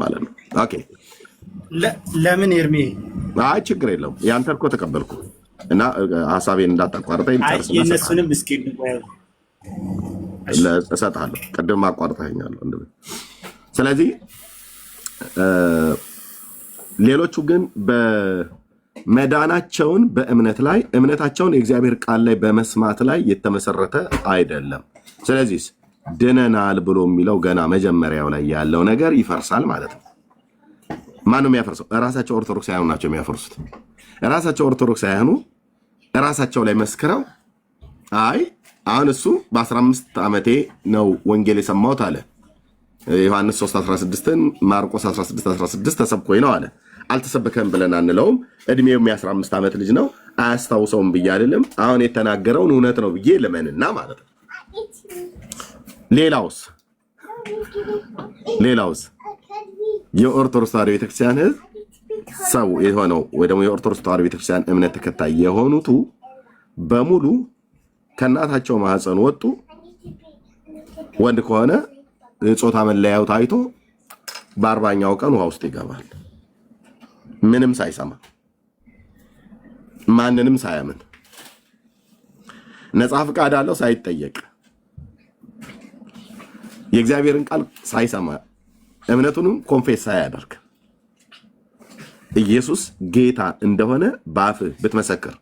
ማለት ነው። ኦኬ ለምን ኤርሚ? አይ ችግር የለውም። ያንተ እኮ ተቀበልኩ እና ሀሳቤን እንዳታቋርጠኝ ጨርስና የእነሱንም እስኪ እሰጥሃለሁ። ቅድም አቋርጠኸኛለሁ። ስለዚህ ሌሎቹ ግን በመዳናቸውን በእምነት ላይ እምነታቸውን የእግዚአብሔር ቃል ላይ በመስማት ላይ የተመሰረተ አይደለም። ስለዚህ ድነናል ብሎ የሚለው ገና መጀመሪያው ላይ ያለው ነገር ይፈርሳል ማለት ነው። ማነው የሚያፈርሰው? እራሳቸው ኦርቶዶክሳውያኑ ናቸው የሚያፈርሱት። እራሳቸው ኦርቶዶክሳውያኑ እራሳቸው ላይ መስክረው አይ አሁን እሱ በ15 ዓመቴ ነው ወንጌል የሰማሁት አለ። ዮሐንስ 3:16ን ማርቆስ 16:16 ተሰብኮኝ ነው አለ። አልተሰበከም ብለን አንለውም። እድሜው የ15 ዓመት ልጅ ነው፣ አያስታውሰውም ብዬ አይደለም። አሁን የተናገረውን እውነት ነው ብዬ ልመንና ማለት ነው። ሌላውስ የኦርቶዶክስ ተዋሕዶ ቤተክርስቲያን ህዝብ ሰው የሆነው ወይ ደግሞ የኦርቶዶክስ ተዋሕዶ ቤተክርስቲያን እምነት ተከታይ የሆኑቱ በሙሉ ከእናታቸው ማህፀን ወጡ። ወንድ ከሆነ የጾታ መለያው ታይቶ በ40ኛው ቀን ውሃ ውስጥ ይገባል። ምንም ሳይሰማ ማንንም ሳያምን ነፃ ፈቃድ አለው ሳይጠየቅ የእግዚአብሔርን ቃል ሳይሰማ እምነቱንም ኮንፌስ ሳያደርግ ኢየሱስ ጌታ እንደሆነ በአፍህ ብትመሰክር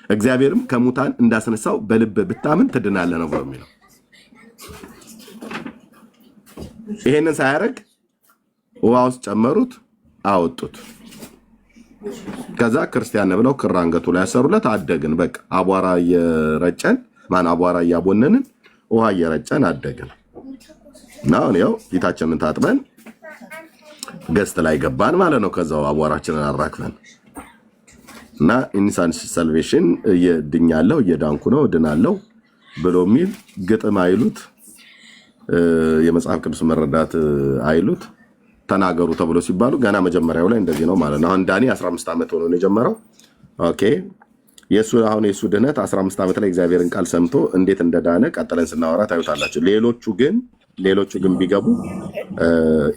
እግዚአብሔርም ከሙታን እንዳስነሳው በልብ ብታምን ትድናለህ ነው ብሎ የሚለው። ይሄንን ሳያደርግ ውሃ ውስጥ ጨመሩት፣ አወጡት። ከዛ ክርስቲያን ነው ብለው ክር አንገቱ ላይ ያሰሩለት። አደግን። በቃ አቧራ እያቦነንን ውሃ እየረጨን አደግን። እና ያው ፊታችንን ታጥበን ገስት ላይ ገባን ማለት ነው። ከዛው አቧራችንን አራክፈን እና ኢንሳንስ ሳልቬሽን እየድኛለሁ እየዳንኩ ነው እድናለሁ ብሎ የሚል ግጥም አይሉት የመጽሐፍ ቅዱስ መረዳት አይሉት ተናገሩ ተብሎ ሲባሉ ገና መጀመሪያው ላይ እንደዚህ ነው ማለት ነው። አሁን ዳኒ 15 ዓመት ሆኖ ነው የጀመረው። ኦኬ የሱ ድህነት 15 ዓመት ላይ እግዚአብሔርን ቃል ሰምቶ እንዴት እንደዳነ ቀጥለን ስናወራ ታዩታላችሁ። ሌሎቹ ግን ቢገቡ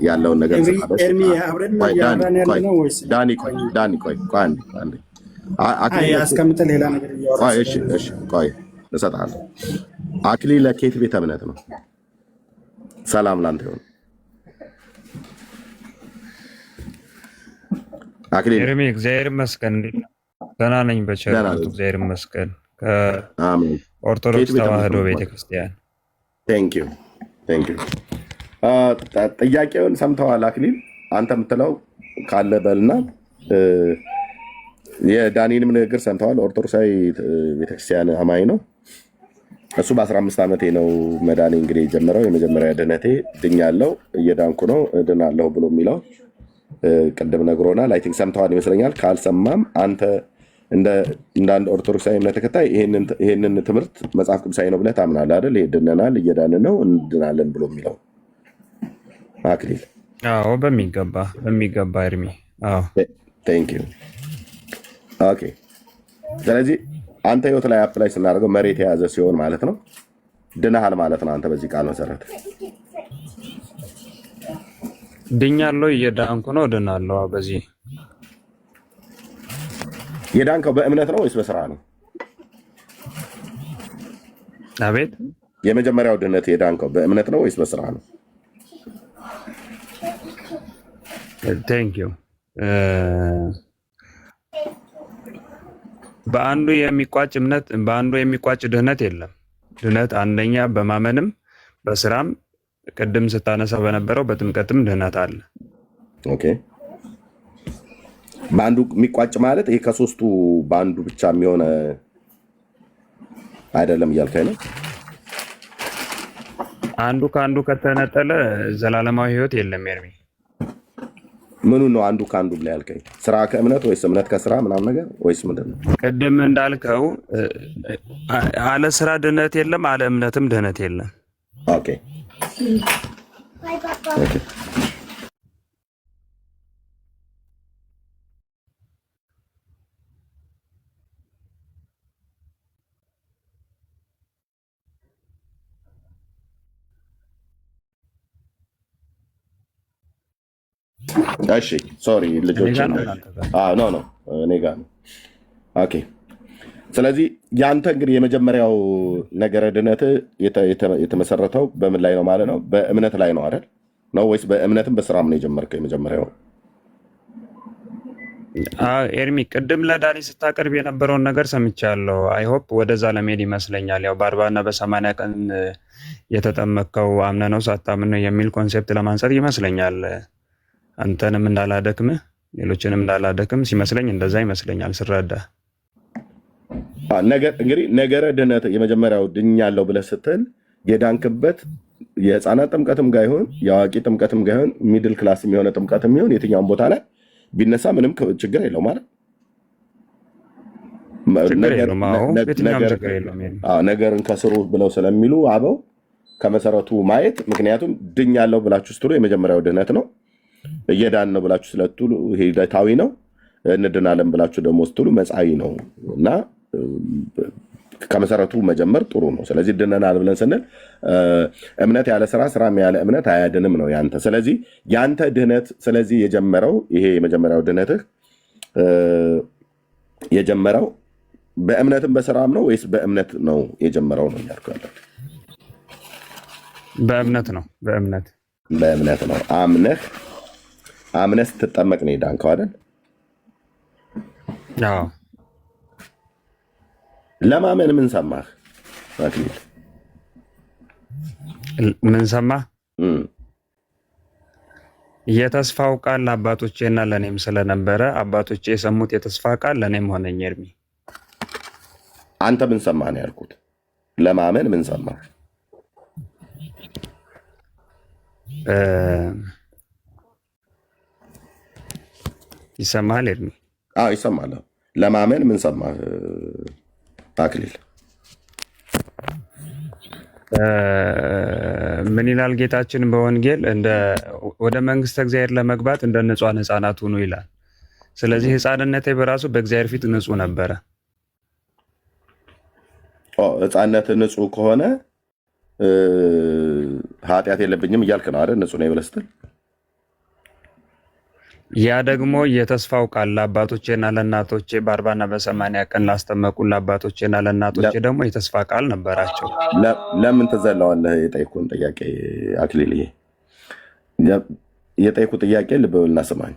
ያለውን ነገር ቆይ እሰጥሃለሁ። አክሊል ከየት ቤተ እምነት ነው? ሰላም ላንተ ይሁን። አክሊል ኤርሚ እግዚአብሔር ይመስገን ደህና ነኝ። በቸርነቱ እግዚአብሔር ይመስገን። ከኦርቶዶክስ ተዋሕዶ ቤተክርስቲያን። ቴንክ ዩ። ጥያቄውን ሰምተዋል አክሊል? አንተ የምትለው ካለ በልና የዳኒንም ንግግር ሰምተዋል። ኦርቶዶክሳዊ ቤተክርስቲያን አማኝ ነው እሱ። በ15 ዓመቴ ነው መዳኔ እንግዲህ የጀመረው። የመጀመሪያ ድነቴ ድኛለሁ፣ እየዳንኩ ነው፣ እድናለሁ ብሎ የሚለው ቅድም ነግሮናል። አይ ቲንክ ሰምተዋል ይመስለኛል። ካልሰማም አንተ እንደ አንድ ኦርቶዶክሳዊ እምነት ተከታይ ይሄንን ትምህርት መጽሐፍ ቅዱሳዊ ነው ብለህ ታምናለህ አይደል? ድነናል፣ እየዳንን ነው፣ እንድናለን ብሎ የሚለው አክሊል። አዎ በሚገባ ኤርሚ። አዎ ቴንክ ዩ። ኦኬ ስለዚህ አንተ ህይወት ላይ አፕላይ ስናደርገው መሬት የያዘ ሲሆን ማለት ነው ድነሃል ማለት ነው። አንተ በዚህ ቃል መሰረት ድኛለሁ፣ እየዳንኩ ነው፣ እድናለሁ። በዚህ የዳንከው በእምነት ነው ወይስ በስራ ነው? አቤት። የመጀመሪያው ድነት የዳንከው በእምነት ነው ወይስ በስራ ነው? ቴንክ ዩ። በአንዱ የሚቋጭ ድህነት የለም። ድህነት አንደኛ በማመንም በስራም ቅድም ስታነሳ በነበረው በጥምቀትም ድህነት አለ። ኦኬ በአንዱ የሚቋጭ ማለት ይሄ ከሶስቱ በአንዱ ብቻ የሚሆነ አይደለም እያልከኝ ነው? አንዱ ከአንዱ ከተነጠለ ዘላለማዊ ህይወት የለም። ኤርሚ ምኑ ነው አንዱ ከአንዱ ብላ ያልከኝ? ስራ ከእምነት ወይስ እምነት ከስራ ምናምን ነገር ወይስ ምንድን ነው? ቅድም እንዳልከው አለ ስራ ድህነት የለም፣ አለ እምነትም ድህነት የለም። ኦኬ እሺ ሶሪ እኔ ልጆች ጋር ነው እናንተ ጋር? ኖ እኔ ጋር ነው። ኦኬ ስለዚህ ያንተ እንግዲህ የመጀመሪያው ነገረ ድነት የተመሰረተው በምን ላይ ነው ማለት ነው? በእምነት ላይ ነው አይደል? ነው ወይስ በእምነትም በስራም ነው የጀመርከው? የመጀመሪያው ኤርሚ ቅድም ለዳኒ ስታቀርብ የነበረውን ነገር ሰምቻለሁ። አይሆፕ ወደዛ ለመሄድ ይመስለኛል። ያው በ40 እና በ80 ቀን የተጠመቅከው አምነ ነው ሳታምን ነው የሚል ኮንሴፕት ለማንሳት ይመስለኛል። አንተንም እንዳላደክምህ ሌሎችንም እንዳላደክም ሲመስለኝ እንደዛ ይመስለኛል ስረዳ። እንግዲህ ነገረ ድነት የመጀመሪያው ድኛለሁ ብለህ ስትል የዳንክበት የህፃናት ጥምቀትም ጋር ይሁን የአዋቂ ጥምቀትም ጋር ይሁን ሚድል ክላስ የሆነ ጥምቀትም ይሁን የትኛውን ቦታ ላይ ቢነሳ ምንም ችግር የለው ማለት ነገርን ከስሩ ብለው ስለሚሉ አበው ከመሰረቱ ማየት። ምክንያቱም ድኛለሁ ብላችሁ ስትሉ የመጀመሪያው ድህነት ነው። እየዳን ነው ብላችሁ ስለትሉ ሂደታዊ ነው። እንድናለን ብላችሁ ደግሞ ስትሉ መጻኢ ነው እና ከመሰረቱ መጀመር ጥሩ ነው። ስለዚህ ድነናል ብለን ስንል እምነት ያለ ስራ ስራም ያለ እምነት አያድንም ነው ያንተ። ስለዚህ ያንተ ድህነት ስለዚህ የጀመረው ይሄ የመጀመሪያው ድህነትህ የጀመረው በእምነትም በስራም ነው ወይስ በእምነት ነው የጀመረው ነው እያልኩ ያለው? በእምነት ነው። በእምነት ነው። አምነህ ስትጠመቅ ነው የዳንከው አይደል? አዎ። ለማመን ምን ሰማህ አክሊል? ምን ሰማህ? የተስፋው ቃል ለአባቶቼና ለእኔም ስለነበረ አባቶቼ የሰሙት የተስፋ ቃል ለእኔም ሆነኝ። ኤርሚ አንተ ምን ሰማህ ነው ያልኩት። ለማመን ምን ሰማህ? ይሰማሃል ኤርሚ? አዎ ይሰማል። ለማመን ምን ሰማህ አክሊል? ምን ይላል ጌታችን በወንጌል ወደ መንግስተ እግዚአብሔር ለመግባት እንደ ንጹሐን ሕፃናት ሁኑ ይላል። ስለዚህ ሕፃንነቴ በራሱ በእግዚአብሔር ፊት ንጹህ ነበረ። ሕፃንነት ንጹህ ከሆነ ኃጢአት የለብኝም እያልክ ነው አይደል? ንጹህ ነው ብለህ ስትል ያ ደግሞ የተስፋው ቃል ለአባቶቼና ለእናቶቼ በ40 እና በ80 ቀን ላስጠመቁ ለአባቶቼና ለእናቶቼ ደግሞ የተስፋ ቃል ነበራቸው። ለምን ትዘለዋለህ? የጠየኩህን ጥያቄ አክሊልዬ፣ የጠየኩህ ጥያቄ ልብ በልና ስማኝ።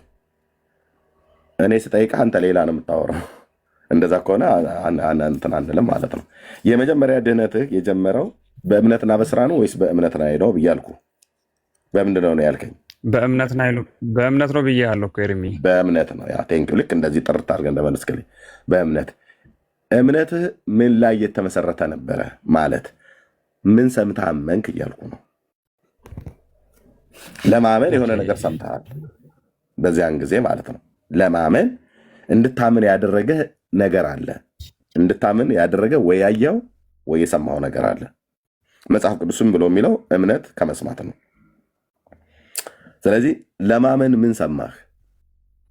እኔ ስጠይቅህ አንተ ሌላ ነው የምታወራው። እንደዛ ከሆነ እንትን አንልም ማለት ነው። የመጀመሪያ ድህነትህ የጀመረው በእምነትና በስራ ነው ወይስ በእምነት ነው ሄደው ብያልኩ? በምንድን ነው ያልከኝ? በእምነት ነው ብያለሁ እኮ ኤርሚ። በእምነት ነው። ያ ቴንክ ልክ እንደዚህ ጥርት አድርገህ እንደመለስክልኝ እምነትህ ምን ላይ የተመሰረተ ነበረ ማለት ምን ሰምተህ አመንክ እያልኩ ነው። ለማመን የሆነ ነገር ሰምተሃል በዚያን ጊዜ ማለት ነው። ለማመን እንድታምን ያደረገ ነገር አለ። እንድታምን ያደረገ ወይ ያየው ወይ የሰማው ነገር አለ። መጽሐፍ ቅዱስም ብሎ የሚለው እምነት ከመስማት ነው። ስለዚህ ለማመን ምን ሰማህ?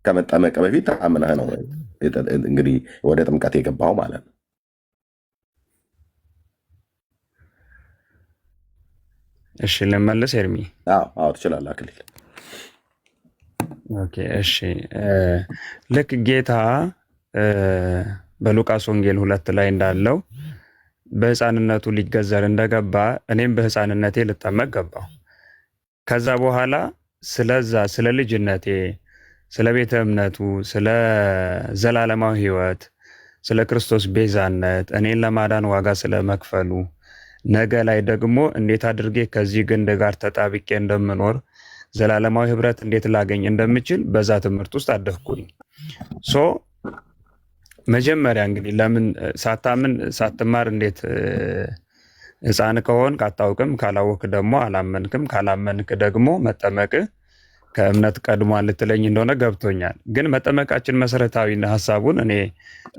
ከመጠመቅ በፊት አምነህ ነው እንግዲህ ወደ ጥምቀት የገባው ማለት ነው። እሺ ልመለስ ኤርሚ? አዎ ትችላለህ አክሊል። ኦኬ እሺ። ልክ ጌታ በሉቃስ ወንጌል 2 ላይ እንዳለው በሕፃንነቱ ሊገዘር እንደገባ እኔም በሕፃንነቴ ልጠመቅ ገባሁ። ከዛ በኋላ ስለ ልጅነቴ፣ ስለ ቤተ እምነቱ፣ ስለ ዘላለማዊ ሕይወት፣ ስለ ክርስቶስ ቤዛነት፣ እኔን ለማዳን ዋጋ ስለመክፈሉ፣ ነገ ላይ ደግሞ እንዴት አድርጌ ከዚህ ግንድ ጋር ተጣብቄ እንደምኖር ዘላለማዊ ህብረት እንዴት ላገኝ እንደምችል በዛ ትምህርት ውስጥ አደፍኩኝ። መጀመሪያ እንግዲህ ለምን ሳትማር እንዴት ሕፃን ከሆንክ አታውቅም፣ ካላወክ ደግሞ አላመንክም፣ ካላመንክ ደግሞ መጠመቅ ከእምነት ቀድሟል ልትለኝ እንደሆነ ገብቶኛል። ግን መጠመቃችን መሰረታዊ ሀሳቡን እኔ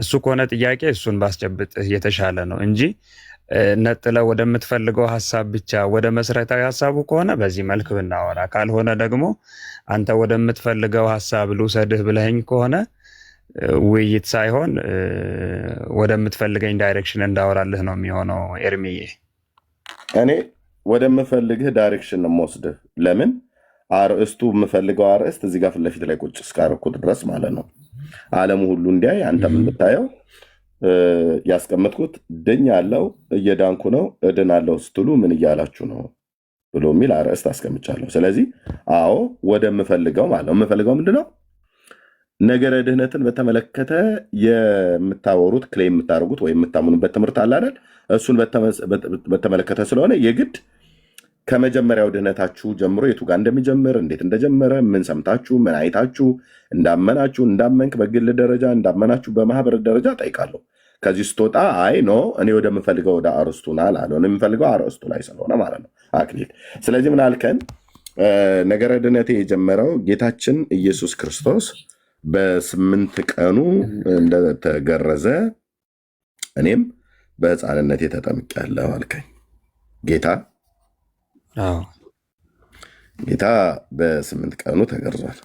እሱ ከሆነ ጥያቄ እሱን ባስጨብጥ የተሻለ ነው እንጂ ነጥለ ወደምትፈልገው ሀሳብ ብቻ ወደ መሰረታዊ ሀሳቡ ከሆነ በዚህ መልክ ብናወራ፣ ካልሆነ ደግሞ አንተ ወደምትፈልገው ሀሳብ ልውሰድህ ብለኸኝ ከሆነ ውይይት ሳይሆን ወደምትፈልገኝ ዳይሬክሽን እንዳወራልህ ነው የሚሆነው ኤርሚዬ። እኔ ወደምፈልግህ ዳይሬክሽን ነው የምወስድህ። ለምን አርእስቱ የምፈልገው አርእስት እዚህ ጋር ፊት ለፊት ላይ ቁጭ እስካረኩት ድረስ ማለት ነው። ዓለሙ ሁሉ እንዲያይ አንተም የምታየው ያስቀመጥኩት ድኛለሁ፣ እየዳንኩ ነው፣ እድናለሁ ስትሉ ምን እያላችሁ ነው ብሎ የሚል አርእስት አስቀምጫለሁ። ስለዚህ አዎ ወደምፈልገው ማለት ነው። የምፈልገው ምንድነው? ነገረ ድህነትን በተመለከተ የምታወሩት ክሌም የምታደርጉት ወይም የምታምኑበት ትምህርት አለ አይደል? እሱን በተመለከተ ስለሆነ የግድ ከመጀመሪያው ድህነታችሁ ጀምሮ የቱ ጋር እንደሚጀምር እንዴት እንደጀመረ ምን ሰምታችሁ ምን አይታችሁ እንዳመናችሁ እንዳመንክ በግል ደረጃ እንዳመናችሁ በማህበር ደረጃ ጠይቃለሁ። ከዚህ ስትወጣ አይ ኖ እኔ ወደምፈልገው ወደ አርእስቱ ና ላለ የምፈልገው አርእስቱ ላይ ስለሆነ ማለት ነው አክሊል። ስለዚህ ምን አልከን? ነገረ ድህነቴ የጀመረው ጌታችን ኢየሱስ ክርስቶስ በ8 ቀኑ እንደተገረዘ እኔም በሕፃንነቴ ተጠምቄያለሁ አልከኝ። ጌታ በ8 ቀኑ ተገርዟል።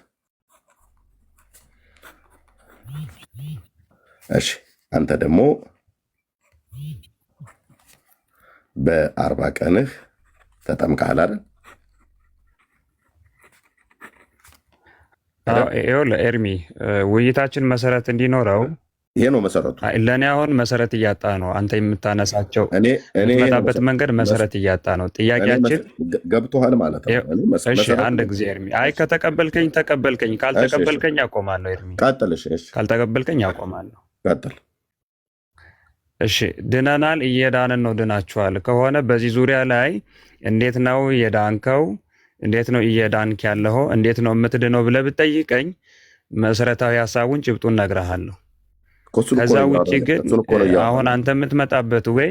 እሺ አንተ ደግሞ በ40 ቀንህ ተጠምቀሃል አይደል? ይኸውልህ ኤርሚ፣ ውይይታችን መሰረት እንዲኖረው ይሄ ነው መሰረቱ። ለእኔ አሁን መሰረት እያጣ ነው። አንተ የምታነሳቸው የምትመጣበት መንገድ መሰረት እያጣ ነው። ጥያቄያችን ገብቶሃል ማለት ነው። እሺ አንድ ጊዜ ኤርሚ፣ አይ ከተቀበልከኝ ተቀበልከኝ፣ ካልተቀበልከኝ አቆማለሁ። ኤርሚ ካልተቀበልከኝ አቆማለሁ። ቀጥል። እሺ ድነናል፣ እየዳንን ነው። ድናችኋል ከሆነ በዚህ ዙሪያ ላይ እንዴት ነው የዳንከው? እንዴት ነው እየዳንክ ያለኸው? እንዴት ነው የምትድነው ብለህ ብትጠይቀኝ መሰረታዊ ሀሳቡን ጭብጡን እነግርሃለሁ። ከዛ ውጭ ግን አሁን አንተ የምትመጣበት ወይ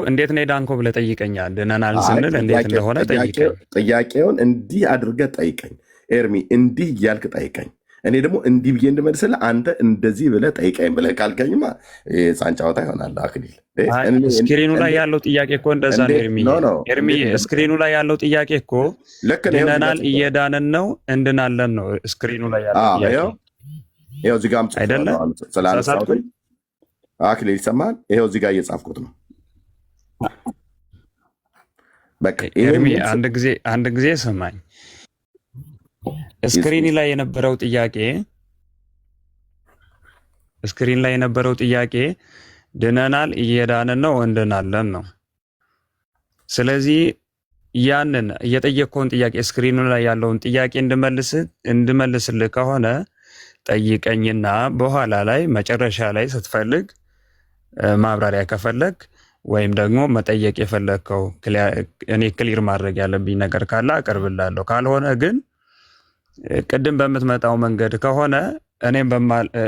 እንዴት ነው የዳንከው ብለህ ጠይቀኛል። ድነናል ስንል እንዴት እንደሆነ ጠይቀኝ። ጥያቄውን እንዲህ አድርገህ ጠይቀኝ ኤርሚ፣ እንዲህ እያልክ ጠይቀኝ። እኔ ደግሞ እንዲህ ብዬ እንድመልስልህ አንተ እንደዚህ ብለህ ጠይቀኝ ብለህ ካልከኝማ ሕፃን ጨዋታ ይሆናል። አክሊል ስክሪኑ ላይ ያለው ጥያቄ እኮ እንደዛ ነው ኤርሚ። ስክሪኑ ላይ ያለው ጥያቄ እኮ ድነናል፣ እየዳንን ነው፣ እንድናለን ነው። ስክሪኑ ላይ ያለው ጥያቄ ይኸው እዚህ ጋር አይደለም ስላነሳሁት አክሊል ይሰማል። ይኸው እዚህ ጋር እየጻፍኩት ነው። በቃ ኤርሚ አንድ ጊዜ ስማኝ። ስክሪን ላይ የነበረው ጥያቄ ድነናል፣ እየዳንን ነው፣ እንድናለን ነው። ስለዚህ ያንን እየጠየቅከውን ጥያቄ ስክሪኑ ላይ ያለውን ጥያቄ እንድመልስልህ ከሆነ ጠይቀኝና በኋላ ላይ መጨረሻ ላይ ስትፈልግ ማብራሪያ ከፈለግ ወይም ደግሞ መጠየቅ የፈለግከው እኔ ክሊር ማድረግ ያለብኝ ነገር ካለ አቀርብላለሁ። ካልሆነ ግን ቅድም በምትመጣው መንገድ ከሆነ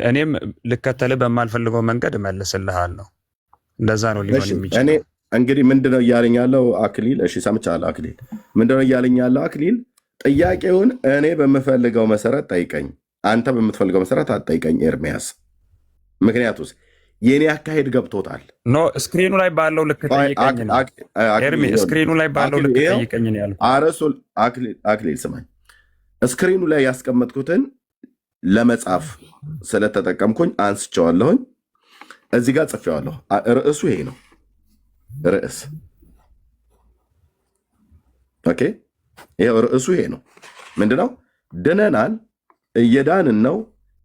እኔም ልከተልህ በማልፈልገው መንገድ እመልስልሃለሁ። እንደዛ ነው ሊሆን የሚችለው። እንግዲህ ምንድነው እያለኝ ያለው አክሊል? እሺ ሰምቻለሁ አክሊል። ምንድነው እያለኝ ያለው አክሊል? ጥያቄውን እኔ በምፈልገው መሰረት ጠይቀኝ፣ አንተ በምትፈልገው መሰረት አትጠይቀኝ ኤርሚያስ። ምክንያቱስ የኔ አካሄድ ገብቶታል። ኖ ስክሪኑ ላይ ባለው ልክ ጠይቀኝ ነው ኤርሚ። ስክሪኑ ላይ ባለው ልክ ጠይቀኝ ነው ያልኩት። አክሊል ስማኝ፣ ስክሪኑ ላይ ያስቀመጥኩትን ለመጻፍ ስለተጠቀምኩኝ አንስቼዋለሁኝ። እዚህ ጋር ጽፌዋለሁ። ርዕሱ ይሄ ነው። ርዕስ ኦኬ። ይሄው ርዕሱ ይሄ ነው። ምንድነው? ድነናል፣ እየዳንን ነው፣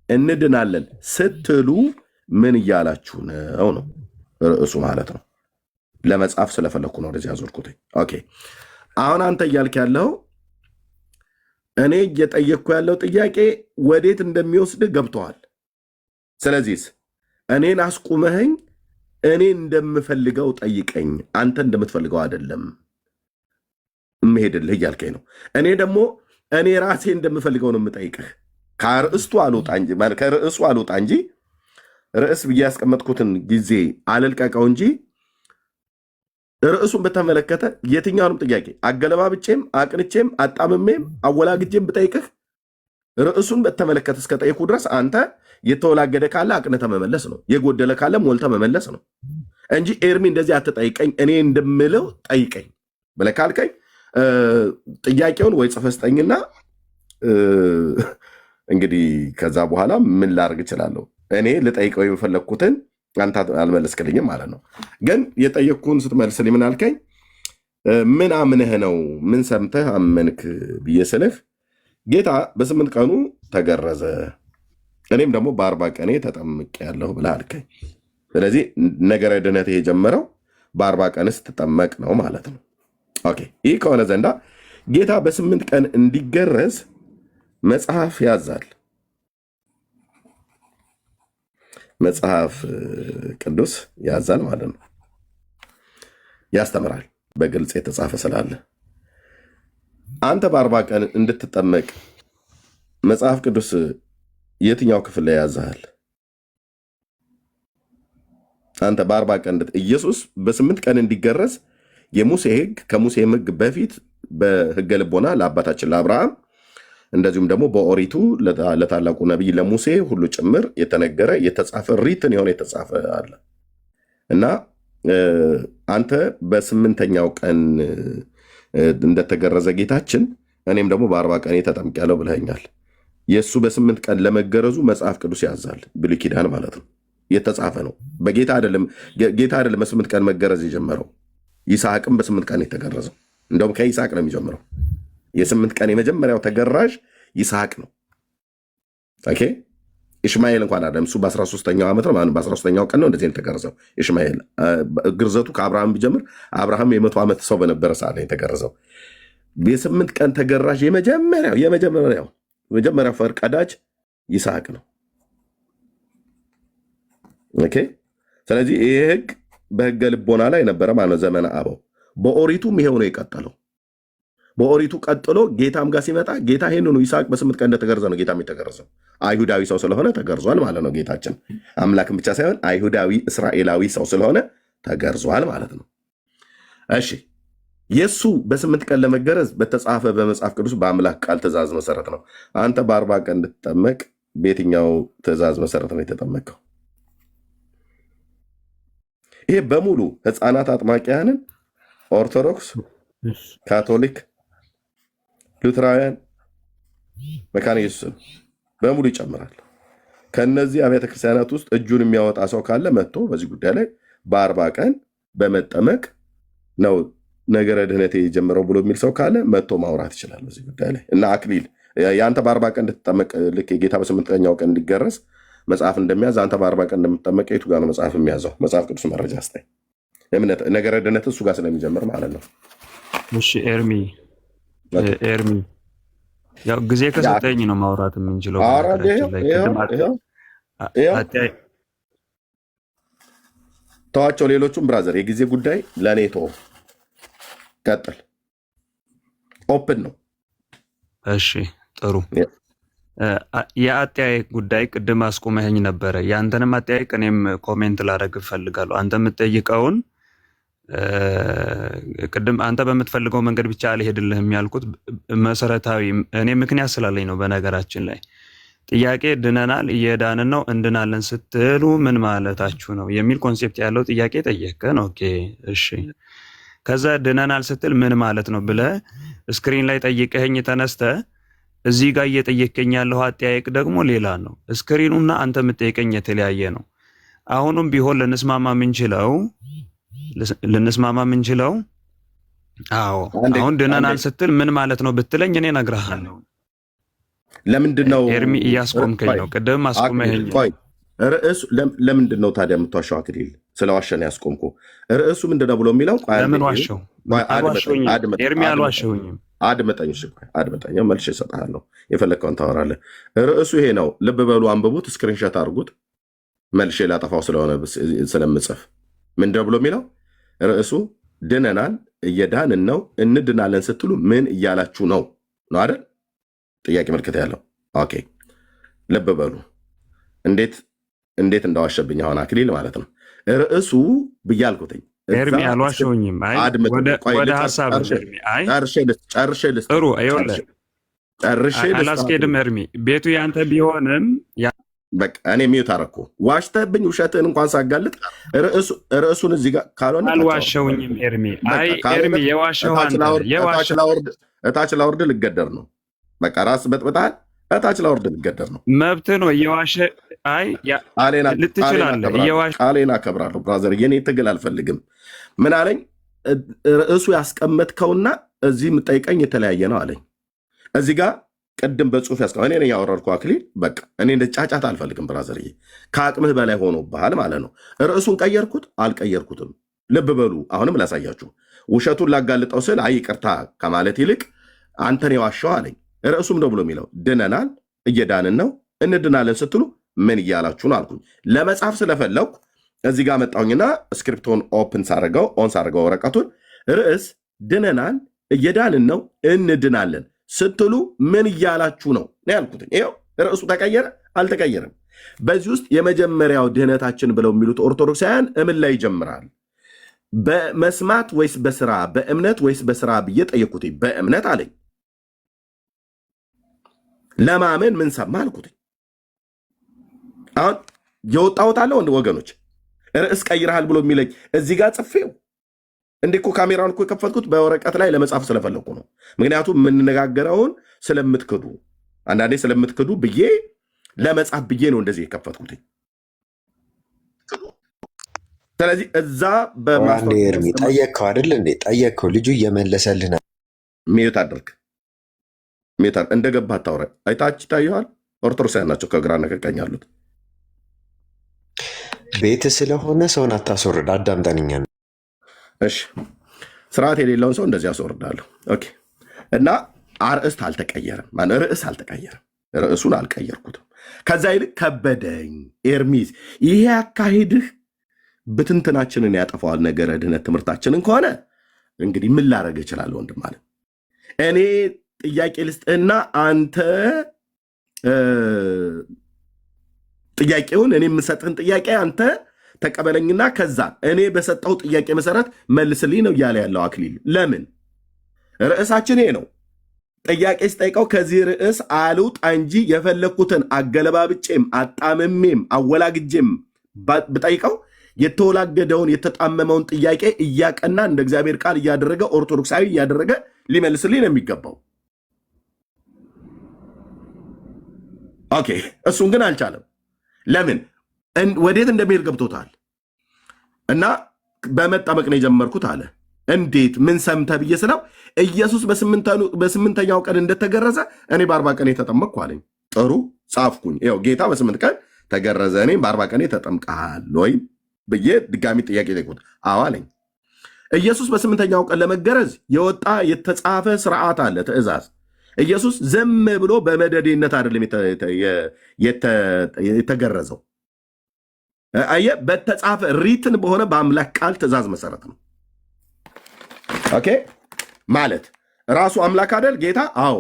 እንድናለን ስትሉ ምን እያላችሁ ነው ነው ርዕሱ ማለት ነው። ለመጻፍ ስለፈለኩ ነው ወደዚህ ያዞርኩት። ኦኬ አሁን አንተ እያልክ ያለው እኔ እየጠየቅኩ ያለው ጥያቄ ወዴት እንደሚወስድ ገብተዋል። ስለዚህ እኔን አስቁመኸኝ እኔ እንደምፈልገው ጠይቀኝ፣ አንተ እንደምትፈልገው አይደለም እምሄድልህ እያልከኝ ነው። እኔ ደግሞ እኔ ራሴ እንደምፈልገው ነው የምጠይቅህ። ከርዕሱ አልወጣ እንጂ ርዕስ ብዬ ያስቀመጥኩትን ጊዜ አልልቀቀው እንጂ ርዕሱን በተመለከተ የትኛውንም ጥያቄ አገለባብጬም አቅንቼም አጣምሜም አወላግጄም ብጠይቅህ ርዕሱን በተመለከተ እስከጠየኩ ድረስ አንተ የተወላገደ ካለ አቅንተ መመለስ ነው፣ የጎደለ ካለ ሞልተ መመለስ ነው እንጂ ኤርሚ እንደዚህ አትጠይቀኝ እኔ እንደምለው ጠይቀኝ ብለህ ካልከኝ ጥያቄውን ወይ ጽፈህ ስጠኝና እንግዲህ ከዛ በኋላ ምን ላደርግ እችላለሁ? እኔ ልጠይቀው የፈለግኩትን አንተ አልመለስክልኝም ማለት ነው። ግን የጠየቅኩን ስትመልስልኝ ምን አልከኝ? ምን አምነህ ነው ምን ሰምተህ አመንክ ብዬ ስልህ ጌታ በ8 ቀኑ ተገረዘ እኔም ደግሞ በ40 ቀኔ ተጠምቄያለሁ ብለህ አልከኝ። ስለዚህ ነገረ ድነት የጀመረው በ40 ቀን ስትጠመቅ ነው ማለት ነው። ኦኬ ይህ ከሆነ ዘንዳ ጌታ በ8 ቀን እንዲገረዝ መጽሐፍ ያዛል። መጽሐፍ ቅዱስ ያዛል ማለት ነው። ያስተምራል በግልጽ የተጻፈ ስላለ አንተ በ40 ቀን እንድትጠመቅ መጽሐፍ ቅዱስ የትኛው ክፍል ላይ ያዛሃል? አንተ በ40 ቀን ኢየሱስ በ8 ቀን እንዲገረዝ የሙሴ ሕግ ከሙሴ ሕግ በፊት በሕገ ልቦና ለአባታችን ለአብርሃም እንደዚሁም ደግሞ በኦሪቱ ለታላቁ ነቢይ ለሙሴ ሁሉ ጭምር የተነገረ የተጻፈ ሪትን የሆነ የተጻፈ አለ እና አንተ በ8ኛው ቀን እንደተገረዘ ጌታችን እኔም ደግሞ በ40 ቀን ተጠምቄያለሁ ብለኸኛል። የእሱ በ8 ቀን ለመገረዙ መጽሐፍ ቅዱስ ያዛል። ብሉይ ኪዳን ማለት ነው። የተጻፈ ነው። በጌታ አይደለም። ጌታ አይደለም በ8 ቀን መገረዝ የጀመረው። ይስሐቅም በ8 ቀን የተገረዘው እንደውም ከይስሐቅ ነው የሚጀምረው። የ8 ቀን የመጀመሪያው ተገራዥ ይስሐቅ ነው። ኦኬ ኢሽማኤል እንኳን አይደለም። እሱ በ13ኛው ዓመት ነው ማለት በ13ኛው ቀን ነው እንደዚህ የተገረዘው ኢሽማኤል። ግርዘቱ ከአብርሃም ቢጀምር አብርሃም የ100 ዓመት ሰው በነበረ ሰዓት ነው የተገረዘው። የ8 ቀን ተገራዥ የመጀመሪያው ፈርቀዳጅ ይስሐቅ ነው። ኦኬ ስለዚህ ይህ ሕግ በሕገ ልቦና ላይ ነበረ ማለት ዘመነ አበው። በኦሪቱም ይሄው ነው የቀጠለው። በኦሪቱ ቀጥሎ ጌታም ጋር ሲመጣ ጌታ ይህንኑ ይስሐቅ በ8 ቀን እንደተገረዘ ነው ጌታም የተገረዘው። አይሁዳዊ ሰው ስለሆነ ተገርዟል ማለት ነው። ጌታችን አምላክም ብቻ ሳይሆን አይሁዳዊ እስራኤላዊ ሰው ስለሆነ ተገርዟል ማለት ነው። እሺ የእሱ በ8 ቀን ለመገረዝ በተጻፈ በመጽሐፍ ቅዱስ በአምላክ ቃል ትእዛዝ መሰረት ነው። አንተ በ40 ቀን እንድትጠመቅ በየትኛው ትእዛዝ መሰረት ነው የተጠመቀው? ይሄ በሙሉ ህፃናት አጥማቂያንን ኦርቶዶክስ፣ ካቶሊክ፣ ሉትራውያን፣ መካነ ኢየሱስን በሙሉ ይጨምራል። ከነዚህ አብያተ ክርስቲያናት ውስጥ እጁን የሚያወጣ ሰው ካለ መጥቶ በዚህ ጉዳይ ላይ በ40 ቀን በመጠመቅ ነው ነገረ ድህነት የጀመረው ብሎ የሚል ሰው ካለ መጥቶ ማውራት ይችላል በዚህ ጉዳይ ላይ። እና አክሊል የአንተ በ40 ቀን እንድትጠመቅ ልክ የጌታ በ8ኛው ቀን እንዲገረዝ መጽሐፍ እንደሚያዝ አንተ በ40 ቀን እንደምትጠመቅ የቱ ጋር ነው መጽሐፍ የሚያዘው? መጽሐፍ ቅዱስ መረጃ ስጠኝ። እምነት ነገረ ድህነት እሱ ጋር ስለሚጀምር ማለት ነው። እሺ ኤርሚ ያው ጊዜ ከሰጠኝ ነው ማውራት የምንችለው። ተዋቸው ሌሎቹም ብራዘር፣ የጊዜ ጉዳይ ለእኔ ተወው። ቀጥል። ኦፕን ነው። እሺ ጥሩ። የአጠያየቅ ጉዳይ ቅድም አስቆመኸኝ ነበረ። የአንተንም አጠያየቅ እኔም ኮሜንት ላደርግ እፈልጋለሁ። አንተ የምትጠይቀውን ቅድም አንተ በምትፈልገው መንገድ ብቻ አልሄድልህም ያልኩት መሰረታዊ እኔ ምክንያት ስላለኝ ነው። በነገራችን ላይ ጥያቄ ድነናል፣ እየዳንን ነው፣ እንድናለን ስትሉ ምን ማለታችሁ ነው የሚል ኮንሴፕት ያለው ጥያቄ ጠየቅከን። ኦኬ እሺ። ከዛ ድነናል ስትል ምን ማለት ነው ብለህ ስክሪን ላይ ጠይቀኸኝ ተነስተ እዚህ ጋር እየጠየቀኝ ያለው አጠያየቅ ደግሞ ሌላ ነው። ስክሪኑና አንተ የምትጠይቀኝ የተለያየ ነው። አሁንም ቢሆን ልንስማማ ምንችለው አዎ አሁን ድነናል ስትል ምን ማለት ነው ብትለኝ እኔ እነግርሃለሁ። ለምንድን ነው ኤርሚ እያስቆምከኝ ነው? ቅድም አስቆመኸኝ። ርዕሱ ለምንድን ነው ታዲያ የምትዋሸው? አክሊል ስለዋሸን ያስቆምኩ። ርዕሱ ምንድን ነው ብሎ የሚለው ለምን ዋሸው? ኤርሚ አልዋሸሁኝም። አድመጠኝ መልሼ እሰጥሃለሁ። የፈለግከውን ታወራለህ። ርዕሱ ይሄ ነው። ልብ በሉ፣ አንብቡት፣ ስክሪንሾት አድርጉት። መልሼ ላጠፋው ስለሆነ ስለምጽፍ ምንድን ነው ብሎ የሚለው ርዕሱ ድነናል፣ እየዳንን ነው፣ እንድናለን ስትሉ ምን እያላችሁ ነው አይደል? ጥያቄ ምልክት ያለው። ኦኬ ልብ በሉ እንዴት እንዳዋሸብኝ አሁን አክሊል ማለት ነው። ርዕሱ ብያልኩትኝ ኤርሚ አልዋሸሁኝም። ወደ ሀሳብ ጨርሼ አላስኬድም። ኤርሚ ቤቱ ያንተ ቢሆንም በቃ እኔ ሚዩት አደረኩ። ዋሽተህብኝ ውሸትህን እንኳን ሳጋልጥ ርዕሱን እዚህ ጋር ካልሆነ አልዋሸሁኝም። ኤርሚ እታች ላውርድ ልገደር ነው። በቃ ራስ በጥብጣል። እታች ላውርድ ልገደር ነው። መብት ነው። እየዋሸ ልትችላለህ። ቃሌን አከብራለሁ ብራዘር። የኔ ትግል አልፈልግም። ምን አለኝ? ርዕሱ ያስቀመጥከውና እዚህ የምጠይቀኝ የተለያየ ነው አለኝ። እዚህ ጋር ቅድም በጽሁፍ ያስቀመ እኔ ያወረድኩ አክሊል በቃ እኔ እንደ ጫጫታ አልፈልግም ብራዘርዬ፣ ከአቅምህ በላይ ሆኖብሃል ማለት ነው። ርዕሱን ቀየርኩት አልቀየርኩትም፣ ልብ በሉ። አሁንም ላሳያችሁ። ውሸቱን ላጋልጠው ስል አይ ይቅርታ ከማለት ይልቅ አንተን የዋሸው አለኝ። ርዕሱም ነው ብሎ የሚለው ድነናል፣ እየዳንን ነው፣ እንድናለን ስትሉ ምን እያላችሁ ነው አልኩኝ። ለመጻፍ ስለፈለኩ እዚህ ጋር መጣሁኝና ስክሪፕቶን ኦፕን ሳረገው ኦን ሳረገው ወረቀቱን ርዕስ ድነናል፣ እየዳንን ነው፣ እንድናለን ስትሉ ምን እያላችሁ ነው ያልኩትኝ። ይኸው ርዕሱ ተቀየረ አልተቀየረም? በዚህ ውስጥ የመጀመሪያው ድህነታችን ብለው የሚሉት ኦርቶዶክሳውያን እምን ላይ ይጀምራል? በመስማት ወይስ በስራ በእምነት ወይስ በስራ ብዬ ጠየኩት። በእምነት አለኝ። ለማመን ምን ሰማ አልኩት። አሁን የወጣሁት አለ ወገኖች፣ ርዕስ ቀይረሃል ብሎ የሚለኝ እዚህ ጋር ጽፌው እንዲህ እኮ ካሜራውን እኮ የከፈትኩት በወረቀት ላይ ለመጻፍ ስለፈለኩ ነው። ምክንያቱም የምንነጋገረውን ስለምትክዱ አንዳንዴ ስለምትክዱ ብዬ ለመጻፍ ብዬ ነው እንደዚህ የከፈትኩት። ስለዚህ እዛ ኤርሚ ጠየቅከው አይደል እንዴ? ጠየቅከው፣ ልጁ እየመለሰልህ ነው። ሚዩት አድርግ። እንደገባ ታውረ አይታች ይታየዋል። ኦርቶዶክሳውያን ናቸው ከግራና ከቀኝ ያሉት። ቤት ስለሆነ ሰውን አታስወርድ። አዳምጠንኛ። እሺ፣ ስርዓት የሌለውን ሰው እንደዚህ አስወርዳለሁ። ኦኬ። እና አርእስት አልተቀየረም፣ ርዕስ አልተቀየረም። ርዕሱን አልቀየርኩትም። ከዛ ይልቅ ከበደኝ። ኤርሚዝ ይሄ አካሄድህ ብትንትናችንን ያጠፋዋል። ነገረ ድህነት ትምህርታችንን ከሆነ እንግዲህ ምን ላረግ እችላለሁ? ወንድም አለ እኔ ጥያቄ ልስጥህና አንተ ጥያቄውን እኔ የምሰጥህን ጥያቄ አንተ ተቀበለኝና ከዛ እኔ በሰጠው ጥያቄ መሰረት መልስልኝ ነው እያለ ያለው አክሊል። ለምን ርዕሳችን ይሄ ነው። ጥያቄ ስጠይቀው ከዚህ ርዕስ አልውጣ እንጂ የፈለግኩትን አገለባብጬም አጣምሜም አወላግጄም ብጠይቀው የተወላገደውን የተጣመመውን ጥያቄ እያቀና እንደ እግዚአብሔር ቃል እያደረገ ኦርቶዶክሳዊ እያደረገ ሊመልስልኝ ነው የሚገባው። ኦኬ፣ እሱን ግን አልቻለም። ለምን? ወዴት እንደሚሄድ ገብቶታል። እና በመጠመቅ ነው የጀመርኩት አለ። እንዴት? ምን ሰምተህ ብዬ ስለው ኢየሱስ በስምንተኛው ቀን እንደተገረዘ እኔ በ40 ቀን የተጠመቅኩ አለኝ። ጥሩ ጻፍኩኝ። ይኸው ጌታ በ8 ቀን ተገረዘ፣ እኔ በ40 ቀን ተጠምቀሃል ወይ ብዬ ድጋሚ ጥያቄ ጠይቁት። አዎ አለኝ። ኢየሱስ በ8ኛው ቀን ለመገረዝ የወጣ የተጻፈ ስርዓት አለ፣ ትእዛዝ። ኢየሱስ ዝም ብሎ በመደዴነት አይደለም የተገረዘው። አየህ፣ በተጻፈ ሪትን በሆነ በአምላክ ቃል ትእዛዝ መሰረት ነው። ኦኬ፣ ማለት ራሱ አምላክ አይደል ጌታ? አዎ፣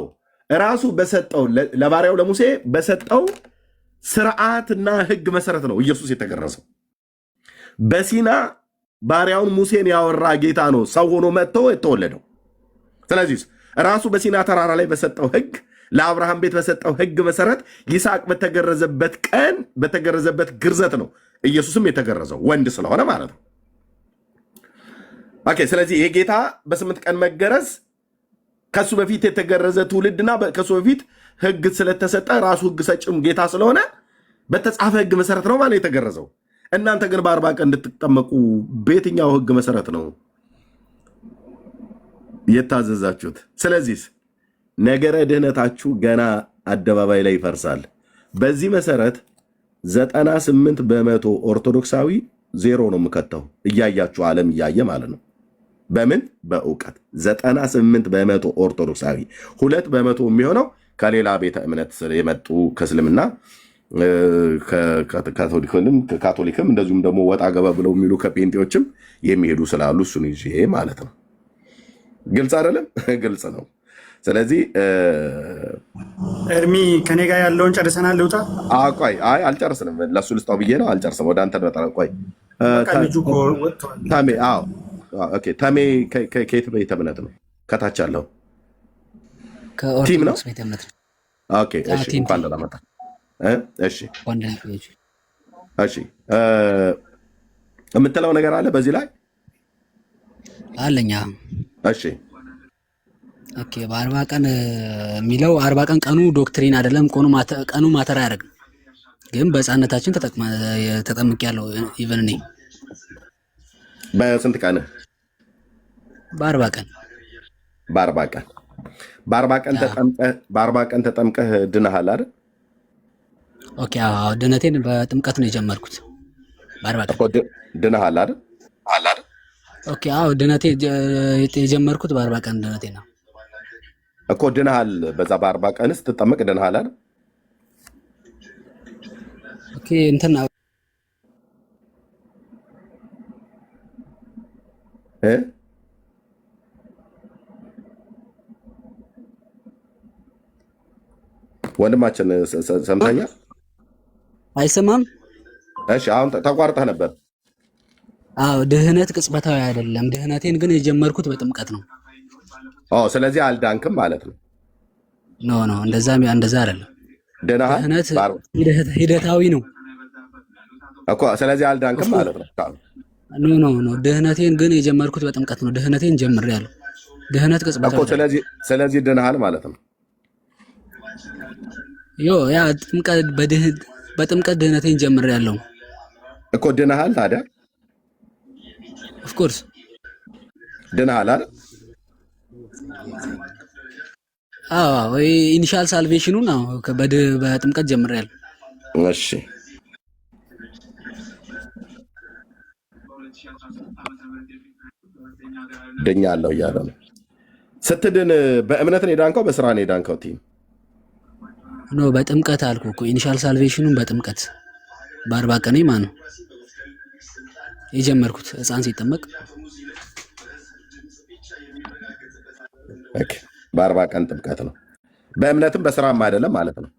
ራሱ በሰጠው ለባሪያው ለሙሴ በሰጠው ስርዓትና ሕግ መሰረት ነው ኢየሱስ የተገረዘው። በሲና ባሪያውን ሙሴን ያወራ ጌታ ነው ሰው ሆኖ መጥቶ የተወለደው። ስለዚህ ራሱ በሲና ተራራ ላይ በሰጠው ሕግ ለአብርሃም ቤት በሰጠው ሕግ መሰረት ይስሐቅ በተገረዘበት ቀን በተገረዘበት ግርዘት ነው ኢየሱስም የተገረዘው፣ ወንድ ስለሆነ ማለት ነው። ኦኬ። ስለዚህ ይሄ ጌታ በ8 ቀን መገረዝ ከሱ በፊት የተገረዘ ትውልድና ከሱ በፊት ሕግ ስለተሰጠ ራሱ ሕግ ሰጭም ጌታ ስለሆነ በተጻፈ ሕግ መሰረት ነው ማለት የተገረዘው። እናንተ ግን በ40 ቀን እንድትጠመቁ በየትኛው ሕግ መሰረት ነው የታዘዛችሁት? ስለዚህ ነገረ ድህነታችሁ ገና አደባባይ ላይ ይፈርሳል። በዚህ መሰረት 98 በመቶ ኦርቶዶክሳዊ ዜሮ ነው የምከተው። እያያችሁ ዓለም እያየ ማለት ነው። በምን? በእውቀት 98 በመቶ ኦርቶዶክሳዊ፣ 2 በመቶ የሚሆነው ከሌላ ቤተ እምነት የመጡ ከእስልምና ከካቶሊክም እንደዚሁም ደግሞ ወጣ ገባ ብለው የሚሉ ከጴንጤዎችም የሚሄዱ ስላሉ እሱን ይዤ ማለት ነው። ግልጽ አይደለም? ግልጽ ነው። ስለዚህ እርሚ ከኔ ጋር ያለውን ጨርሰናል። ልውጣ? ቆይ፣ አይ አልጨርስንም። ለሱ ልስጣው ብዬ ነው። አልጨርስም። ወደ አንተ በጣም ቆይ። ተሜ ከየት ቤተ እምነት ነው? ከታች ያለው ቲም ነው። ኦኬ፣ እሺ፣ እንኳን ደህና መጣ። እሺ፣ እሺ፣ የምትለው ነገር አለ በዚህ ላይ አለኛ? እሺ፣ ኦኬ። በ40 ቀን የሚለው 40 ቀን ቀኑ ዶክትሪን አይደለም፣ ቀኑ ማተር አያደርግም። ግን በሕፃንነታችን ተጠምቄያለሁ። ኢቨን እኔ በስንት ቀን በ40 ቀን በ40 ቀን በ40 ቀን ተጠምቀህ ድነሃል አይደል? ኦኬ። አዎ ድነቴን በጥምቀት ነው የጀመርኩት። በ40 ቀን ድነሃል አይደል? ኦኬ። አዎ ድነቴ የጀመርኩት በ40 ቀን ድነቴ ነው እኮ። ድነሃል። በዛ በ40 ቀን ስትጠመቅ ድነሃል አይደል? ኦኬ። እንትና ወንድማችን ሰምተኛል? አይሰማም? እሺ አሁን ተቋርጠህ ነበር። አዎ ድህነት ቅጽበታዊ አይደለም። ድህነቴን ግን የጀመርኩት በጥምቀት ነው። ስለዚህ አልዳንክም ማለት ነው? ኖ እንደዛ አይደለም። ድህነት ሂደታዊ ነው እኮ። ስለዚህ አልዳንክም ማለት ነው? ኖ ድህነቴን ግን የጀመርኩት በጥምቀት ነው። ድህነቴን ጀምሬያለሁ። ድህነት ቅጽበታዊ እኮ። ስለዚህ ድነሃል ማለት ነው? ያ በጥምቀት ድህነቴን ጀምሬያለሁ እኮ። ድነሃል ታዲያ? ኦፍ ኮርስ ድነሃል አይደል? አዎ ኢኒሻል ሳልቬሽኑ ነው በጥምቀት ጀምሬያለሁ። እሺ ድኛለሁ እያለ ነው። ስትድን በእምነት ነው የዳንከው? በስራ ነው የዳንከው? ቲም ኖ በጥምቀት አልኩ እኮ። ኢኒሻል ሳልቬሽኑን በጥምቀት በ40 ቀኔ ማለት ነው የጀመርኩት። ህፃን ሲጠመቅ በ40 ቀን ጥምቀት ነው። በእምነትም በስራም አይደለም ማለት ነው?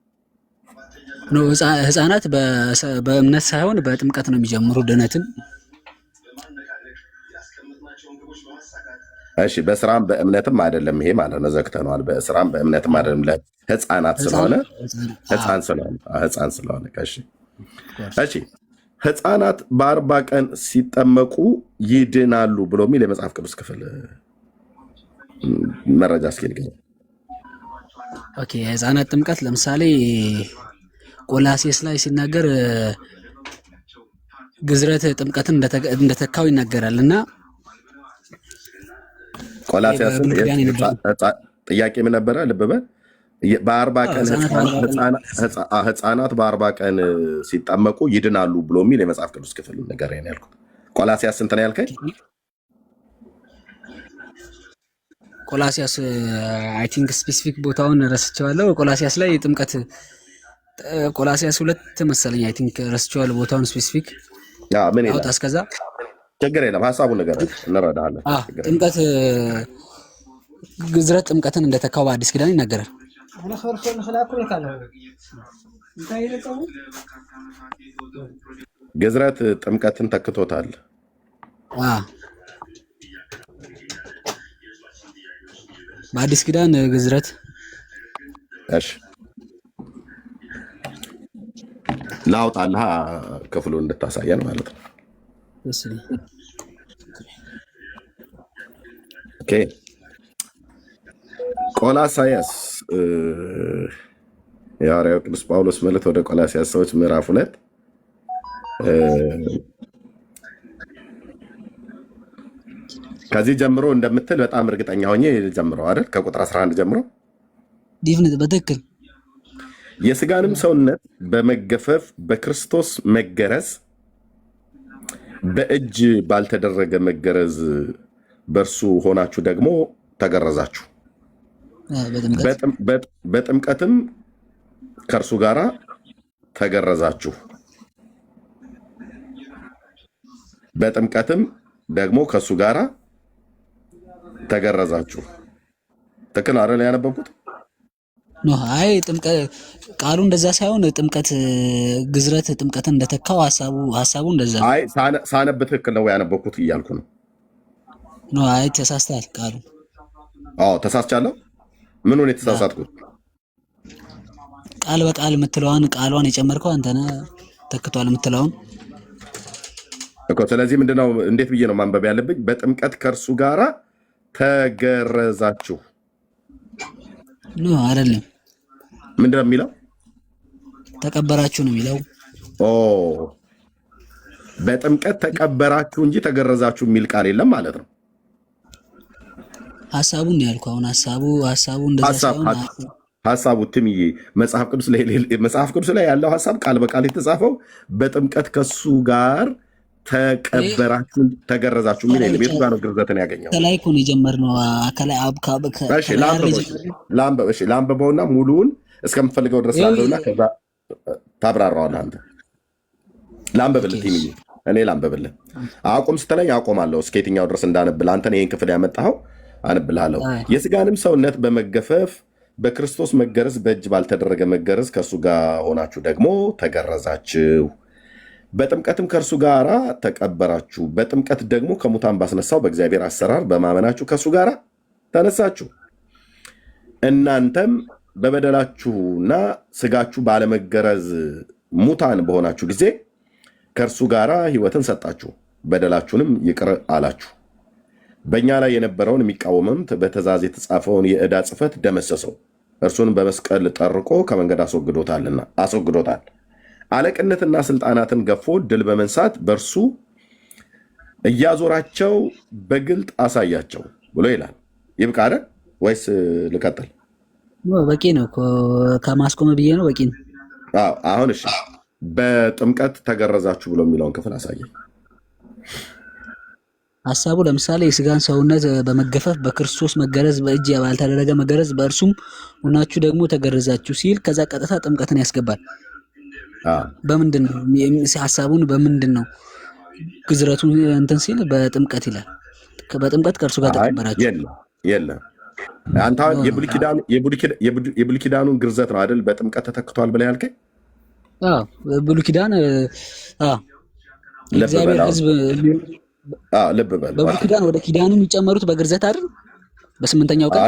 ኖ ህፃናት በእምነት ሳይሆን በጥምቀት ነው የሚጀምሩ ድነትን። እሺ በስራም በእምነትም አይደለም ይሄ ማለት ነው። ዘግተነዋል። በስራም በእምነትም አይደለም ለህፃናት ስለሆነ ህፃን ስለሆነ። እሺ ህፃናት በ40 ቀን ሲጠመቁ ይድናሉ ብሎ የሚል የመጽሐፍ ቅዱስ ክፍል መረጃ እስኪ ንገረኝ። ኦኬ የህፃናት ጥምቀት ለምሳሌ ቆላሴስ ላይ ሲናገር ግዝረት ጥምቀትን እንደተካው ይናገራል እና ቆላሲያስን ጥያቄ ምን ነበረ? ልብ በል። በ40 ቀን ህፃናት በ40 ቀን ሲጠመቁ ይድናሉ ብሎ የሚል የመጽሐፍ ቅዱስ ክፍል ነገር ነው ያልኩት። ቆላሲያስ ስንት ነው ያልከኝ? ቆላሲያስ አይ ቲንክ ስፔሲፊክ ቦታውን ረስቼዋለሁ። ቆላሲያስ ላይ ጥምቀት ቆላሲያስ 2 መሰለኝ። አይ ቲንክ ረስቼዋለሁ ቦታውን ስፔሲፊክ። ምን ይላል? እስከዛ ችግር የለም። ሀሳቡን ነገር እንረዳለን። ጥምቀት ግዝረት ጥምቀትን እንደተካው በአዲስ ኪዳን ይናገራል። ግዝረት ጥምቀትን ተክቶታል። በአዲስ ኪዳን ግዝረት። እሺ ላውጣልህ ክፍሉን እንድታሳየን ማለት ነው። ኦኬ ቆላሳያስ የሐዋርያው ቅዱስ ጳውሎስ መልእክት ወደ ቆላሲያስ ሰዎች ምዕራፍ 2 ከዚህ ጀምሮ እንደምትል በጣም እርግጠኛ ሆኜ ጀምረው አይደል? ከቁጥር 11 ጀምሮ በትክክል የስጋንም ሰውነት በመገፈፍ በክርስቶስ መገረዝ በእጅ ባልተደረገ መገረዝ በእርሱ ሆናችሁ ደግሞ ተገረዛችሁ። በጥምቀትም ከእርሱ ጋር ተገረዛችሁ። በጥምቀትም ደግሞ ከእሱ ጋር ተገረዛችሁ። ትክክል አይደል ያነበብኩት? አይ ቃሉ እንደዛ ሳይሆን ጥምቀት ግዝረት ጥምቀትን እንደተካው ሀሳቡ እንደዛ ነው። አይ ሳነብ ትክክል ነው ያነበብኩት እያልኩ ነው። አይ ተሳስተሃል ቃሉ። ተሳስቻለሁ። ምኑን የተሳሳትኩት? ቃል በቃል የምትለዋን ቃሏን የጨመርከው አንተ ነህ። ተክቷል የምትለውን እኮ። ስለዚህ ምንድነው እንዴት ብዬ ነው ማንበብ ያለብኝ? በጥምቀት ከእርሱ ጋራ ተገረዛችሁ አይደለም። ምንድነው የሚለው? ተቀበራችሁ ነው የሚለው። በጥምቀት ተቀበራችሁ እንጂ ተገረዛችሁ የሚል ቃል የለም ማለት ነው። ሀሳቡን ያልኩ አሁን ሀሳቡ እንደዛ ሳይሆን ሀሳቡ ትምዬ መጽሐፍ ቅዱስ ላይ ያለው ሀሳብ ቃል በቃል የተጻፈው በጥምቀት ከሱ ጋር ተቀበራችሁ ተገረዛችሁ የሚል የለም። የቱ ጋር ነው ግርዘትን ያገኘው? ከላይ እኮ ነው የጀመርነው። ከላይ ለአንብበውና ሙሉውን እስከምፈልገው ድረስ ላለውና ከዛ ታብራራዋለህ አንተ። ላንብብልህ ቲምዬ፣ እኔ ላንብብልህ። አቁም ስትለኝ አቆማለሁ እስከ የትኛው ድረስ እንዳነብልህ። አንተን ይህን ክፍል ያመጣኸው አነብልሃለሁ። የስጋንም ሰውነት በመገፈፍ በክርስቶስ መገረዝ በእጅ ባልተደረገ መገረዝ ከእርሱ ጋር ሆናችሁ ደግሞ ተገረዛችሁ። በጥምቀትም ከእርሱ ጋር ተቀበራችሁ። በጥምቀት ደግሞ ከሙታን ባስነሳው በእግዚአብሔር አሰራር በማመናችሁ ከእርሱ ጋር ተነሳችሁ። እናንተም በበደላችሁና ስጋችሁ ባለመገረዝ ሙታን በሆናችሁ ጊዜ ከእርሱ ጋር ሕይወትን ሰጣችሁ፣ በደላችሁንም ይቅር አላችሁ። በእኛ ላይ የነበረውን የሚቃወምም በትእዛዝ የተጻፈውን የዕዳ ጽሕፈት ደመሰሰው፣ እርሱን በመስቀል ጠርቆ ከመንገድ አስወግዶታል። አለቅነትና ስልጣናትን ገፎ ድል በመንሳት በእርሱ እያዞራቸው በግልጥ አሳያቸው ብሎ ይላል። ይብቃ አይደል ወይስ ልቀጥል? በቂ ነው። ከማስቆም ብዬ ነው። በቂ ነው። አሁን እሺ፣ በጥምቀት ተገረዛችሁ ብሎ የሚለውን ክፍል አሳየኝ። ሀሳቡ ለምሳሌ የስጋን ሰውነት በመገፈፍ በክርስቶስ መገረዝ በእጅ ባልተደረገ መገረዝ በእርሱም ሁናችሁ ደግሞ ተገረዛችሁ ሲል ከዛ ቀጥታ ጥምቀትን ያስገባል። በምንድን ነው ሀሳቡን? በምንድን ነው ግዝረቱን እንትን ሲል በጥምቀት ይላል። በጥምቀት ከእርሱ ጋር ተቀበራችሁ። የለም አንተ የብሉይ ኪዳኑን ግርዘት ነው አይደል በጥምቀት ተተክቷል ብለህ ያልከኝ? ብሉይ ኪዳን እግዚአብሔር ሕዝብ ልብ በል። በብሉይ ኪዳን ወደ ኪዳኑ የሚጨመሩት በግርዘት አይደል? በስምንተኛው ቀን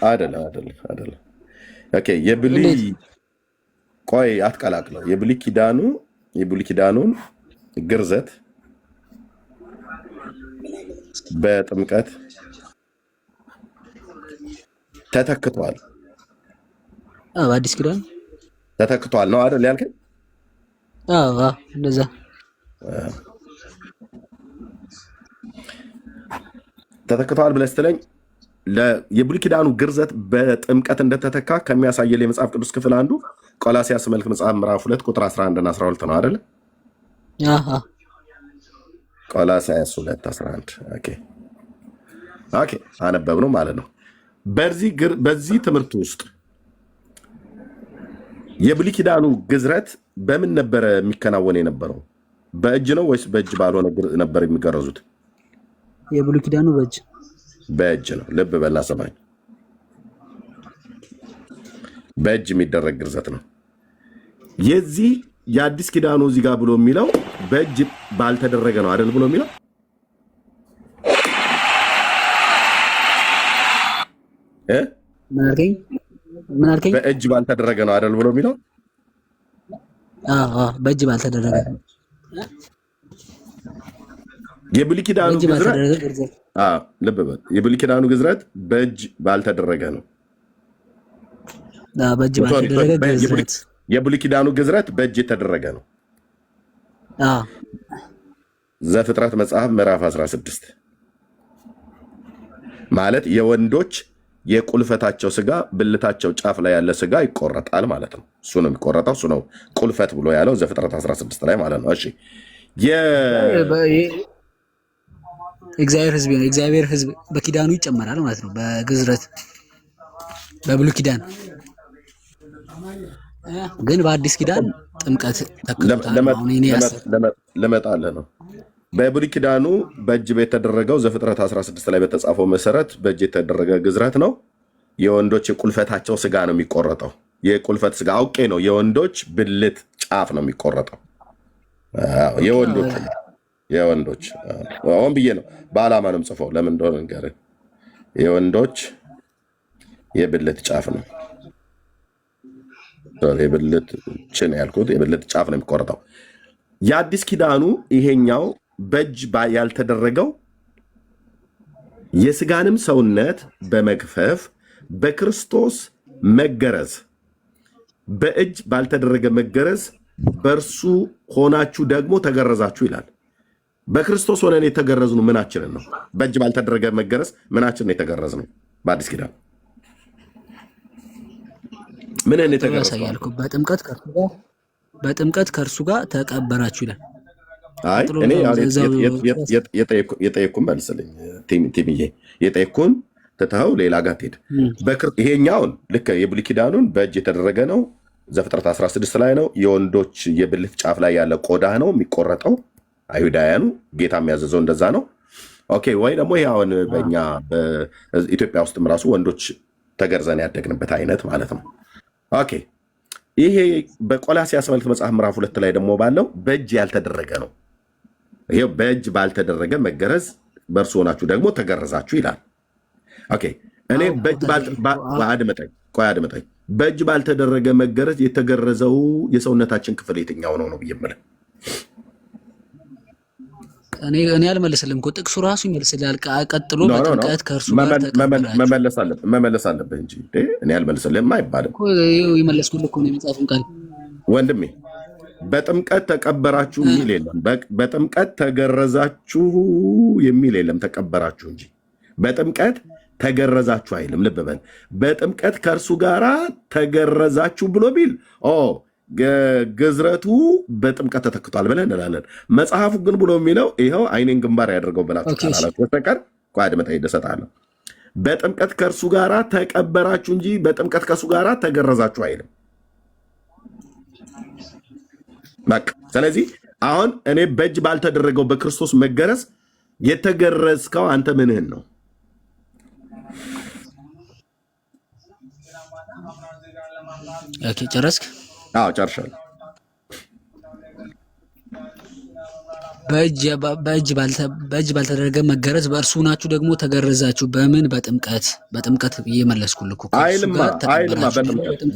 አይደለም። ኦኬ የብሉይ ቆይ አትቀላቅለው። የብሉይ ኪዳኑን ግርዘት በጥምቀት ተተክቷል። በአዲስ ኪዳን ተተክቷል ነው አይደል ያልከኝ? እንደዛ ተተክቷል ብለህ ስትለኝ የብሉይ ኪዳኑ ግርዘት በጥምቀት እንደተተካ ከሚያሳየል የመጽሐፍ ቅዱስ ክፍል አንዱ ቆላስይስ መልክ መጽሐፍ ምዕራፍ 2 ቁጥር 11 እና 12 ነው አይደል? ቆላስይስ 2:11 ኦኬ አነበብነው ማለት ነው። በዚህ ትምህርት ውስጥ የብሉይ ኪዳኑ ግዝረት በምን ነበረ የሚከናወን የነበረው? በእጅ ነው ወይስ በእጅ ባልሆነ ነበር የሚገረዙት? የብሉይ ኪዳኑ በእጅ ነው። ልብ በልና ሰማኝ። በእጅ የሚደረግ ግርዘት ነው። የዚህ የአዲስ ኪዳኑ እዚህ ጋር ብሎ የሚለው በእጅ ባልተደረገ ነው አይደል ብሎ የሚለው ምን አልከኝ? በእጅ ባልተደረገ ነው አይደል ብሎ የሚለው በእጅ ባልተደረገ የብሉይ ኪዳኑ ግዝረት ልብ በል። የብሉይ ኪዳኑ ግዝረት በእጅ ባልተደረገ ነው። የብሉይ ኪዳኑ ግዝረት በእጅ የተደረገ ነው። ዘፍጥረት መጽሐፍ ምዕራፍ 16 ማለት የወንዶች የቁልፈታቸው ስጋ ብልታቸው ጫፍ ላይ ያለ ስጋ ይቆረጣል ማለት ነው። እሱ ነው የሚቆረጠው። እሱ ነው ቁልፈት ብሎ ያለው ዘፍጥረት 16 ላይ ማለት ነው። እሺ እግዚአብሔር ሕዝብ በኪዳኑ ይጨመራል ማለት ነው። በግዝረት በብሉይ ኪዳን ግን በአዲስ ኪዳን ጥምቀት ለመጣልህ ነው። በብሉይ ኪዳኑ በእጅ የተደረገው ዘፍጥረት 16 ላይ በተጻፈው መሰረት በእጅ የተደረገ ግዝረት ነው። የወንዶች የቁልፈታቸው ስጋ ነው የሚቆረጠው። የቁልፈት ስጋ አውቄ ነው። የወንዶች ብልት ጫፍ ነው የሚቆረጠው። የወንዶች አሁን ብዬ ነው በዓላማ ነው የምጽፈው። ለምን እንደሆነ ንገርህ። የወንዶች የብልት ጫፍ ነው የብልት ችን ያልኩት የብልት ጫፍ ነው የሚቆረጠው። የአዲስ ኪዳኑ ይሄኛው በእጅ ያልተደረገው የስጋንም ሰውነት በመግፈፍ በክርስቶስ መገረዝ በእጅ ባልተደረገ መገረዝ በእርሱ ሆናችሁ ደግሞ ተገረዛችሁ ይላል። በክርስቶስ ሆነን የተገረዝነው ምናችንን ነው? በእጅ ባልተደረገ መገረዝ ምናችንን የተገረዝነው? በአዲስ ኪዳን ምንን የተገረዝነው? በጥምቀት ከእርሱ ጋር ተቀበራችሁ ይላል። አይ እኔ የጠየኩን መልስልኝ ቲምዬ፣ የጠየኩን ትተኸው ሌላ ጋር ትሄድ። ይሄኛውን ልክ የብሉይ ኪዳኑን በእጅ የተደረገ ነው። ዘፍጥረት 16 ላይ ነው። የወንዶች የብልት ጫፍ ላይ ያለ ቆዳ ነው የሚቆረጠው። አይሁዳውያኑ ጌታ የሚያዘዘው እንደዛ ነው። ኦኬ። ወይ ደግሞ ይሄ አሁን በእኛ በኢትዮጵያ ውስጥም ራሱ ወንዶች ተገርዘን ያደግንበት አይነት ማለት ነው። ኦኬ። ይሄ በቆላስይስ መልእክት መጽሐፍ ምዕራፍ 2 ላይ ደግሞ ባለው በእጅ ያልተደረገ ነው። ይሄው በእጅ ባልተደረገ መገረዝ በእርሱ ሆናችሁ ደግሞ ተገረዛችሁ ይላል። ኦኬ። እኔ አድመጠኝ። በእጅ ባልተደረገ መገረዝ የተገረዘው የሰውነታችን ክፍል የትኛው ነው ነው ብዬ የምልህ እኔ አልመልስልም እኮ ጥቅሱ ራሱ ይመልስልሃል። ቀጥሎ በጥምቀት ከእርሱ ጋር መመለስ አለብህ እንጂ እኔ አልመልስልህም አይባልም እኮ። ይመለስኩልህ እኮ ነው የመጽሐፉን ቃል ወንድሜ። በጥምቀት ተቀበራችሁ የሚል የለም። በጥምቀት ተገረዛችሁ የሚል የለም። ተቀበራችሁ እንጂ በጥምቀት ተገረዛችሁ አይልም። ልብ በል። በጥምቀት ከእርሱ ጋር ተገረዛችሁ ብሎ ቢል ግዝረቱ በጥምቀት ተተክቷል ብለን እንላለን። መጽሐፉ ግን ብሎ የሚለው ይኸው አይኔን ግንባር ያደርገው ብላችሁ ካላላችሁ በስተቀር አድመጣ ይደሰጣለሁ። በጥምቀት ከእርሱ ጋር ተቀበራችሁ እንጂ በጥምቀት ከእርሱ ጋር ተገረዛችሁ አይልም። በቃ ስለዚህ አሁን እኔ በእጅ ባልተደረገው በክርስቶስ መገረዝ የተገረዝከው አንተ ምንህን ነው? ኦኬ ጨረስክ? አዎ ጨርሻለሁ። በእጅ ባልተደረገ መገረዝ በእርሱ ናችሁ ደግሞ ተገረዛችሁ። በምን? በጥምቀት እየመለስኩልህ እኮ አይልማ።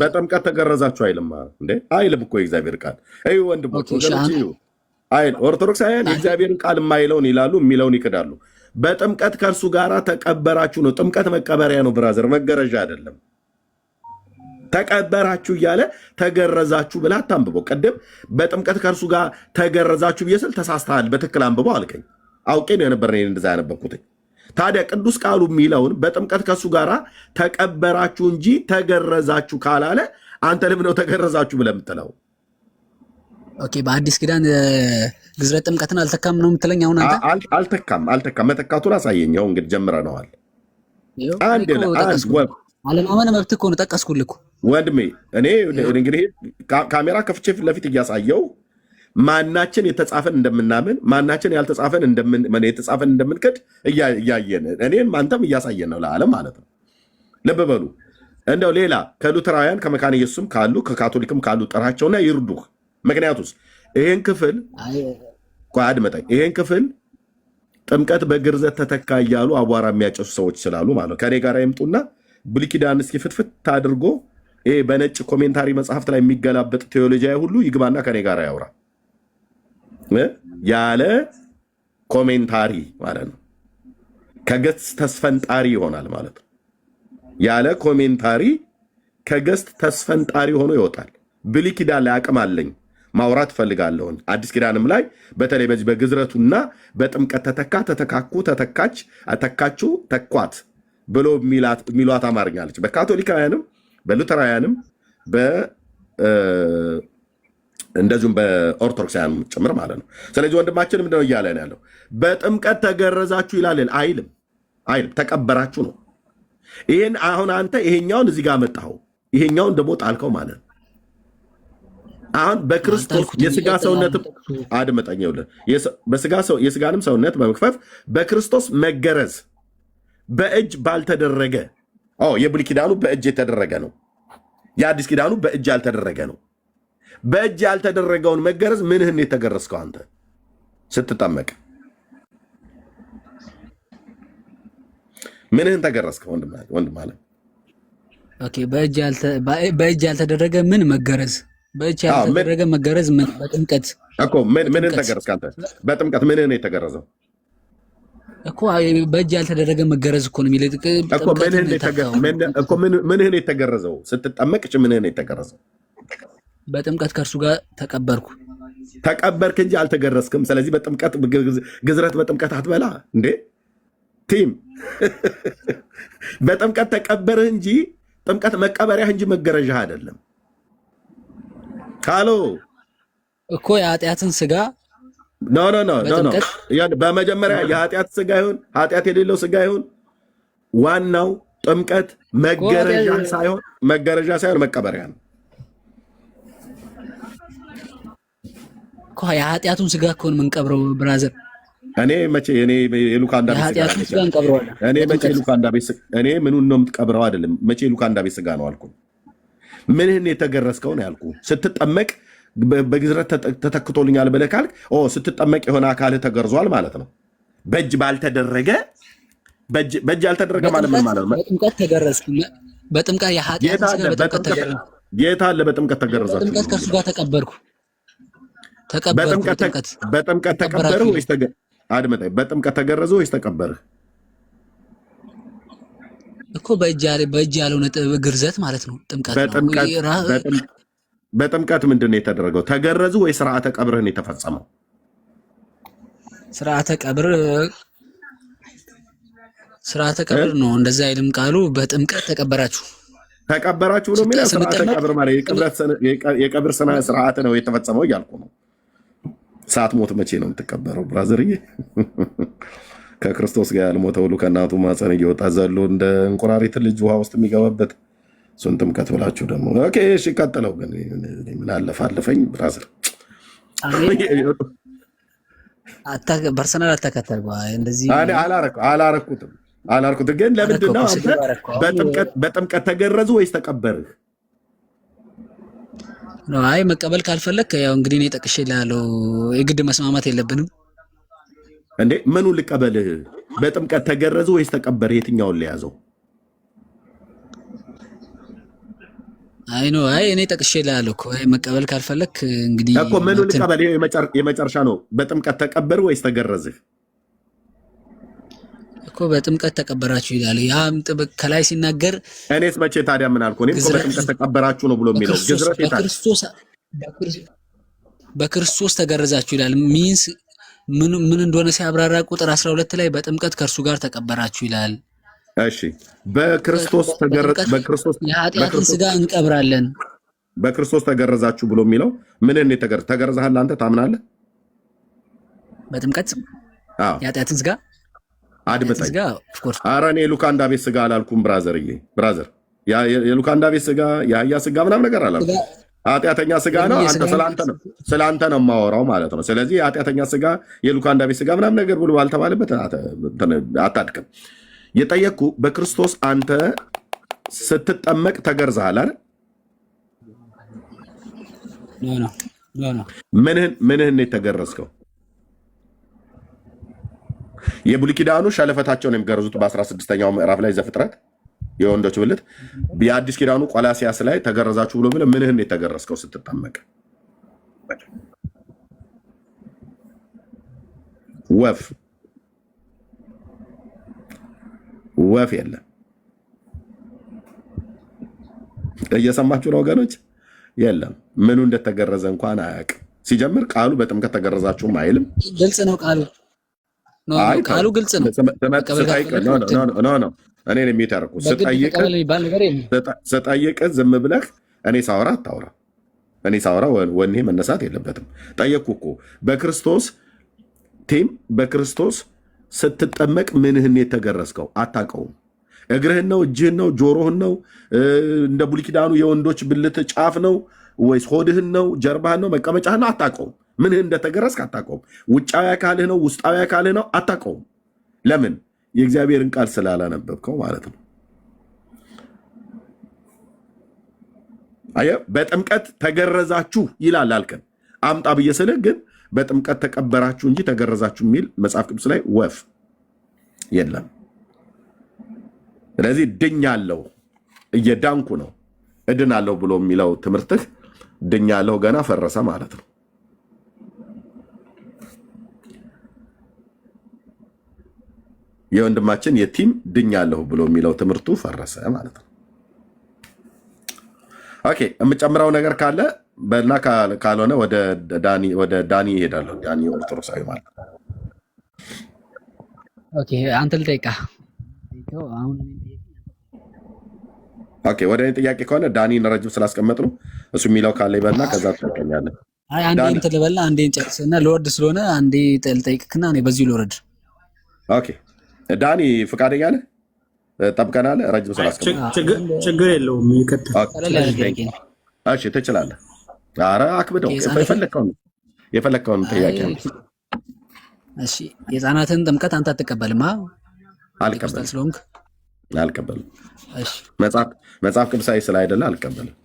በጥምቀት ተገረዛችሁ አይልማ እንዴ? አይልም እኮ የእግዚአብሔር ቃል። አይ ወንድሞች ወገኖች፣ ኦርቶዶክሳውያን የእግዚአብሔርን ቃል የማይለውን ይላሉ፣ የሚለውን ይክዳሉ። በጥምቀት ከእርሱ ጋር ተቀበራችሁ ነው። ጥምቀት መቀበሪያ ነው ብራዘር፣ መገረዣ አይደለም። ተቀበራችሁ እያለ ተገረዛችሁ ብላ አታንብበው። ቅድም በጥምቀት ከእርሱ ጋር ተገረዛችሁ ብዬ ስል ተሳስተሃል፣ በትክክል አንብበው አልከኝ። አውቄ ነው የነበር እንደዛ ያነበብኩት። ታዲያ ቅዱስ ቃሉ የሚለውን በጥምቀት ከእርሱ ጋር ተቀበራችሁ እንጂ ተገረዛችሁ ካላለ አንተ ለምን ነው ተገረዛችሁ ብለህ የምትለው? ኦኬ። በአዲስ ኪዳን ግዝረት ጥምቀትን አልተካም ነው የምትለኝ? አሁን አንተ አልተካም መተካቱን አሳየኝ። እንግዲህ ጀምረነዋል። አለማመን መብትህ እኮ ነው። ጠቀስኩልህ እኮ ወንድሜ። እኔ እንግዲህ ካሜራ ከፍቼ ፊት ለፊት እያሳየው ማናችን የተጻፈን እንደምናምን ማናችን ያልተጻፈን የተጻፈን እንደምንክድ እያየን እኔን አንተም እያሳየን ነው ለዓለም ማለት ነው። ልብ በሉ። እንደው ሌላ ከሉተራውያን ከመካነ ኢየሱስም ካሉ ከካቶሊክም ካሉ ጠራቸውና ይርዱህ። ምክንያቱስ ይሄን ክፍል አድመጠኝ። ይሄን ክፍል ጥምቀት በግርዘት ተተካ እያሉ አቧራ የሚያጨሱ ሰዎች ስላሉ ማለት ከኔ ጋር ይምጡና ብሉይ ኪዳን እስኪ ፍትፍት አድርጎ ይሄ በነጭ ኮሜንታሪ መጽሐፍት ላይ የሚገላበጥ ቴዎሎጂያዊ ሁሉ ይግባና ከኔ ጋር ያውራ። ያለ ኮሜንታሪ ማለት ነው። ከገጽ ተስፈንጣሪ ይሆናል ማለት ነው። ያለ ኮሜንታሪ ከገጽ ተስፈንጣሪ ሆኖ ይወጣል። ብሉይ ኪዳን ላይ አቅም አለኝ ማውራት ፈልጋለሁ። አዲስ ኪዳንም ላይ በተለይ በዚህ በግዝረቱና በጥምቀት ተተካ፣ ተተካኩ፣ ተተካች፣ ተካችሁ፣ ተኳት ብሎ የሚሏት አማርኛ አለች። በካቶሊካውያንም በሉተራውያንም እንደዚሁም በኦርቶዶክሳውያንም ጭምር ማለት ነው። ስለዚህ ወንድማችን ምንድነው እያለ ነው ያለው? በጥምቀት ተገረዛችሁ ይላል። አይልም። ተቀበራችሁ ነው። ይሄን አሁን አንተ ይሄኛውን እዚህ ጋር መጣኸው፣ ይሄኛውን ደግሞ ጣልከው ማለት ነው። አሁን በክርስቶስ የስጋ ሰውነት አድመጠኝ፣ የስጋንም ሰውነት በመክፈፍ በክርስቶስ መገረዝ በእጅ ባልተደረገ የብሉይ ኪዳኑ በእጅ የተደረገ ነው። የአዲስ ኪዳኑ በእጅ ያልተደረገ ነው። በእጅ ያልተደረገውን መገረዝ ምንህን የተገረዝከው አንተ ስትጠመቅ? ምንህን ተገረዝከው? ወንድም አለ። ኦኬ። በእጅ ያልተደረገ ምን መገረዝ? በእጅ ያልተደረገ መገረዝ ምን? በጥምቀት እኮ ምንህን ተገረዝክ አንተ? በጥምቀት ምንህን የተገረዘው እኮ? በእጅ ያልተደረገ መገረዝ እኮ ነው የሚለው እኮ። ምንህን የተገረዘው ስትጠመቅ? ምንህን የተገረዘው? በጥምቀት ከእርሱ ጋር ተቀበርኩ። ተቀበርክ እንጂ አልተገረዝክም። ስለዚህ በጥምቀት ግዝረት በጥምቀት አትበላ እንዴ ቲም። በጥምቀት ተቀበርህ እንጂ ጥምቀት መቀበሪያህ እንጂ መገረዣህ አይደለም። ካሎ እኮ የኃጢአትን ስጋ ኖ በመጀመሪያ የኃጢአት ስጋ ይሁን ኃጢአት የሌለው ስጋ ይሁን ዋናው ጥምቀት መገረዣ ሳይሆን መቀበሪያ ነው። የኃጢአቱን ስጋ እኮ ነው የምንቀብረው ብራዘር። እኔ የሉካንዳ ቤት ስጋ እኔ ምኑን ነው የምትቀብረው አይደለም። መቼ የሉካንዳ ቤት ስጋ ነው አልኩ። ምንህን የተገረዝከው ነው ያልኩ። ስትጠመቅ በግዝረት ተተክቶልኛል ብለህ ካልክ ስትጠመቅ የሆነ አካልህ ተገርዟል ማለት ነው። በእጅ ባልተደረገ በእጅ ያልተደረገ ማለት ምን ማለት ነው? በጥምቀት ተገረዝኩ። በጥምቀት የኃጢአትን ስጋ በጥምቀት ተገረዝኩ። ጌታ አለ በጥምቀት ተገረዛችሁ። በጥምቀት ከእርሱ ጋር ተቀበርኩ። በጥምቀት ተቀበርህ ወይስ አድመጣኝ? በጥምቀት ተገረዝህ ወይስ ተቀበርህ? እኮ በእጅ ያልሆነ ግርዘት ማለት ነው ጥምቀት። በጥምቀት ምንድን ነው የተደረገው? ተገረዙ ወይ ስርዓተ ቀብርህን የተፈጸመው? ስርዓተ ቀብር ነው። እንደዛ አይልም ቃሉ። በጥምቀት ተቀበራችሁ ብሎ የሚለው ስርዓተ ቀብር ማለት የቀብር ስርዓት ነው የተፈጸመው እያልኩ ነው። ሳትሞት መቼ ነው የምትቀበረው ብራዘርዬ? ከክርስቶስ ጋር ያልሞተ ሁሉ ከእናቱ ማፀን እየወጣ ዘሎ እንደ እንቁራሪት ልጅ ውሃ ውስጥ የሚገባበት እሱን ጥምቀት ብላችሁ ደግሞ እሺ፣ ቀጥለው ግን ምን አለፈኝ ብራዘር። ፐርሰናል አታከተል እንደዚህ አላረኩትም። ግን ለምንድን ነው አንተ በጥምቀት ተገረዙ ወይስ ተቀበርህ? አይ መቀበል ካልፈለክ ያው እንግዲህ እኔ ጠቅሼልሃለሁ። የግድ መስማማት የለብንም እንዴ። ምኑ ልቀበልህ? በጥምቀት ተገረዙ ወይስ ተቀበርህ? የትኛውን ለያዘው? አይ እኔ ጠቅሼልሃለሁ እኮ መቀበል ካልፈለክ እንግዲህ እኮ ምኑ ልቀበል? የመጨረሻ ነው። በጥምቀት ተቀበርህ ወይስ ተገረዝህ? እኮ በጥምቀት ተቀበራችሁ ይላል። ያም ጥብቅ ከላይ ሲናገር እኔስ መቼ ታዲያ ምን አልኩ? እኔም በጥምቀት ተቀበራችሁ ነው ብሎ የሚለው ግዝረት በክርስቶስ ተገረዛችሁ ይላል። ሚንስ ምን እንደሆነ ሲያብራራ ቁጥር 12 ላይ በጥምቀት ከእርሱ ጋር ተቀበራችሁ ይላል። እሺ በክርስቶስ የኃጢአትን ስጋ እንቀብራለን። በክርስቶስ ተገረዛችሁ ብሎ የሚለው ምንን ተገረዛሃል? አንተ ታምናለህ? በጥምቀት የኃጢአትን ስጋ አድምጠኝ። ኧረ እኔ የሉካንዳ ቤት ስጋ አላልኩም ብራዘር። የሉካንዳ ቤት ስጋ የአህያ ስጋ ምናምን ነገር አላልኩም። ኃጢአተኛ ስጋ ነው። ስለአንተ ነው የማወራው ማለት ነው። ስለዚህ የኃጢአተኛ ስጋ የሉካንዳ ቤት ስጋ ምናምን ነገር ብሎ ባልተባለበት አታድቅም። የጠየቅኩ በክርስቶስ አንተ ስትጠመቅ ተገርዘሃል አይደል? ምንህን የተገረዝከው? የብሉይ ኪዳኑ ሸለፈታቸውን የሚገርዙት በ16ኛው ምዕራፍ ላይ ዘፍጥረት የወንዶች ብልት። የአዲስ ኪዳኑ ቆላሲያስ ላይ ተገረዛችሁ ብሎ ብለ ምንህን የተገረዝከው ስትጠመቅ? ወፍ የለም። እየሰማችሁ ነው ወገኖች? የለም። ምኑ እንደተገረዘ እንኳን አያውቅም። ሲጀምር ቃሉ በጥምቀት ተገረዛችሁም አይልም። ግልጽ ነው ቃሉ ግልጽ ነው። እኔ የሚታረቁ ስጠይቅ ዝም ብለህ እኔ ሳወራ አታውራ። እኔ ሳወራ ወኔ መነሳት የለበትም። ጠየቅኩ እኮ በክርስቶስ ስትጠመቅ ምንህን የተገረዝከው? አታውቀውም። እግርህን ነው? እጅህን ነው? ጆሮህን ነው? እንደ ብሉይ ኪዳኑ የወንዶች ብልት ጫፍ ነው ወይስ ሆድህን ነው? ጀርባህን ነው? መቀመጫህን ነው? አታውቀውም። ምንህ እንደተገረዝክ አታውቀውም። ውጫዊ አካልህ ነው? ውስጣዊ አካልህ ነው? አታውቀውም። ለምን? የእግዚአብሔርን ቃል ስላላነበብከው ማለት ነው። አየህ፣ በጥምቀት ተገረዛችሁ ይላል አልከን። አምጣ ብዬ ስልህ ግን በጥምቀት ተቀበራችሁ እንጂ ተገረዛችሁ የሚል መጽሐፍ ቅዱስ ላይ ወፍ የለም። ስለዚህ ድኛለሁ፣ እየዳንኩ ነው፣ እድናለሁ ብሎ የሚለው ትምህርትህ ድኛለሁ ገና ፈረሰ ማለት ነው። የወንድማችን የቲም ድኛለሁ ብሎ የሚለው ትምህርቱ ፈረሰ ማለት ነው። ኦኬ፣ የምጨምረው ነገር ካለ በልና ካልሆነ ወደ ዳኒ ይሄዳለሁ። ዳኒ ኦርቶዶክሳዊ ማለት ነው። ኦኬ አንተ ልጠይቅህ አሁን። ኦኬ ወደ እኔ ጥያቄ ከሆነ ዳኒን ረጅም ስላስቀመጥ ነው እሱ የሚለው ካለ ይበልና ከዛ ትጠቀኛለህ። አይ አንዴ እንትን ልበልና አንዴ እንጨርስና ልወርድ ስለሆነ አንዴ ልጠይቅህና እኔ በዚሁ ልወርድ። ኦኬ ዳኒ ፈቃደኛ ነህ? ጠብቀናል። ረጅም ስላስቀመጥ ችግር የለውም። ይቀጥል። እሺ ትችላለህ። ኧረ አክብደው የፈለግከውን ጥያቄ ነው። እሺ የህፃናትን ጥምቀት አንተ አትቀበልም? አልቀበልም ስለሆንክ አልቀበልም። እሺ መጽሐፍ ቅዱሳዊ ስላይደለ አልቀበልም።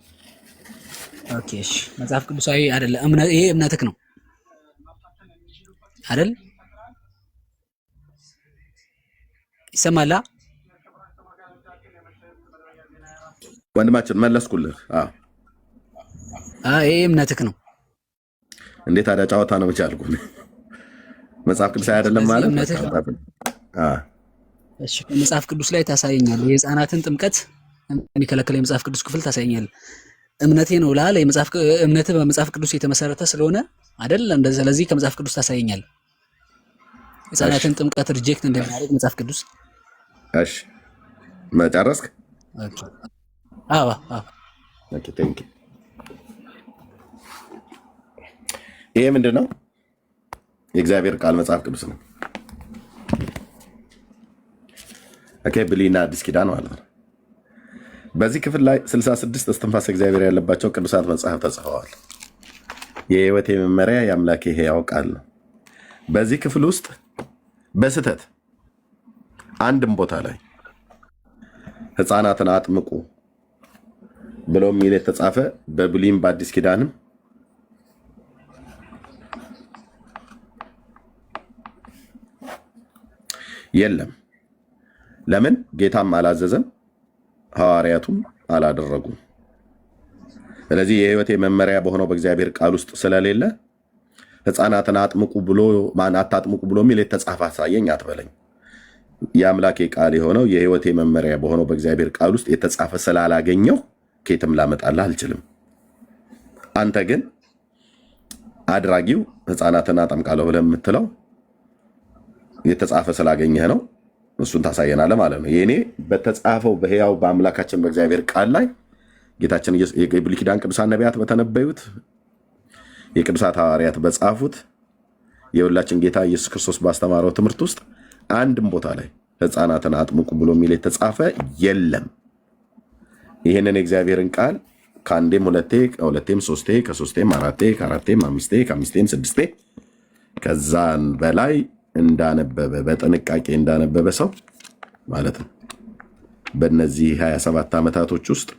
ኦኬ እሺ መጽሐፍ ቅዱሳዊ አይደለም። ይሄ እምነትህ ነው አይደል? ይሰማላ ወንድማችን መለስኩልህ። ይሄ እምነትህ ነው። እንዴት ታዲያ ጨዋታ ነው ብቻ አልኩ። መጽሐፍ ቅዱስ አይደለም ማለት እሺ መጽሐፍ ቅዱስ ላይ ታሳየኛለህ። የህፃናትን ጥምቀት የሚከለክል የመጽሐፍ ቅዱስ ክፍል ታሳየኛለህ። እምነቴ ነው ላለ እምነትህ በመጽሐፍ ቅዱስ የተመሰረተ ስለሆነ አይደል? እንደዚህ ስለዚህ ከመጽሐፍ ቅዱስ ታሳየኛለህ። ህፃናትን ጥምቀት ሪጀክት እንደሚያደርግ መጽሐፍ ቅዱስ። እሺ መጨረስክ? ኦኬ አዎ ኦኬ ቴንክ ዩ። ይሄ ምንድን ነው? የእግዚአብሔር ቃል መጽሐፍ ቅዱስ ነው። ኦኬ ብሉይና አዲስ ኪዳን ማለት ነው። በዚህ ክፍል ላይ 66 እስትንፋሰ እግዚአብሔር ያለባቸው ቅዱሳት መጽሐፍ ተጽፈዋል። የህይወቴ መመሪያ የአምላኬ ሕያው ቃል ነው። በዚህ ክፍል ውስጥ በስህተት አንድም ቦታ ላይ ህፃናትን አጥምቁ ብሎ የሚል የተጻፈ በብሉይም በአዲስ ኪዳንም የለም። ለምን? ጌታም አላዘዘም፣ ሐዋርያቱም አላደረጉም። ስለዚህ የህይወቴ መመሪያ በሆነው በእግዚአብሔር ቃል ውስጥ ስለሌለ ህፃናትን አጥምቁ ብሎ አታጥምቁ ብሎ የሚል የተጻፈ አሳየኝ አትበለኝ። የአምላኬ ቃል የሆነው የህይወቴ መመሪያ በሆነው በእግዚአብሔር ቃል ውስጥ የተጻፈ ስላላገኘው ከየትም ላመጣልህ አልችልም። አንተ ግን አድራጊው ህፃናትን አጠምቃለሁ ብለህ የምትለው የተጻፈ ስላገኘህ ነው። እሱን ታሳየናለህ ማለት ነው። የኔ በተጻፈው በሕያው በአምላካችን በእግዚአብሔር ቃል ላይ ጌታችን የብሉይ ኪዳን ቅዱሳን ነቢያት በተነበዩት የቅዱሳት ሐዋርያት በጻፉት የሁላችን ጌታ ኢየሱስ ክርስቶስ ባስተማረው ትምህርት ውስጥ አንድም ቦታ ላይ ህፃናትን አጥምቁ ብሎ የሚል የተጻፈ የለም። ይህንን የእግዚአብሔርን ቃል ከአንዴም ሁለቴ ከሁለቴም ሶስቴ ከሶስቴም አራቴ ከአራቴም አምስቴ ከአምስቴም ስድስቴ ከዛን በላይ እንዳነበበ በጥንቃቄ እንዳነበበ ሰው ማለት ነው። በእነዚህ 27 ዓመታቶች ውስጥ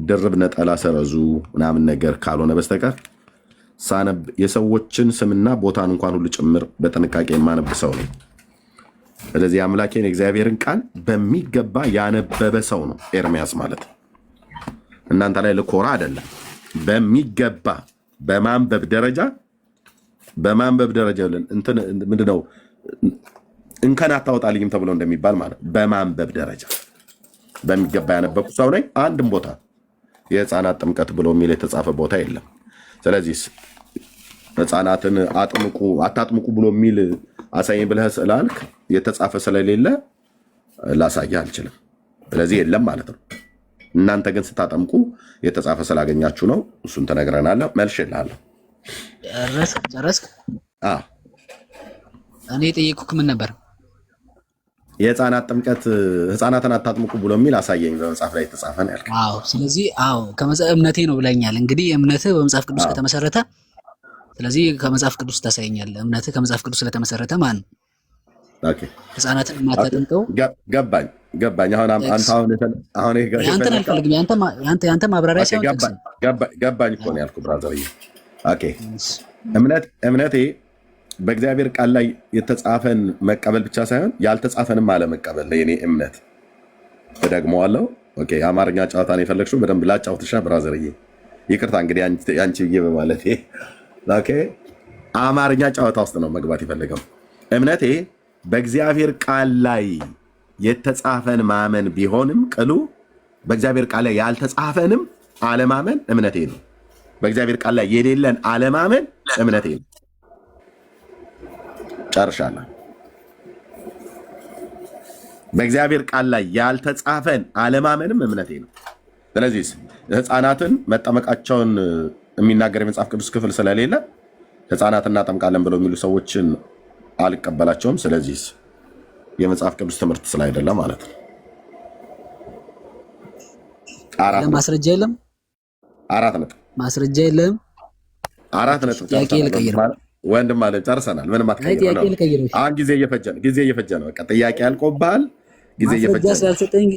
ድርብ ነጠላ ሰረዙ ምናምን ነገር ካልሆነ በስተቀር ሳነብ የሰዎችን ስምና ቦታን እንኳን ሁሉ ጭምር በጥንቃቄ የማነብ ሰው ነው። ስለዚህ አምላኬን የእግዚአብሔርን ቃል በሚገባ ያነበበ ሰው ነው ኤርሚያስ ማለት። እናንተ ላይ ልኮራ አይደለም። በሚገባ በማንበብ ደረጃ ምንድነው እንከን አታወጣልኝም ተብሎ እንደሚባል ማለት በማንበብ ደረጃ በሚገባ ያነበብኩ ሰው ነኝ። አንድም ቦታ የህፃናት ጥምቀት ብሎ የሚል የተጻፈ ቦታ የለም። ስለዚህ ህፃናትን አታጥምቁ ብሎ የሚል አሳየኝ ብለህ ስላልክ የተጻፈ ስለሌለ ላሳየህ አልችልም። ስለዚህ የለም ማለት ነው። እናንተ ግን ስታጠምቁ የተጻፈ ስላገኛችሁ ነው። እሱን ተነግረናለህ። መልሼልሃለሁ። ጨረስክ? እኔ የጠየኩህ ምን ነበር? የህፃናት ጥምቀት ህፃናትን አታጥምቁ ብሎ የሚል አሳየኝ በመጽሐፍ ላይ የተጻፈ ነው ያልከኝ። ስለዚህ እምነቴ ነው ብለኛል። እንግዲህ እምነትህ በመጽሐፍ ቅዱስ ከተመሰረተ ስለዚህ ከመጽሐፍ ቅዱስ ታሳየኛለህ። እምነትህ ከመጽሐፍ ቅዱስ ስለተመሰረተ ማለት ነው። ህፃናትን የማታጠምቀው ገባኝ። አንተን አልፈልግም። ያንተ ማብራሪያ ሳይሆን ገባኝ እኮ ነው ያልኩህ ብራዘርዬ። እምነቴ በእግዚአብሔር ቃል ላይ የተጻፈን መቀበል ብቻ ሳይሆን ያልተጻፈንም አለመቀበል የኔ እምነት። እደግመዋለሁ። የአማርኛ ጨዋታ ነው የፈለግሽው? በደንብ ላጫውትሻ ብራዘርዬ። ይቅርታ እንግዲህ አንቺ ብዬ በማለት አማርኛ ጨዋታ ውስጥ ነው መግባት የፈለገው። እምነቴ በእግዚአብሔር ቃል ላይ የተጻፈን ማመን ቢሆንም ቅሉ በእግዚአብሔር ቃል ላይ ያልተጻፈንም አለማመን እምነቴ ነው። በእግዚአብሔር ቃል ላይ የሌለን አለማመን እምነቴ ነው። ጨርሻለሁ። በእግዚአብሔር ቃል ላይ ያልተጻፈን አለማመንም እምነቴ ነው። ስለዚህ ህፃናትን መጠመቃቸውን የሚናገር የመጽሐፍ ቅዱስ ክፍል ስለሌለ ህፃናትን እናጠምቃለን ብለው የሚሉ ሰዎችን አልቀበላቸውም። ስለዚህ የመጽሐፍ ቅዱስ ትምህርት ስላይደለ ማለት ነው። ማስረጃ የለም። 4 ነጥብ ማስረጃ የለም። 4 ነጥብ ጥያቄ ልቀይር ወንድም ማለት ጨርሰናል። ምንም አትቀይረው። አሁን ጊዜ እየፈጀ ነው። በቃ ጥያቄ ያልቆብሃል። ጊዜ እየፈጀ ስላልሰጠኝ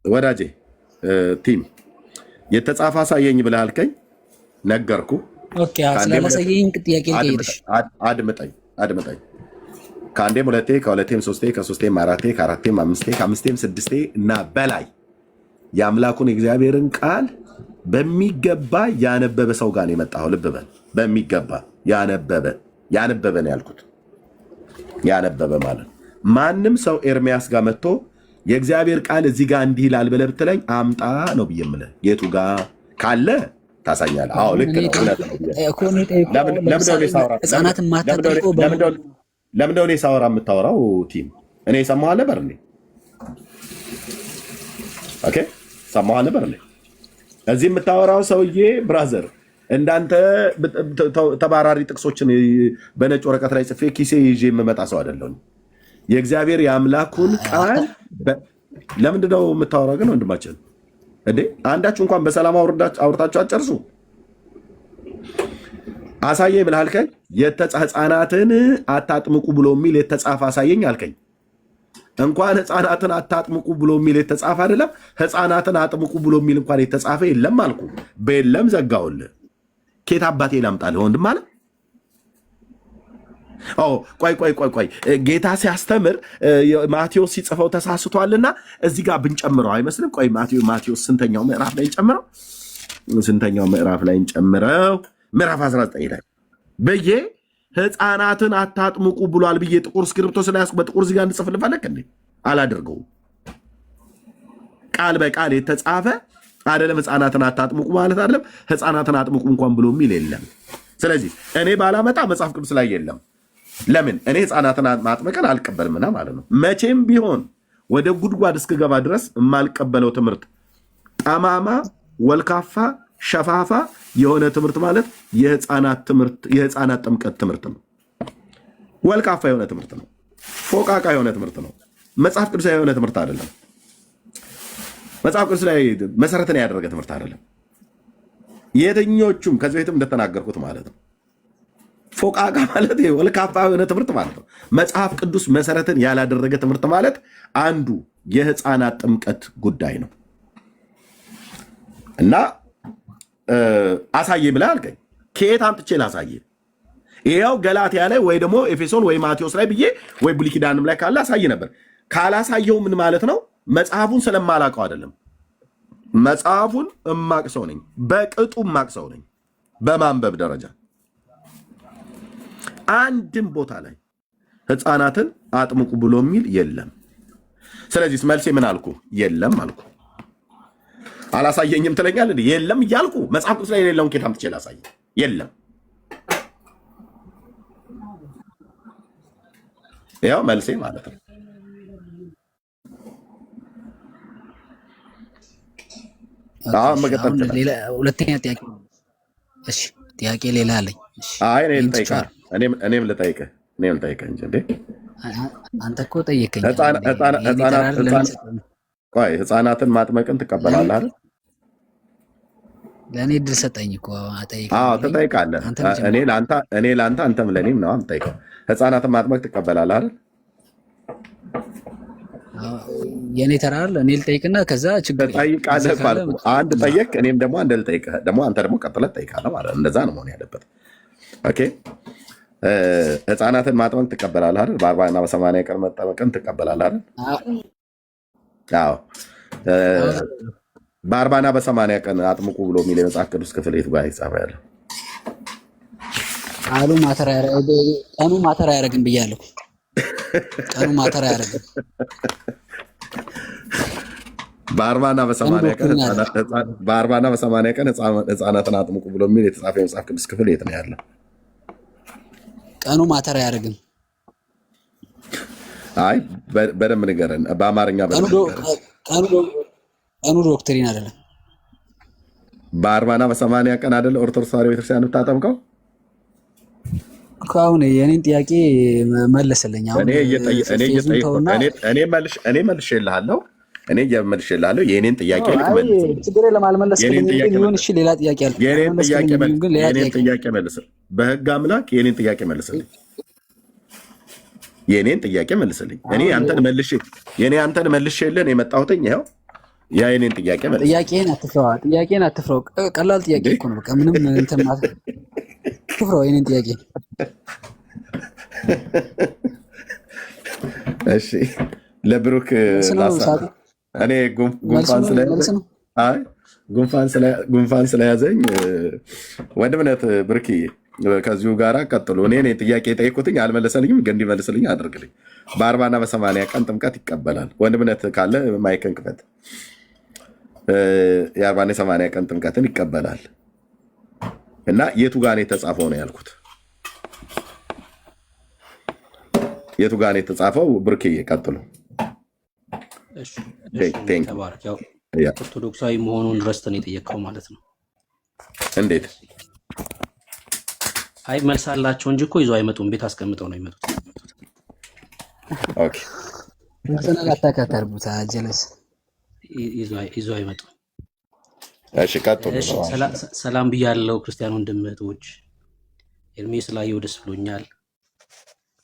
ወዳጄ ቲም የተጻፈ አሳየኝ ብለህ አልከኝ፣ ነገርኩ። ኦኬ ስላላሳየኝ ጥያቄ ልቀይርሽ። አድምጠኝ። ከአንዴም ሁለቴ፣ ከሁለቴም ሶስቴ፣ ከሶስቴም አራቴ፣ ከአራቴም አምስቴ፣ ከአምስቴም ስድስቴ እና በላይ የአምላኩን የእግዚአብሔርን ቃል በሚገባ ያነበበ ሰው ጋር ነው የመጣኸው። ልብ በል፣ በሚገባ ያነበበ ነው ያልኩት። ያነበበ ማለት ማንም ሰው ኤርሚያስ ጋር መጥቶ የእግዚአብሔር ቃል እዚህ ጋር እንዲህ ይላል ብለህ ብትለኝ አምጣ ነው ብዬ የምልህ። የቱ ጋር ካለ ታሳኛለህ። አዎ ልክ ነው። ለምንድነው እኔ ሳወራ የምታወራው? ቲም እኔ ሰማሁ ነበር እንዴ? ኦኬ ሰማሁ ነበር እንዴ? እዚህ የምታወራው ሰውዬ ብራዘር እንዳንተ ተባራሪ ጥቅሶችን በነጭ ወረቀት ላይ ጽፌ ኪሴ ይዤ የምመጣ ሰው አይደለሁም። የእግዚአብሔር የአምላኩን ቃል ለምንድነው የምታወራው ግን ወንድማችን? እንዴ አንዳችሁ እንኳን በሰላም አውርታችሁ አጨርሱ። አሳየኝ ብለህ አልከኝ። ህፃናትን አታጥምቁ ብሎ የሚል የተጻፈ አሳየኝ አልከኝ። እንኳን ህፃናትን አታጥምቁ ብሎ የሚል የተጻፈ አይደለም፣ ህፃናትን አጥምቁ ብሎ የሚል እንኳን የተጻፈ የለም አልኩ። በየለም ዘጋውልህ። ኬት አባቴ ላምጣልህ ወንድም ማለት ቆይ ጌታ ሲያስተምር ማቴዎስ ሲጽፈው ተሳስቷልና እዚህ ጋር ብንጨምረው አይመስልም? ቆይ ማቴዎስ ስንተኛው ምዕራፍ ላይ እንጨምረው? ምዕራፍ 19 ላይ በየ ህፃናትን አታጥምቁ ብሏል ብዬ ጥቁር እስክሪብቶ ስለያዝኩ በጥቁር እዚህ ጋር እንድጽፍ ልፈለግ እንዴ? አላደርገውም። ቃል በቃል የተጻፈ አይደለም። ህፃናትን አታጥምቁ ማለት አይደለም። ህፃናትን አጥምቁ እንኳን ብሎ የሚል የለም። ስለዚህ እኔ ባላመጣ መጽሐፍ ቅዱስ ላይ የለም። ለምን? እኔ ህፃናትን ማጥመቅን አልቀበልምና ማለት ነው። መቼም ቢሆን ወደ ጉድጓድ እስክገባ ድረስ የማልቀበለው ትምህርት ጠማማ፣ ወልካፋ፣ ሸፋፋ የሆነ ትምህርት ማለት የህፃናት ጥምቀት ትምህርት ነው። ወልካፋ የሆነ ትምህርት ነው። ፎቃቃ የሆነ ትምህርት ነው። መጽሐፍ ቅዱስ የሆነ ትምህርት አይደለም። መጽሐፍ ቅዱስ ላይ መሰረትን ያደረገ ትምህርት አይደለም። የትኞቹም ከዚህ በፊትም እንደተናገርኩት ማለት ነው። ፎቃቃ ማለት ወልካፋ የሆነ ትምህርት ማለት ነው። መጽሐፍ ቅዱስ መሰረትን ያላደረገ ትምህርት ማለት አንዱ የህፃናት ጥምቀት ጉዳይ ነው እና አሳየ ብለህ አልከኝ። ከየት አምጥቼ ላሳየ? ይኸው ገላትያ ላይ ወይ ደግሞ ኤፌሶን ወይ ማቴዎስ ላይ ብዬ ወይ ብሉይ ኪዳንም ላይ ካለ አሳይ ነበር። ካላሳየው ምን ማለት ነው? መጽሐፉን ስለማላውቀው አይደለም። መጽሐፉን እማቅ ሰው ነኝ፣ በቅጡ እማቅ ሰው ነኝ። በማንበብ ደረጃ አንድም ቦታ ላይ ህፃናትን አጥምቁ ብሎ የሚል የለም። ስለዚህ መልሴ ምን አልኩ? የለም አልኩ። አላሳየኝም ትለኛል እንዴ? የለም እያልኩ መጽሐፍ ቅዱስ ላይ የሌለውን ኬት አምጥቼ ላሳየ? የለም። ያው መልሴ ማለት ነው። ሁለተኛ ጥያቄ። እሺ ጥያቄ ሌላ አለኝ። አይ እኔም ልጠይቅህ እንጂ እንዴ አንተ እኮ ጠየቀኝ። ቆይ ህፃናትን ማጥመቅን ትቀበላለህ አይደል? ለእኔ እድል ሰጠኝ እኮ ትጠይቃለህ። እኔ ለአንተ አንተም ለእኔም ነው የምጠይቀው። ህፃናትን ማጥመቅ ትቀበላለህ አይደል? የእኔ ተራ አይደል? እኔ ልጠይቅና ከዛ ችግር ትጠይቃለህ ባልኩህ አንድ ጠየቅ፣ እኔም ደግሞ አንድ ልጠይቅህ፣ ደግሞ አንተ ደግሞ ቀጥለህ ትጠይቃለህ ማለት ነው። እንደዛ ነው መሆን ያለበት። ኦኬ ህፃናትን ማጥመቅ ትቀበላለህ አይደል? በ40 እና በ80 ቀን መጠመቅን ትቀበላለህ አይደል? አዎ በ40 እና በ80 ቀን አጥምቁ ብሎ የሚል የመጽሐፍ ቅዱስ ክፍል የቱ ጋር ይጻፈ ያለው? ቀኑ ማተር አያደርግም ብያለሁ። ቀኑ ማተር አያደርግም። በ40 እና በ80 ቀን ህፃናትን አጥምቁ ብሎ የሚል የተጻፈ የመጽሐፍ ቅዱስ ክፍል የት ነው ያለው? ቀኑ ማተር አያደርግም። አይ በደንብ ንገረን፣ በአማርኛ በደንብ ንገረን። ቀኑ ዶክትሪን አይደለም። በ40 እና በ80 ቀን አይደለ ኦርቶዶክስ ተዋሕዶ ቤተክርስቲያን የምታጠምቀው? አሁን የኔን ጥያቄ መለስልኝ። አሁን እኔ መልሼልሃለሁ። የኔን ጥያቄ ችግር የለም አልመለስክልኝም፣ ግን ይሁን እሺ። ሌላ ጥያቄ አለ። የኔን ጥያቄ መልስ። በህግ አምላክ የኔን ጥያቄ መልስልኝ። እኔ አንተን መልሼልህ የመጣሁትኝ ይኸው። የኔን ጥያቄ መልስ። ጥያቄን አትፍራው። ቀላል ጥያቄ እኮ ነው። በቃ ምንም እንትን ማለት አትፍራው። የኔን ጥያቄ እሺ። ለብሩክ እኔ ጉንፋን ስለያዘኝ ወንድምነት ብርክዬ ከዚሁ ጋር ቀጥሎ እኔ ጥያቄ የጠየቁትኝ አልመለሰልኝም፣ ግን እንዲመልስልኝ አድርግልኝ። በ40 እና በ80 ቀን ጥምቀት ይቀበላል። ወንድምነት ካለ ማይክን ክፈት። የ40 እና 80 ቀን ጥምቀትን ይቀበላል እና የቱ ጋር ነው የተጻፈው ነው ያልኩት። የቱ ጋር ነው የተጻፈው? ብርክዬ ቀጥሎ። ኦርቶዶክሳዊ መሆኑን ረስተን የጠየቀው ማለት ነው። እንዴት? አይ መልስ አላቸው እንጂ እኮ ይዞ አይመጡም። ቤት አስቀምጠው ነው የሚመጡት። ኦኬ ጀለስ ይዞ አይመጡም። እሺ ቀጥሉ። ሰላም ብያለሁ ክርስቲያን ወንድም እህቶች። ኤርሜ ስላየው ደስ ብሎኛል።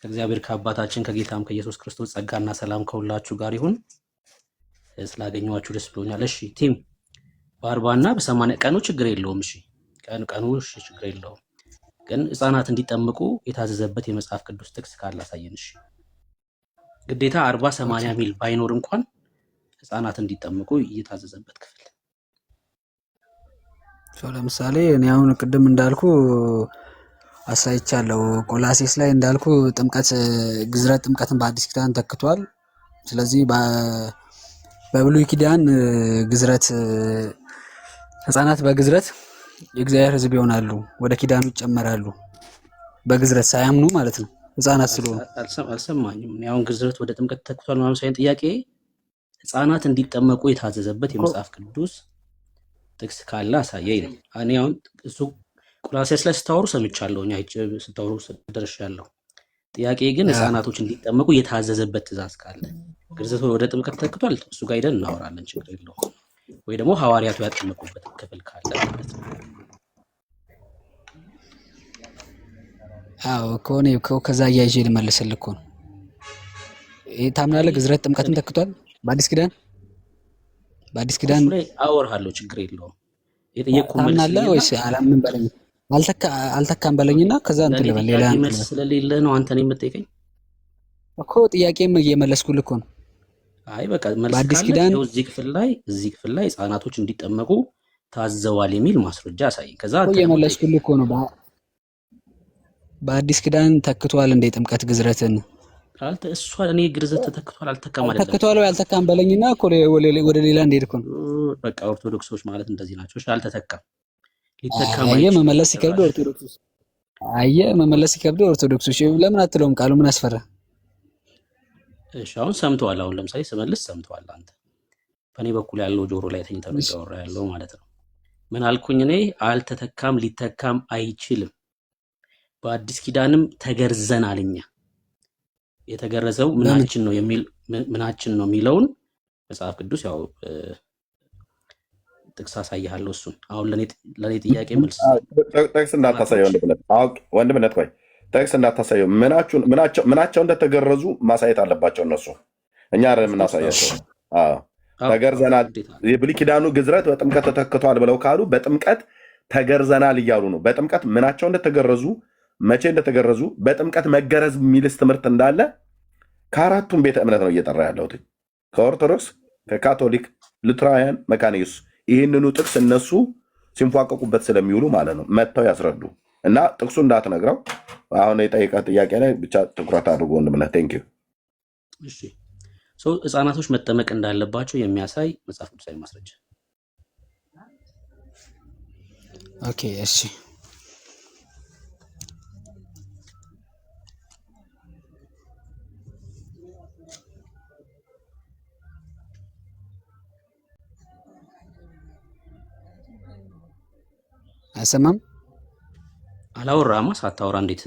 ከእግዚአብሔር ከአባታችን ከጌታም ከኢየሱስ ክርስቶስ ጸጋና ሰላም ከሁላችሁ ጋር ይሁን። ስላገኘኋችሁ ደስ ብሎኛል። እሺ ቲም በ40 እና በ80 ቀኑ ችግር የለውም። እሺ ቀኑ እሺ ችግር የለውም። ግን ህፃናት እንዲጠምቁ የታዘዘበት የመጽሐፍ ቅዱስ ጥቅስ ካለ አሳየን። እሺ ግዴታ 40 80 ሚል ባይኖር እንኳን ህፃናት እንዲጠምቁ እየታዘዘበት ክፍል ለምሳሌ እኔ አሁን ቅድም እንዳልኩ አሳይቻለሁ። ቆላሴስ ላይ እንዳልኩ ግዝረት ጥምቀትን በአዲስ ኪዳን ተክቷል። ስለዚህ በብሉይ ኪዳን ግዝረት ህፃናት በግዝረት የእግዚአብሔር ሕዝብ ይሆናሉ፣ ወደ ኪዳኑ ይጨመራሉ። በግዝረት ሳያምኑ ማለት ነው፣ ህፃናት ስለሆኑ። አልሰማኝም። አሁን ግዝረት ወደ ጥምቀት ተክቷል ማለት ሳይሆን ጥያቄ ህፃናት እንዲጠመቁ የታዘዘበት የመጽሐፍ ቅዱስ ጥቅስ ካለ አሳየኝ ነው። እኔ አሁን እሱ ቆላስይስ ላይ ስታወሩ ሰምቻለሁ፣ ስታወሩ ደርሻለሁ። ጥያቄ ግን ህፃናቶች እንዲጠመቁ የታዘዘበት ትእዛዝ ካለ ግዝረት ወደ ጥምቀት ተክቷል፣ እሱ ጋር ሄደን እናወራለን፣ ችግር የለውም። ወይ ደግሞ ሐዋርያቱ ያጠመቁበት ክፍል ካለ ማለት ነው። አዎ ከሆነ ከዛ እያይዤ ልመልስልህ እኮ ነው። ታምናለህ? ግዝረት ጥምቀትን ተክቷል በአዲስ ኪዳን? በአዲስ ኪዳን ላይ አወራለሁ፣ ችግር የለውም። የጠየቅኩህ ታምናለህ ወይስ አላምንም በለኝ። አልተካም በለኝና ከዛ እንትን ልበል። ሌላ መልስ ስለሌለ ነው አንተ ነው የምትጠይቀኝ እኮ። ጥያቄም እየመለስኩልህ እኮ ነው። አይ በቃ መልስ ካለ እዚህ ክፍል ላይ ህፃናቶች እንዲጠመቁ ታዘዋል የሚል ማስረጃ አሳየኝ። ከዛ እየመለስኩልህ እኮ ነው። በአዲስ ኪዳን ተክቷል እንደ ጥምቀት ግዝረትን እሷ እኔ ግዝረት ተተክቷል አልተካም ማለት ተክቷል ወይ አልተካም በለኝና እኮ ወደ ሌላ እንደሄድ እኮ ነው። በቃ ኦርቶዶክሶች ማለት እንደዚህ ናቸው። እሺ አልተተካም። መመለስ ሲከብድ ኦርቶዶክሶች ለምን አትለውም? ቃሉ ምን አስፈራ? እሺ አሁን ሰምተዋል። አሁን ለምሳሌ ስመልስ ሰምተዋል። አንተ በእኔ በኩል ያለው ጆሮ ላይ ተኝተህ ያወራ ያለው ማለት ነው። ምን አልኩኝ እኔ? አልተተካም፣ ሊተካም አይችልም። በአዲስ ኪዳንም ተገርዘናል። እኛ የተገረዘው ምናችን ነው የሚለውን መጽሐፍ ቅዱስ ያው ጥቅስ አሳይሃለሁ። እሱን አሁን ለኔ ጥያቄ መልስ ጥቅስ እንዳታሳየው ወንድምነት ቆይ ጥቅስ እንዳታሳየው። ምናቸው እንደተገረዙ ማሳየት አለባቸው እነሱ። እኛ አይደለም የምናሳያቸው። ተገርዘናል። የብሉይ ኪዳኑ ግዝረት በጥምቀት ተተክቷል ብለው ካሉ በጥምቀት ተገርዘናል እያሉ ነው። በጥምቀት ምናቸው እንደተገረዙ፣ መቼ እንደተገረዙ፣ በጥምቀት መገረዝ የሚልስ ትምህርት እንዳለ ከአራቱም ቤተ እምነት ነው እየጠራ ያለሁት። ከኦርቶዶክስ፣ ከካቶሊክ፣ ሉትራውያን፣ መካነ ኢየሱስ ይህንኑ ጥቅስ እነሱ ሲንፏቀቁበት ስለሚውሉ ማለት ነው መጥተው ያስረዱ እና ጥቅሱ እንዳትነግረው። አሁን የጠየቀህ ጥያቄ ላይ ብቻ ትኩረት አድርጎ ወንድምነት። ቴንክ ዩ። እሺ ህፃናቶች መጠመቅ እንዳለባቸው የሚያሳይ መጽሐፍ ቅዱሳዊ ማስረጃ። ኦኬ እሺ አይሰማም አላወራማ። ሳታወራ እንዴት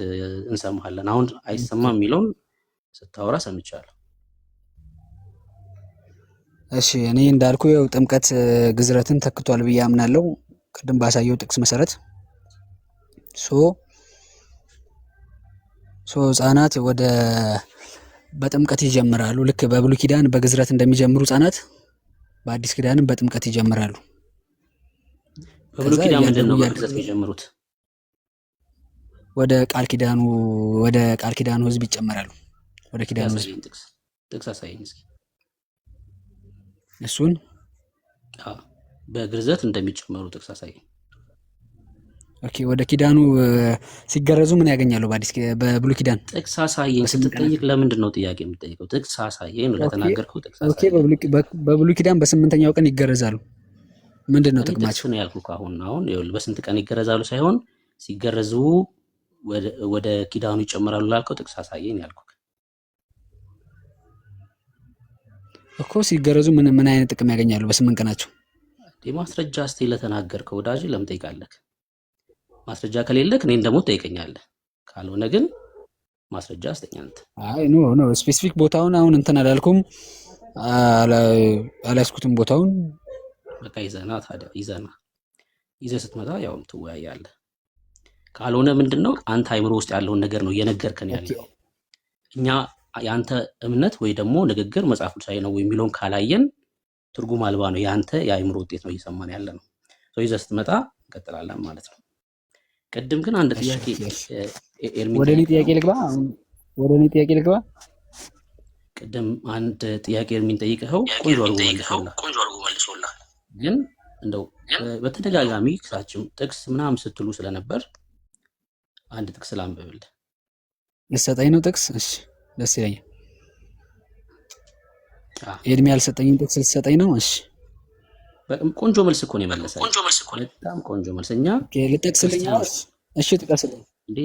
እንሰማለን? አሁን አይሰማም የሚለውን ስታወራ ሰምቻለሁ። እሺ እኔ እንዳልኩ ያው ጥምቀት ግዝረትን ተክቷል ብዬ አምናለሁ ቅድም ባሳየው ጥቅስ መሰረት። ህፃናት ወደ በጥምቀት ይጀምራሉ። ልክ በብሉይ ኪዳን በግዝረት እንደሚጀምሩ ህፃናት በአዲስ ኪዳንም በጥምቀት ይጀምራሉ። በብሉይ ኪዳን ምንድን ነው በግዝረት የሚጀምሩት? ወደ ቃል ኪዳኑ ህዝብ ይጨመራሉ። ወደ ኪዳኑ ህዝብ ጥቅስ አሳየኝ እስኪ። እሱን በግርዘት እንደሚጨመሩ ጥቅስ አሳየኝ። ኦኬ ወደ ኪዳኑ ሲገረዙ ምን ያገኛሉ? በብሉይ ኪዳን ጥቅስ አሳየኝ ስትጠይቅ ለምንድን ነው ጥያቄ የምትጠይቀው? ጥቅስ አሳየኝ ነው ለተናገርከው ጥቅስ አሳየኝ። ኦኬ በብሉይ ኪዳን በ8ኛው ቀን ይገረዛሉ። ምንድን ነው ጥቅማቸው? ነው ያልኩህ። አሁን ይኸውልህ በስንት ቀን ይገረዛሉ ሳይሆን ሲገረዙ ወደ ኪዳኑ ይጨምራሉ ላልከው ጥቅስ አሳየኝ ያልኩህ እኮ። ሲገረዙ ምን አይነት ጥቅም ያገኛሉ በ8 ቀናቸው? ማስረጃ እስቲ ለተናገርከው ወዳጅ ለምን ጠይቃለህ? ማስረጃ ከሌለክ እኔን ደግሞ ትጠይቀኛለህ። ካልሆነ ግን ማስረጃ አስተኛ አንተ። አይ ኖ ስፔሲፊክ ቦታውን አሁን እንትን አላልኩም፣ አላስኩትም ቦታውን። በቃ ታዲያ ይዘህ ስትመጣ ያው ትወያያለህ። ካልሆነ ምንድነው አንተ አይምሮ ውስጥ ያለውን ነገር ነው እየነገርከን ያለው። እኛ ያንተ እምነት ወይ ደግሞ ንግግር መጽሐፍ ቅዱሳዊ ነው የሚለውን ካላየን ትርጉም አልባ ነው። ያንተ የአይምሮ ውጤት ነው እየሰማን ያለ ነው። ይዘህ ስትመጣ እንቀጥላለን ማለት ነው። ቅድም ግን አንድ ጥያቄ ወደ እኔ ጥያቄ ልግባ። ቅድም አንድ ጥያቄ ኤርሚን ጠይቀኸው ቆንጆ አድርጎ መልሶልሃል። ግን እንደው በተደጋጋሚ ክሳችም ጥቅስ ምናምን ስትሉ ስለነበር አንድ ጥቅስ ላንብብልህ። ልትሰጠኝ ነው ጥቅስ? እሺ ደስ ይለኛል። ኤርሚ ያልሰጠኝን ጥቅስ ልትሰጠኝ ነው? እሺ ቆንጆ መልስ እኮ ነው የመለሰው። በጣም ቆንጆ መልስ። እኛ ልጠቅስልኝ? እሺ ጥቀስልኝ። እንዴ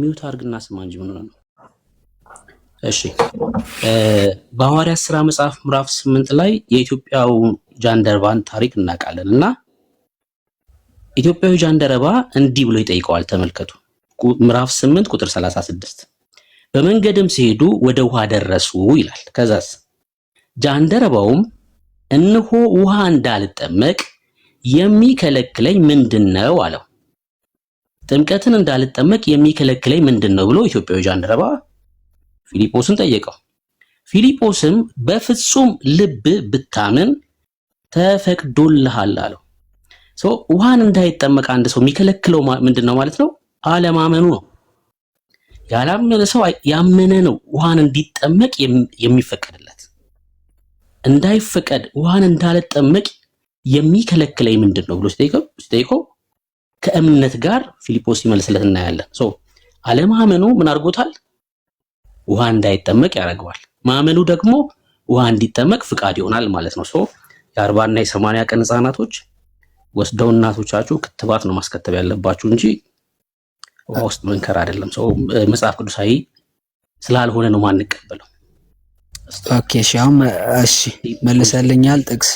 ሚውት አድርግና ስማ እንጂ ምን ነው? እሺ በሐዋርያት ሥራ መጽሐፍ ምዕራፍ 8 ላይ የኢትዮጵያው ጃንደረባን ታሪክ እናውቃለን እና ኢትዮጵያዊ ጃንደረባ እንዲህ ብሎ ይጠይቀዋል። ተመልከቱ ምዕራፍ 8 ቁጥር 36 በመንገድም ሲሄዱ ወደ ውሃ ደረሱ ይላል። ከዛስ ጃንደረባውም እነሆ ውሃ እንዳልጠመቅ የሚከለክለኝ ምንድነው አለው። ጥምቀትን እንዳልጠመቅ የሚከለክለኝ ምንድነው ብሎ ኢትዮጵያዊ ጃንደረባ ፊልጶስን ጠየቀው። ፊልጶስም በፍጹም ልብ ብታምን ተፈቅዶልሃል አለው። ውሃን እንዳይጠመቅ አንድ ሰው የሚከለክለው ምንድነው ማለት ነው? አለማመኑ ነው። ያላመነ ሰው ያመነ ነው ውሃን እንዲጠመቅ የሚፈቀድለት። እንዳይፈቀድ ውሃን እንዳልጠመቅ የሚከለክለኝ ምንድነው ብሎ ሲጠይቀው ከእምነት ጋር ፊልጶስ ሲመልስለት እናያለን። አለማመኑ ምን አድርጎታል? ውሃ እንዳይጠመቅ ያደርገዋል። ማመኑ ደግሞ ውሃ እንዲጠመቅ ፍቃድ ይሆናል ማለት ነው። የ40 እና የ80 ቀን ህፃናቶች ወስደው እናቶቻችሁ ክትባት ነው ማስከተብ ያለባችሁ እንጂ ውሃ ውስጥ መንከር አይደለም። መጽሐፍ ቅዱሳዊ ስላልሆነ ነው ማንቀበለው። ኦኬ እሺ መልሰልኛል ጥቅስ።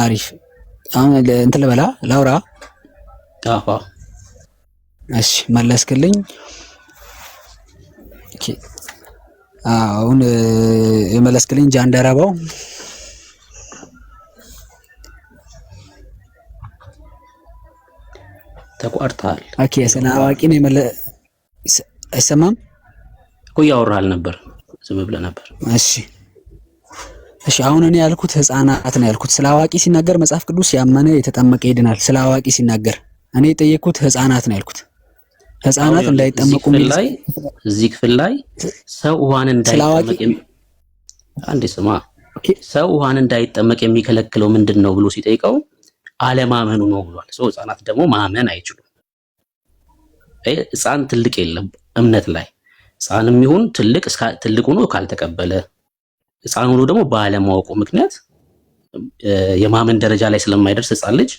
አሪፍ። አሁን እንትን ልበላ ላውራ? እሺ መለስክልኝ። ኦኬ አሁን የመለስክልኝ ጃንደረባው ተቋርጣል። ኦኬ ስለ አዋቂ ነው አይሰማም እኮ ያወራል ነበር፣ ዝም ብለህ ነበር። እሺ አሁን እኔ ያልኩት ህፃናት ነው ያልኩት። ስለ አዋቂ ሲናገር መጽሐፍ ቅዱስ ያመነ የተጠመቀ ይድናል። ስለ አዋቂ ሲናገር እኔ የጠየቅኩት ህፃናት ነው ያልኩት። ህፃናት እንዳይጠመቁ እዚህ ክፍል ላይ ሰው ውሃን እንዳይጠመቅ አንዴ ስማ፣ ሰው ውሃን እንዳይጠመቅ የሚከለክለው ምንድነው ብሎ ሲጠይቀው አለማመኑ ነው ብሏል። ህፃናት ደግሞ ማመን አይችሉም። ህፃን ትልቅ የለም እምነት ላይ ህፃንም ይሁን ትልቅ ሆኖ ካልተቀበለ ሕፃን ሆኖ ደግሞ ባለማወቁ ምክንያት የማመን ደረጃ ላይ ስለማይደርስ ሕፃን ልጅ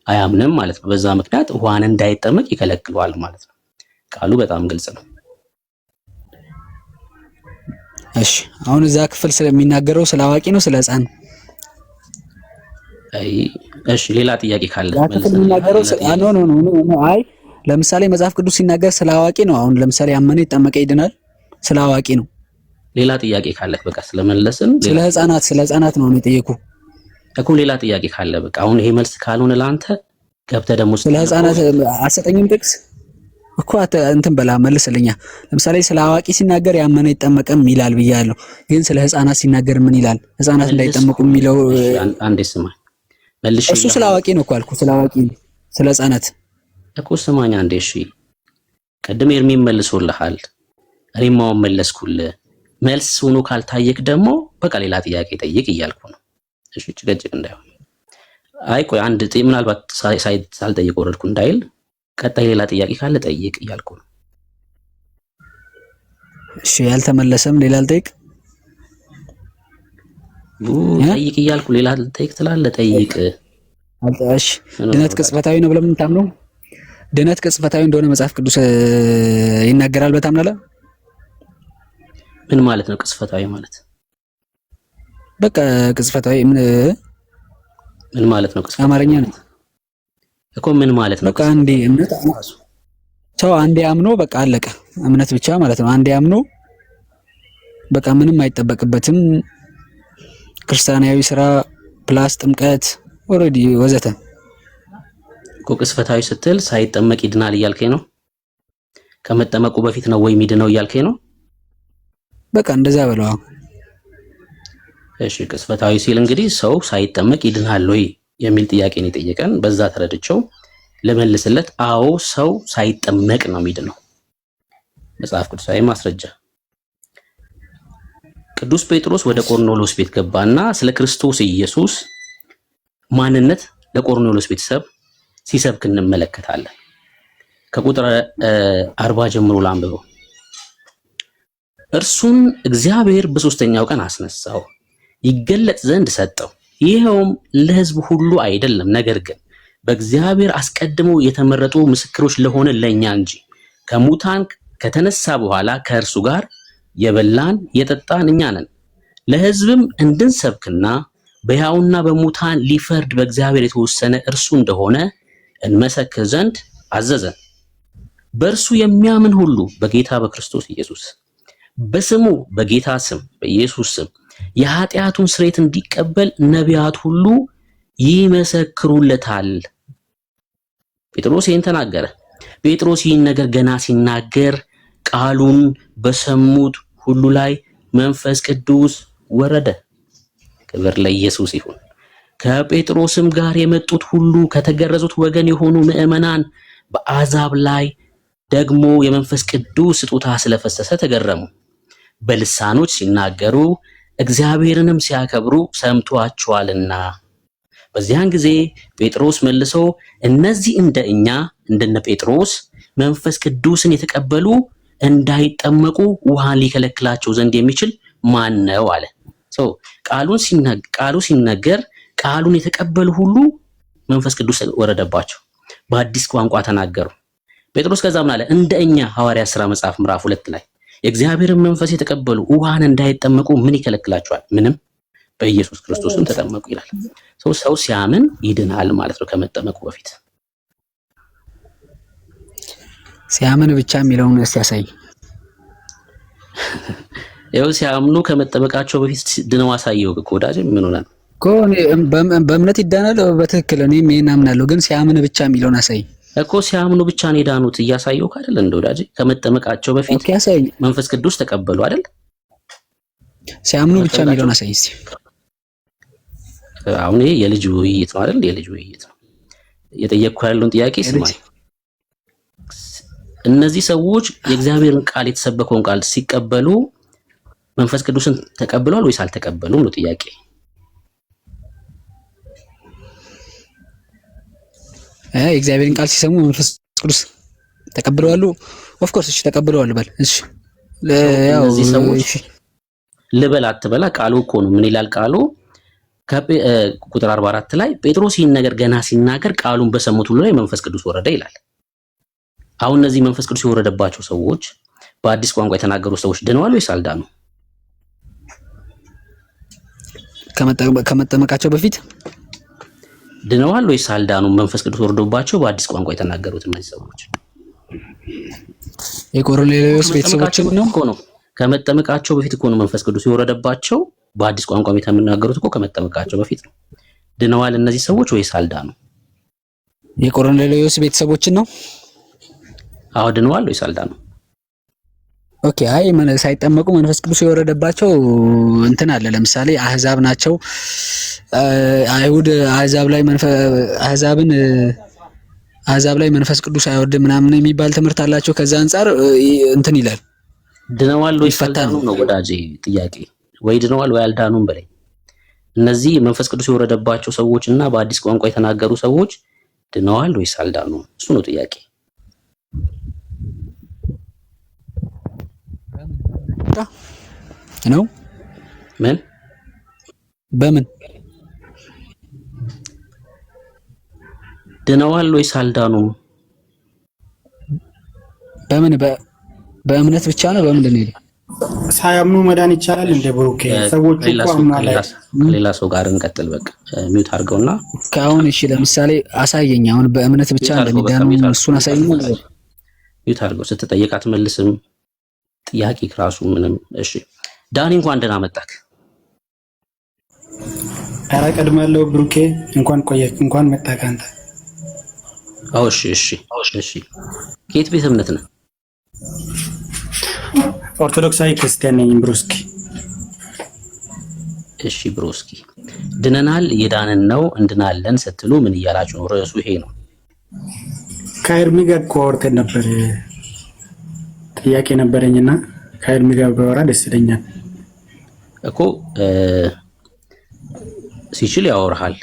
አያምንም ማለት ነው። በዛ ምክንያት ውሃን እንዳይጠመቅ ይከለክለዋል ማለት ነው። ቃሉ በጣም ግልጽ ነው። እሺ አሁን እዛ ክፍል ስለሚናገረው ስለ አዋቂ ነው ስለ ሕፃን? እሺ ሌላ ጥያቄ ካለ አይ ለምሳሌ መጽሐፍ ቅዱስ ሲናገር ስለ አዋቂ ነው። አሁን ለምሳሌ ያመነ ይጠመቀ ይድናል፣ ስለ አዋቂ ነው። ሌላ ጥያቄ ካለ በቃ ስለመለስን ስለ ሕፃናት ነው የጠየቁ እኮ። ሌላ ጥያቄ ካለ በቃ አሁን ይሄ መልስ ካልሆነ ለአንተ ገብተህ ደግሞ ስለ ሕፃናት አሰጠኝም ጥቅስ እኮ እንትን በላ መልስልኛ። ለምሳሌ ስለ አዋቂ ሲናገር ያመነ ይጠመቀም ይላል ብያለሁ፣ ግን ስለ ሕፃናት ሲናገር ምን ይላል? ሕፃናት እንዳይጠመቁ የሚለው አንዴ ስማ መልሽ። እሱ ስለ አዋቂ ነው እኮ አልኩ፣ ስለ አዋቂ ስለ ሕፃናት እኮ ስማኝ አንዴ። እሺ ቅድም ኤርሚ መልሶልሃል፣ እኔም አሁን መለስኩልህ። መልስ ሆኖ ካልታየክ ደግሞ በቃ ሌላ ጥያቄ ጠይቅ እያልኩ ነው። እሺ ጭቅጭቅ እንዳይሆን። አይ ቆይ አንድ ምናልባት ሳልጠይቅ ወረድኩ እንዳይል ቀጣይ ሌላ ጥያቄ ካለ ጠይቅ እያልኩ ነው። እሺ ያልተመለሰም ሌላ ልጠይቅ ጠይቅ እያልኩ ሌላ ልጠይቅ ትላለህ። ጠይቅ። እሺ ድነት ቅጽበታዊ ነው ብለህ የምታምነው? ድነት ቅጽበታዊ እንደሆነ መጽሐፍ ቅዱስ ይናገራል። በታምናለህ? ምን ማለት ነው ቅጽበታዊ ማለት? በቃ ቅጽበታዊ ምን ማለት ነው? ቅጽበታዊ አማርኛ ነው እኮ። ምን ማለት ነው? በቃ አንዴ እምነት ሰው አንዴ አምኖ በቃ አለቀ። እምነት ብቻ ማለት ነው። አንዴ አምኖ በቃ ምንም አይጠበቅበትም። ክርስቲያናዊ ስራ ፕላስ ጥምቀት ኦሬዲ ወዘተ እኮ። ቅጽበታዊ ስትል ሳይጠመቅ ይድናል እያልከኝ ነው? ከመጠመቁ በፊት ነው ወይ የሚድነው እያልከኝ ነው? በቃ እንደዛ በለው። እሺ ቅጽበታዊ ሲል እንግዲህ ሰው ሳይጠመቅ ይድናል ወይ የሚል ጥያቄ ነው የጠየቀን። በዛ ተረድቼው ለመልስለት አዎ ሰው ሳይጠመቅ ነው የሚድነው። መጽሐፍ ቅዱሳዊ ማስረጃ። ቅዱስ ጴጥሮስ ወደ ቆርኔሎስ ቤት ገባና ስለ ክርስቶስ ኢየሱስ ማንነት ለቆርኔሎስ ቤተሰብ ሲሰብክ እንመለከታለን። ከቁጥር 40 ጀምሮ ላንብበው። እርሱን እግዚአብሔር በሶስተኛው ቀን አስነሳው፣ ይገለጥ ዘንድ ሰጠው። ይኸውም ለሕዝብ ሁሉ አይደለም፣ ነገር ግን በእግዚአብሔር አስቀድመው የተመረጡ ምስክሮች ለሆነ ለእኛ እንጂ። ከሙታን ከተነሳ በኋላ ከእርሱ ጋር የበላን የጠጣን እኛ ነን። ለሕዝብም እንድንሰብክና በሕያውና በሙታን ሊፈርድ በእግዚአብሔር የተወሰነ እርሱ እንደሆነ እንመሰክር ዘንድ አዘዘን። በእርሱ የሚያምን ሁሉ በጌታ በክርስቶስ ኢየሱስ በስሙ በጌታ ስም በኢየሱስ ስም የኃጢአቱን ስርየት እንዲቀበል ነቢያት ሁሉ ይመሰክሩለታል። ጴጥሮስ ይህን ተናገረ። ጴጥሮስ ይህን ነገር ገና ሲናገር ቃሉን በሰሙት ሁሉ ላይ መንፈስ ቅዱስ ወረደ። ክብር ለኢየሱስ ይሁን። ከጴጥሮስም ጋር የመጡት ሁሉ ከተገረዙት ወገን የሆኑ ምዕመናን በአሕዛብ ላይ ደግሞ የመንፈስ ቅዱስ ስጦታ ስለፈሰሰ ተገረሙ። በልሳኖች ሲናገሩ እግዚአብሔርንም ሲያከብሩ ሰምቷቸዋልና። በዚያን ጊዜ ጴጥሮስ መልሶ እነዚህ እንደኛ እንደነ ጴጥሮስ መንፈስ ቅዱስን የተቀበሉ እንዳይጠመቁ ውሃን ሊከለክላቸው ዘንድ የሚችል ማን ነው አለ። ቃሉ ሲነገር ቃሉን የተቀበሉ ሁሉ መንፈስ ቅዱስ ወረደባቸው፣ በአዲስ ቋንቋ ተናገሩ። ጴጥሮስ ከዛ ምን አለ? እንደኛ ሐዋርያት ሥራ መጽሐፍ ምዕራፍ 2 ላይ የእግዚአብሔርን መንፈስ የተቀበሉ ውሃን እንዳይጠመቁ ምን ይከለክላቸዋል? ምንም፣ በኢየሱስ ክርስቶስም ተጠመቁ ይላል። ሰው ሲያምን ይድናል ማለት ነው ከመጠመቁ በፊት። ሲያምን ብቻ የሚለውን እስቲ ያሳይ። ይኸው ሲያምኑ ከመጠመቃቸው በፊት ድነው አሳየው እኮ ወዳጅ። ምን ሆነ እኮ በእምነት ይዳናል በትክክል እኔም ይሄን አምናለሁ፣ ግን ሲያምን ብቻ የሚለውን አሳይ እኮ። ሲያምኑ ብቻ ነው የዳኑት እያሳየው አይደል እንደ ወዳጅ። ከመጠመቃቸው በፊት መንፈስ ቅዱስ ተቀበሉ አይደል? ሲያምኑ ብቻ የሚለውን አሳይ እስቲ። አሁን ይሄ የልጅ ውይይት ነው አይደል? የልጅ ውይይት ነው። የጠየቅኩ ያለውን ጥያቄ ስማኝ። እነዚህ ሰዎች የእግዚአብሔርን ቃል የተሰበከውን ቃል ሲቀበሉ መንፈስ ቅዱስን ተቀብለዋል ወይስ አልተቀበሉም ነው ጥያቄ። የእግዚአብሔርን ቃል ሲሰሙ መንፈስ ቅዱስ ተቀብለዋል? ኦፍ ኮርስ እሺ፣ ተቀብለዋል በል እሺ። እነዚህ ሰዎች ልበል አትበላ ቃሉ እኮ ነው። ምን ይላል ቃሉ? ቁጥር 44 ላይ ጴጥሮስ ይህን ነገር ገና ሲናገር ቃሉን በሰሙት ሁሉ ላይ መንፈስ ቅዱስ ወረደ ይላል። አሁን እነዚህ መንፈስ ቅዱስ የወረደባቸው ሰዎች በአዲስ ቋንቋ የተናገሩ ሰዎች ድነዋል ወይስ አልዳኑ? ከመጠመቃቸው በፊት ድነዋል ወይስ አልዳኑ? መንፈስ ቅዱስ ወርዶባቸው በአዲስ ቋንቋ የተናገሩት እነዚህ ሰዎች የቆርኔሌዎስ ቤተሰቦችን ነው እኮ ነው። ከመጠመቃቸው በፊት እኮ ነው መንፈስ ቅዱስ የወረደባቸው። በአዲስ ቋንቋ የተናገሩት እኮ ከመጠመቃቸው በፊት ነው። ድነዋል እነዚህ ሰዎች ወይስ አልዳኑ? የቆርኔሌዎስ ቤተሰቦችን ነው። አዎ ድነዋል ወይስ አልዳኑ? ኦኬ አይ ሳይጠመቁ መንፈስ ቅዱስ የወረደባቸው እንትን አለ። ለምሳሌ አህዛብ ናቸው። አይሁድ አህዛብ ላይ መንፈስ ቅዱስ አይወርድም ምናምን የሚባል ትምህርት አላቸው። ከዛ አንፃር እንትን ይላል። ድነዋል ወይስ አልዳኑ ነው ወዳጄ ጥያቄ። ወይ ድነዋል ወይ አልዳኑም በላይ። እነዚህ መንፈስ ቅዱስ የወረደባቸው ሰዎች እና በአዲስ ቋንቋ የተናገሩ ሰዎች ድነዋል ወይስ አልዳኑ? እሱ ነው ጥያቄ። ነው ምን በምን ድነዋል ወይስ አልዳኑም? በምን በእምነት ብቻ ነው? በምንድን ነው? ሳያምኑ መዳን ይቻላል እንደ ብሩኬ ሰዎች እኮ አምናለ። ሌላ ሰው ጋር እንቀጥል። በቃ ሚውት አድርገውና ከአሁን እሺ፣ ለምሳሌ አሳየኝ። አሁን በእምነት ብቻ እንደሚዳኑ እሱን አሳየኝ። ሚውት አድርገው። ስትጠየቅ አትመልስም። ጥያቄ ክራሱ ምንም። እሺ ዳኒ እንኳን ደህና መጣክ። ኧረ ቀድማለሁ ብሩኬ። እንኳን ቆየክ፣ እንኳን መጣክ አንተ። አዎ እሺ። ከየት ቤተ እምነት ነህ? ኦርቶዶክሳዊ ክርስቲያን ነኝ ብሩስኪ። እሺ ብሩስኪ፣ ድነናል እየዳንን ነው እንድናለን ስትሉ ምን እያላችሁ ነው? ርዕሱ ይሄ ነው። ከኤርሚ ጋር እኮ አውርተን ነበር። ጥያቄ ነበረኝና ከኤርሚ ጋር ባወራ ደስ ይለኛል እኮ። ሲችል ያወራሃል።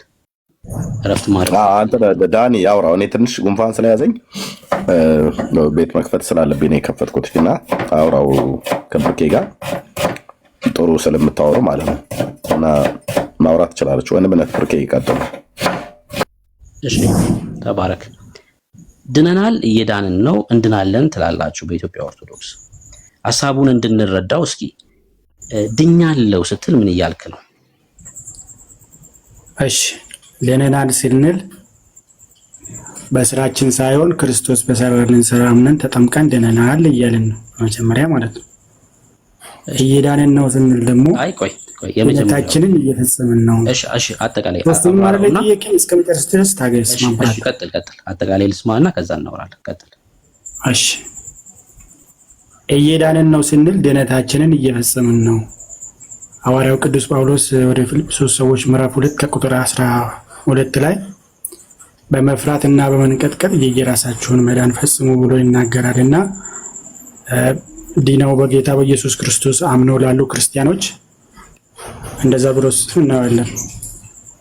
እረፍት ማድረግ አንተ ዳኒ ያውራው። እኔ ትንሽ ጉንፋን ስለያዘኝ ቤት መክፈት ስላለብኝ ነው የከፈትኩት። እና አውራው ከብሩኬ ጋር ጥሩ ስለምታወሩ ማለት ነው። እና ማውራት ትችላለች። ወንድምነት ብሩኬ ይቀጥል። እሺ ተባረክ። ድነናል እየዳንን ነው እንድናለን ትላላችሁ በኢትዮጵያ ኦርቶዶክስ። ሐሳቡን እንድንረዳው እስኪ ድኛለው ስትል ምን እያልክ ነው? እሺ ድነናል ስንል በስራችን ሳይሆን ክርስቶስ በሰራልን ስራ አምነን ተጠምቀን ድነናል እያልን ነው መጀመሪያ ማለት ነው። እየዳንን ነው ስንል ደግሞ አይ ቆይ የመጀመሪያችንን እየፈጸምን ነው። እሺ አጠቃላይ ሶስቱም ማለት ጥያቄ እስከመጨረስ ድረስ ታገስ ማምራት። እሺ ቀጥል። አጠቃላይ ልስማና ከዛ እናወራለን። ቀጥል። እሺ እየዳንን ነው ስንል ድነታችንን እየፈጸምን ነው። ሐዋርያው ቅዱስ ጳውሎስ ወደ ፊልጵስዩስ ሰዎች ምዕራፍ 2 ከቁጥር 12 ላይ በመፍራትና በመንቀጥቀጥ የየራሳችሁን መዳን ፈጽሙ ብሎ ይናገራልና ዲናው በጌታ በኢየሱስ ክርስቶስ አምነው ላሉ ክርስቲያኖች እንደዛ ብሎ እናያለን።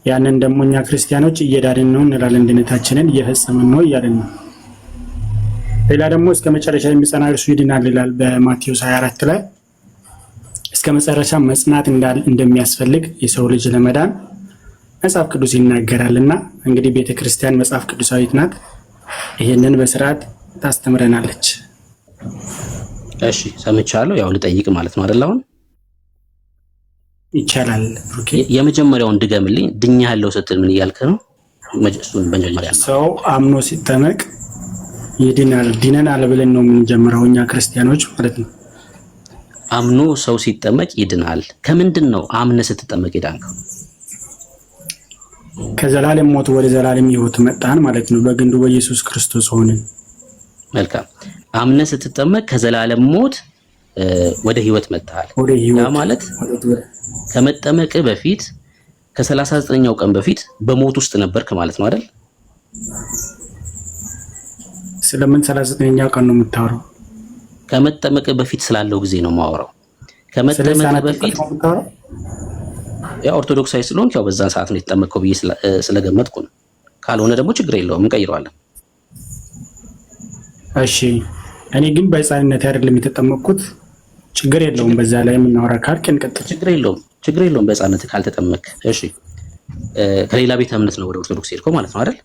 ያንን ደግሞ እኛ ክርስቲያኖች እየዳንን ነው እንላለን፣ ድነታችንን እየፈጸምን ነው እያልን ነው። ሌላ ደግሞ እስከ መጨረሻ የሚጸና እርሱ ይድናል ይላል በማቴዎስ 24 ላይ። እስከ መጨረሻ መጽናት እንደሚያስፈልግ የሰው ልጅ ለመዳን መጽሐፍ ቅዱስ ይናገራልና እንግዲህ ቤተክርስቲያን መጽሐፍ ቅዱሳዊት ናት። ይሄንን በስርዓት ታስተምረናለች። እሺ ሰምቻለሁ። ያው ልጠይቅ ማለት ነው አይደል? አሁን ይቻላል ብሩኬ። የመጀመሪያውን ድገምልኝ። ድኛለሁ ስትል ምን እያልክ ነው? እሱን መጀመሪያ ሰው አምኖ ሲጠመቅ ይድናል። ድነናል ብለን ነው የምንጀምረው እኛ ክርስቲያኖች ማለት ነው። አምኖ ሰው ሲጠመቅ ይድናል። ከምንድን ነው አምነ ስትጠመቅ ይዳንከው? ከዘላለም ሞት ወደ ዘላለም ሕይወት መጣን ማለት ነው። በግንዱ በኢየሱስ ክርስቶስ ሆነን። መልካም። አምነ ስትጠመቅ ከዘላለም ሞት ወደ ሕይወት መጣል። ያ ማለት ከመጠመቅ በፊት ከ39ኛው ቀን በፊት በሞት ውስጥ ነበርክ ማለት ነው አይደል? ስለምን 39ኛው ቀን ነው የምታወራው? ከመጠመቅ በፊት ስላለው ጊዜ ነው የማወራው። ከመጠመቅ በፊት ያ ኦርቶዶክሳዊ ስለሆንክ ያው በዛን ሰዓት ነው የተጠመቀው ብዬ ስለገመትኩ ነው። ካልሆነ ደግሞ ችግር የለውም እንቀይረዋለን። እሺ እኔ ግን በሕፃንነት አይደለም የተጠመቅኩት። ችግር የለውም። በዛ ላይ የምናወራ ካልክ እንቀጥል። ችግር የለውም። በህፃንነት ካልተጠመቅ እሺ። ከሌላ ቤተ እምነት ነው ወደ ኦርቶዶክስ ሄድከው ማለት ነው አይደል?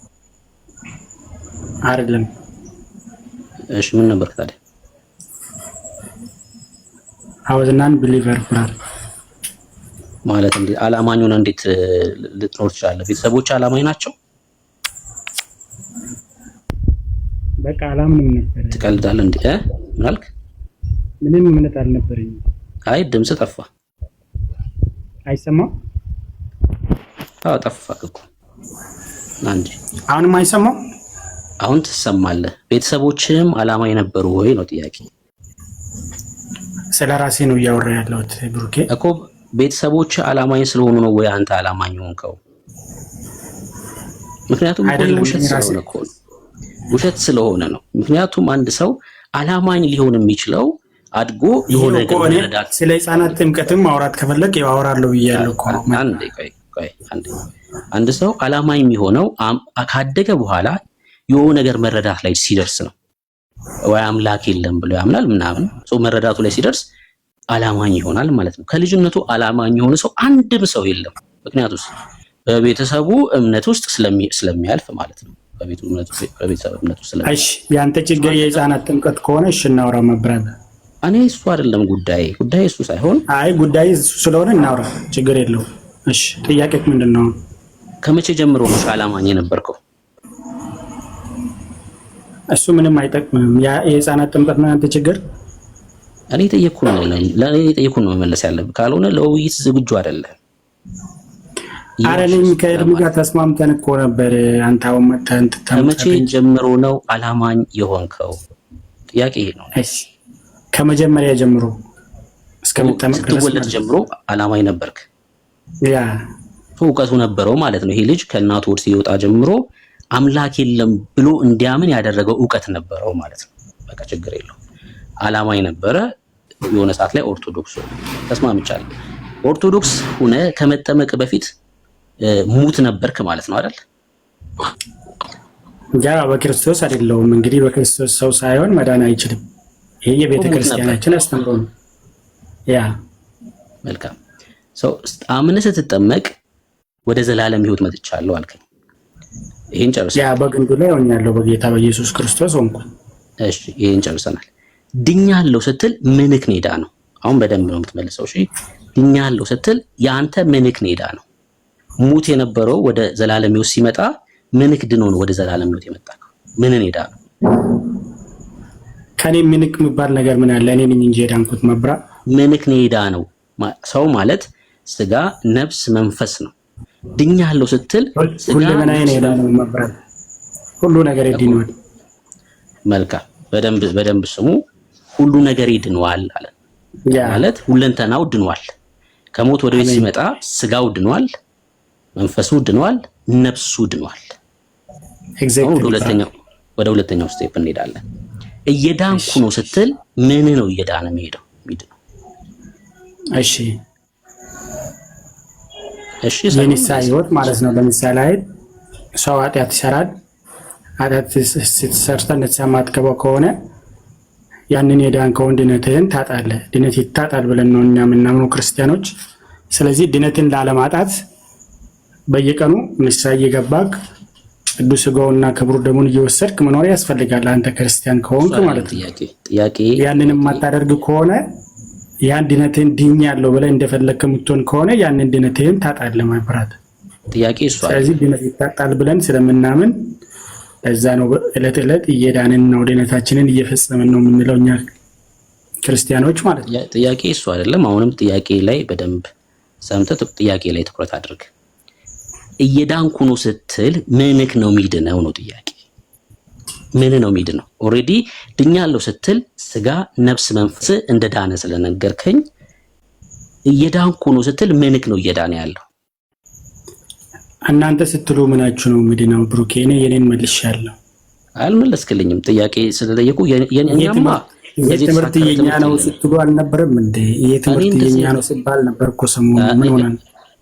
አይደለም። እሺ ምን ነበር ታዲያ? አወዝናን ቢሊቨር ብራር ማለት እንዴ አላማኝ ሆነ እንዴት ልትኖር ትችላለህ? ቤተሰቦች አላማኝ ናቸው? በቃ አላምንም ነበር። ትቀልዳለህ እንዴ? ምን አልክ? ምንም እምነት አልነበረኝም። አይ ድምጽ ጠፋ። አይሰማም? አዎ ጠፋ እኮ አንዴ። አሁንም አይሰማም? አሁን ትሰማለህ። ቤተሰቦችህም አላማኝ ነበሩ ወይ ነው ጥያቄ። ስለ ራሴ ነው እያወራ ያለሁት ብሩኬ እኮ። ቤተሰቦች አላማኝ ስለሆኑ ነው ወይ አንተ አላማኝ ሆንከው? ምክንያቱም ውሸት ስለሆነ ነው። ምክንያቱም አንድ ሰው አላማኝ ሊሆን የሚችለው አድጎ የሆነ ነገር መረዳት። ስለ ህፃናት ጥምቀትም ማውራት ከፈለክ ያው አወራለሁ ብያለሁ እኮ። አንድ ሰው አላማኝ የሚሆነው ካደገ በኋላ የሆነ ነገር መረዳት ላይ ሲደርስ ነው። ወይ አምላክ የለም ብሎ ያምናል ምናምን ሰው መረዳቱ ላይ ሲደርስ አላማኝ ይሆናል ማለት ነው። ከልጅነቱ አላማኝ የሆነ ሰው አንድም ሰው የለም። ምክንያቱም በቤተሰቡ እምነት ውስጥ ስለሚያልፍ ማለት ነው። በቤተሰብ እምነት ውስጥ ስለሚያልፍ። እሺ ያንተ ችግር የህፃናት ጥምቀት ከሆነ እሺ እናውራ መብራት። እኔ እሱ አይደለም ጉዳይ እሱ ሳይሆን አይ ጉዳይ እሱ ስለሆነ እናውራ፣ ችግር የለውም። እሺ ጥያቄክ ምንድነው? ከመቼ ጀምሮ ነው አላማኝ የነበርከው? እሱ ምንም አይጠቅምም። የህፃናት ጥምቀት ነው ያንተ ችግር። እኔ ጠየቅኩህ ነው መመለስ ያለብህ። ካልሆነ ለውይይት ዝግጁ አይደለም። አረለኝ ከእድሜ ጋር ተስማምተን እኮ ነበር። አንተ አሁን መተን ከመቼ ጀምሮ ነው አላማኝ የሆንከው? ጥያቄ ይሄ ነው። እሺ ከመጀመሪያ ጀምሮ እስከምትጠመቅ ድረስ ስትወለድ ጀምሮ አላማኝ ነበርክ? ያ እውቀቱ ነበረው ማለት ነው። ይሄ ልጅ ከእናቱ ወድ ሲወጣ ጀምሮ አምላክ የለም ብሎ እንዲያምን ያደረገው እውቀት ነበረው ማለት ነው። በቃ ችግር የለውም። አላማኝ ነበረ። የሆነ ሰዓት ላይ ኦርቶዶክስ ተስማምቻለሁ። ኦርቶዶክስ ሆነ ከመጠመቅ በፊት ሙት ነበርክ ማለት ነው አይደል? ያ በክርስቶስ አይደለሁም። እንግዲህ በክርስቶስ ሰው ሳይሆን መዳን አይችልም። ይሄ የቤተ ክርስቲያናችን አስተምሮ ነው። ያ መልካም ሰው አምነህ ስትጠመቅ ወደ ዘላለም ሕይወት መጥቻለሁ አልከኝ። ይሄን ጨርሰናል። ያ በግንዱ ላይ ሆኛለሁ በጌታ በኢየሱስ ክርስቶስ ሆንኩ። እሺ ይሄን ጨርሰናል። ድኛለሁ ስትል ምንክ ኔዳ ነው? አሁን በደንብ ነው የምትመልሰው። እሺ ድኛለሁ ስትል ያንተ ምንክ ኔዳ ነው? ሙት የነበረው ወደ ዘላለም ሕይወት ሲመጣ ምንክ ድኖ ነው ወደ ዘላለም ሕይወት የመጣው? ምን ኔዳ ነው? ከኔ ምንክ የሚባል ነገር ምን አለ? እኔ ነኝ እንጂ የዳንኩት መብራ። ምንክ ኔዳ ነው። ሰው ማለት ስጋ፣ ነፍስ፣ መንፈስ ነው። ድኛለሁ ስትል ሁሉ ምን አይነት ነው መብራ? ሁሉ ነገር ይድነዋል። መልካም በደንብ ስሙ። ሁሉ ነገር ይድነዋል አለ ማለት ሁለንተናው ድኗል። ከሞት ወደ ቤት ሲመጣ ስጋው ድኗል፣ መንፈሱ ድኗል፣ ነፍሱ ድኗል። ወደ ሁለተኛው ስቴፕ እንሄዳለን። እየዳንኩ ነው ስትል ምን ነው እየዳነ የሚሄደው? እሺ የንስሐ ህይወት ማለት ነው። ለምሳሌ ሰው ኃጢአት ይሰራል። ኃጢአት ስትሰርተህ ንስሐ የማትገባው ከሆነ ያንን የዳንከውን ድነትህን ታጣለህ። ድነት ይታጣል ብለን ነው እኛ የምናምነው ክርስቲያኖች። ስለዚህ ድነትን ላለማጣት በየቀኑ ንስሐ እየገባክ ቅዱስ ሥጋውንና ክቡር ደሙን እየወሰድክ መኖር ያስፈልጋል። አንተ ክርስቲያን ከሆንክ ማለት ነው። ያንን የማታደርግ ከሆነ ያን ድነትህን ድኛለሁ ብለህ እንደፈለግክ የምትሆን ከሆነ ያንን ድነትህን ታጣለህ ማብራት። ስለዚህ ድነት ይታጣል ብለን ስለምናምን ለዛ ነው ዕለት ዕለት እየዳንን ነው ድነታችንን እየፈጸምን ነው የምንለው እኛ ክርስቲያኖች ማለት ነው። ጥያቄ እሱ አይደለም። አሁንም ጥያቄ ላይ በደንብ ሰምተህ ጥያቄ ላይ ትኩረት አድርግ። እየዳንኩ ነው ስትል ምንክ ነው ሚድነው ነው ጥያቄ። ምን ነው ሚድነው? ኦሬዲ ድኛለሁ ስትል ስጋ፣ ነፍስ፣ መንፈስ እንደዳነ ስለነገርከኝ እየዳንኩ ነው ስትል ምንክ ነው እየዳነ ያለው? እናንተ ስትሉ ምናችሁ ነው ምንድነው? ብሩኬ እኔ የኔን መልሻለሁ። አልመለስክልኝም። ጥያቄ ስለጠየቁ የኛማ የዚህ ትምህርት የኛ ነው ስትሉ አልነበረም እንዴ? ይሄ ትምህርት የኛ ነው ሲባል ነበር እኮ ሰሞኑን። ምን ሆነ?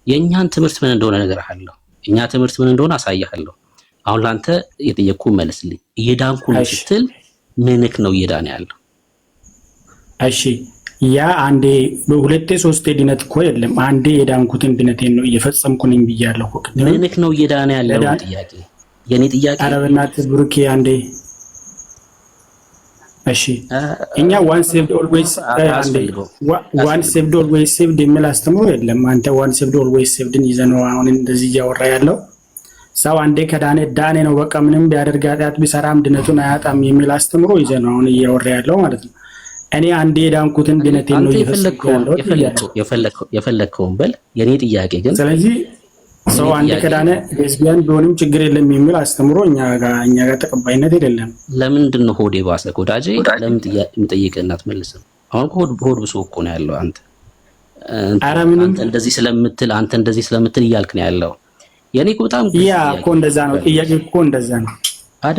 የኛን ትምህርት ምን እንደሆነ እነግርሃለሁ። እኛ ትምህርት ምን እንደሆነ አሳያለሁ። አሁን ላንተ የጠየቅኩ መልስልኝ። እየዳንኩ ነው ስትል ምንክ ነው እየዳነ ያለው? እሺ ያ አንዴ በሁለቴ ሶስቴ ድነት እኮ የለም። አንዴ የዳንኩትን ድነቴን ነው እየፈጸምኩ ነኝ ብያለሁ እኮ። ምንክ ነው እየዳነ ያለው ጥያቄ የኔ ጥያቄ። ኧረ በእናትህ ብሩኬ አንዴ እሺ። እኛ ዋን ሴቭድ ኦልዌይስ ዋን ሴቭድ ኦልዌይስ ሴቭድ የሚል አስተምሮ የለም። አንተ ዋን ሴቭድ ኦልዌይስ ሴቭድን ይዘህ ነው አሁን እንደዚህ እያወራ ያለው። ሰው አንዴ ከዳነ ዳነ ነው በቃ፣ ምንም ቢያደርግ ኃጢአት ቢሰራም ድነቱን አያጣም የሚል አስተምሮ ይዘህ ነው አሁን እያወራ ያለው ማለት ነው። እኔ አንዴ ዳንኩትን ድነቴን ነው የፈለከውን በል። የኔ ጥያቄ ግን ስለዚህ ሰው አንዴ ከዳነ ሌዝቢያን ቢሆንም ችግር የለም የሚል አስተምሮ እኛ ጋር ተቀባይነት የለም። ለምንድን ነው ሆዴ ባሰ ወዳጄ? ለምን የምጠይቅህ አትመልስም? አሁን ሆድ ብሶ እኮ ነው ያለው። አንተ እንደዚህ ስለምትል እያልክ ነው ያለው። የኔ እኮ በጣም ያ እኮ እንደዛ ነው። ጥያቄ እኮ እንደዛ ነው።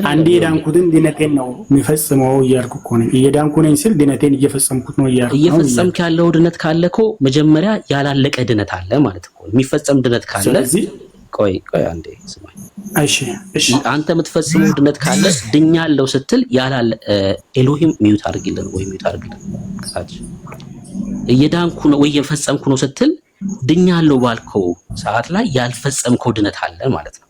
አንዴ የዳንኩትን ድነቴን ነው የሚፈጽመው እያልኩ እኮ ነው። እየዳንኩ ነኝ ስል ድነቴን እየፈጸምኩት ነው እያልኩ ነው። እየፈጸምክ ያለው ድነት ካለ እኮ መጀመሪያ ያላለቀ ድነት አለ ማለት ነው። የሚፈጸም ድነት ካለ ቆይ አንዴ ስማኝ። እሺ አንተ የምትፈጽመው ድነት ካለ ድኛለሁ ስትል ያላለ ኤሎሂም ሚውት አድርግልን ወይ ሚውት አድርግልን። እየዳንኩ ነው ወይ እየፈጸምኩ ነው ስትል ድኛለሁ ባልከው ሰዓት ላይ ያልፈጸምከው ድነት አለ ማለት ነው።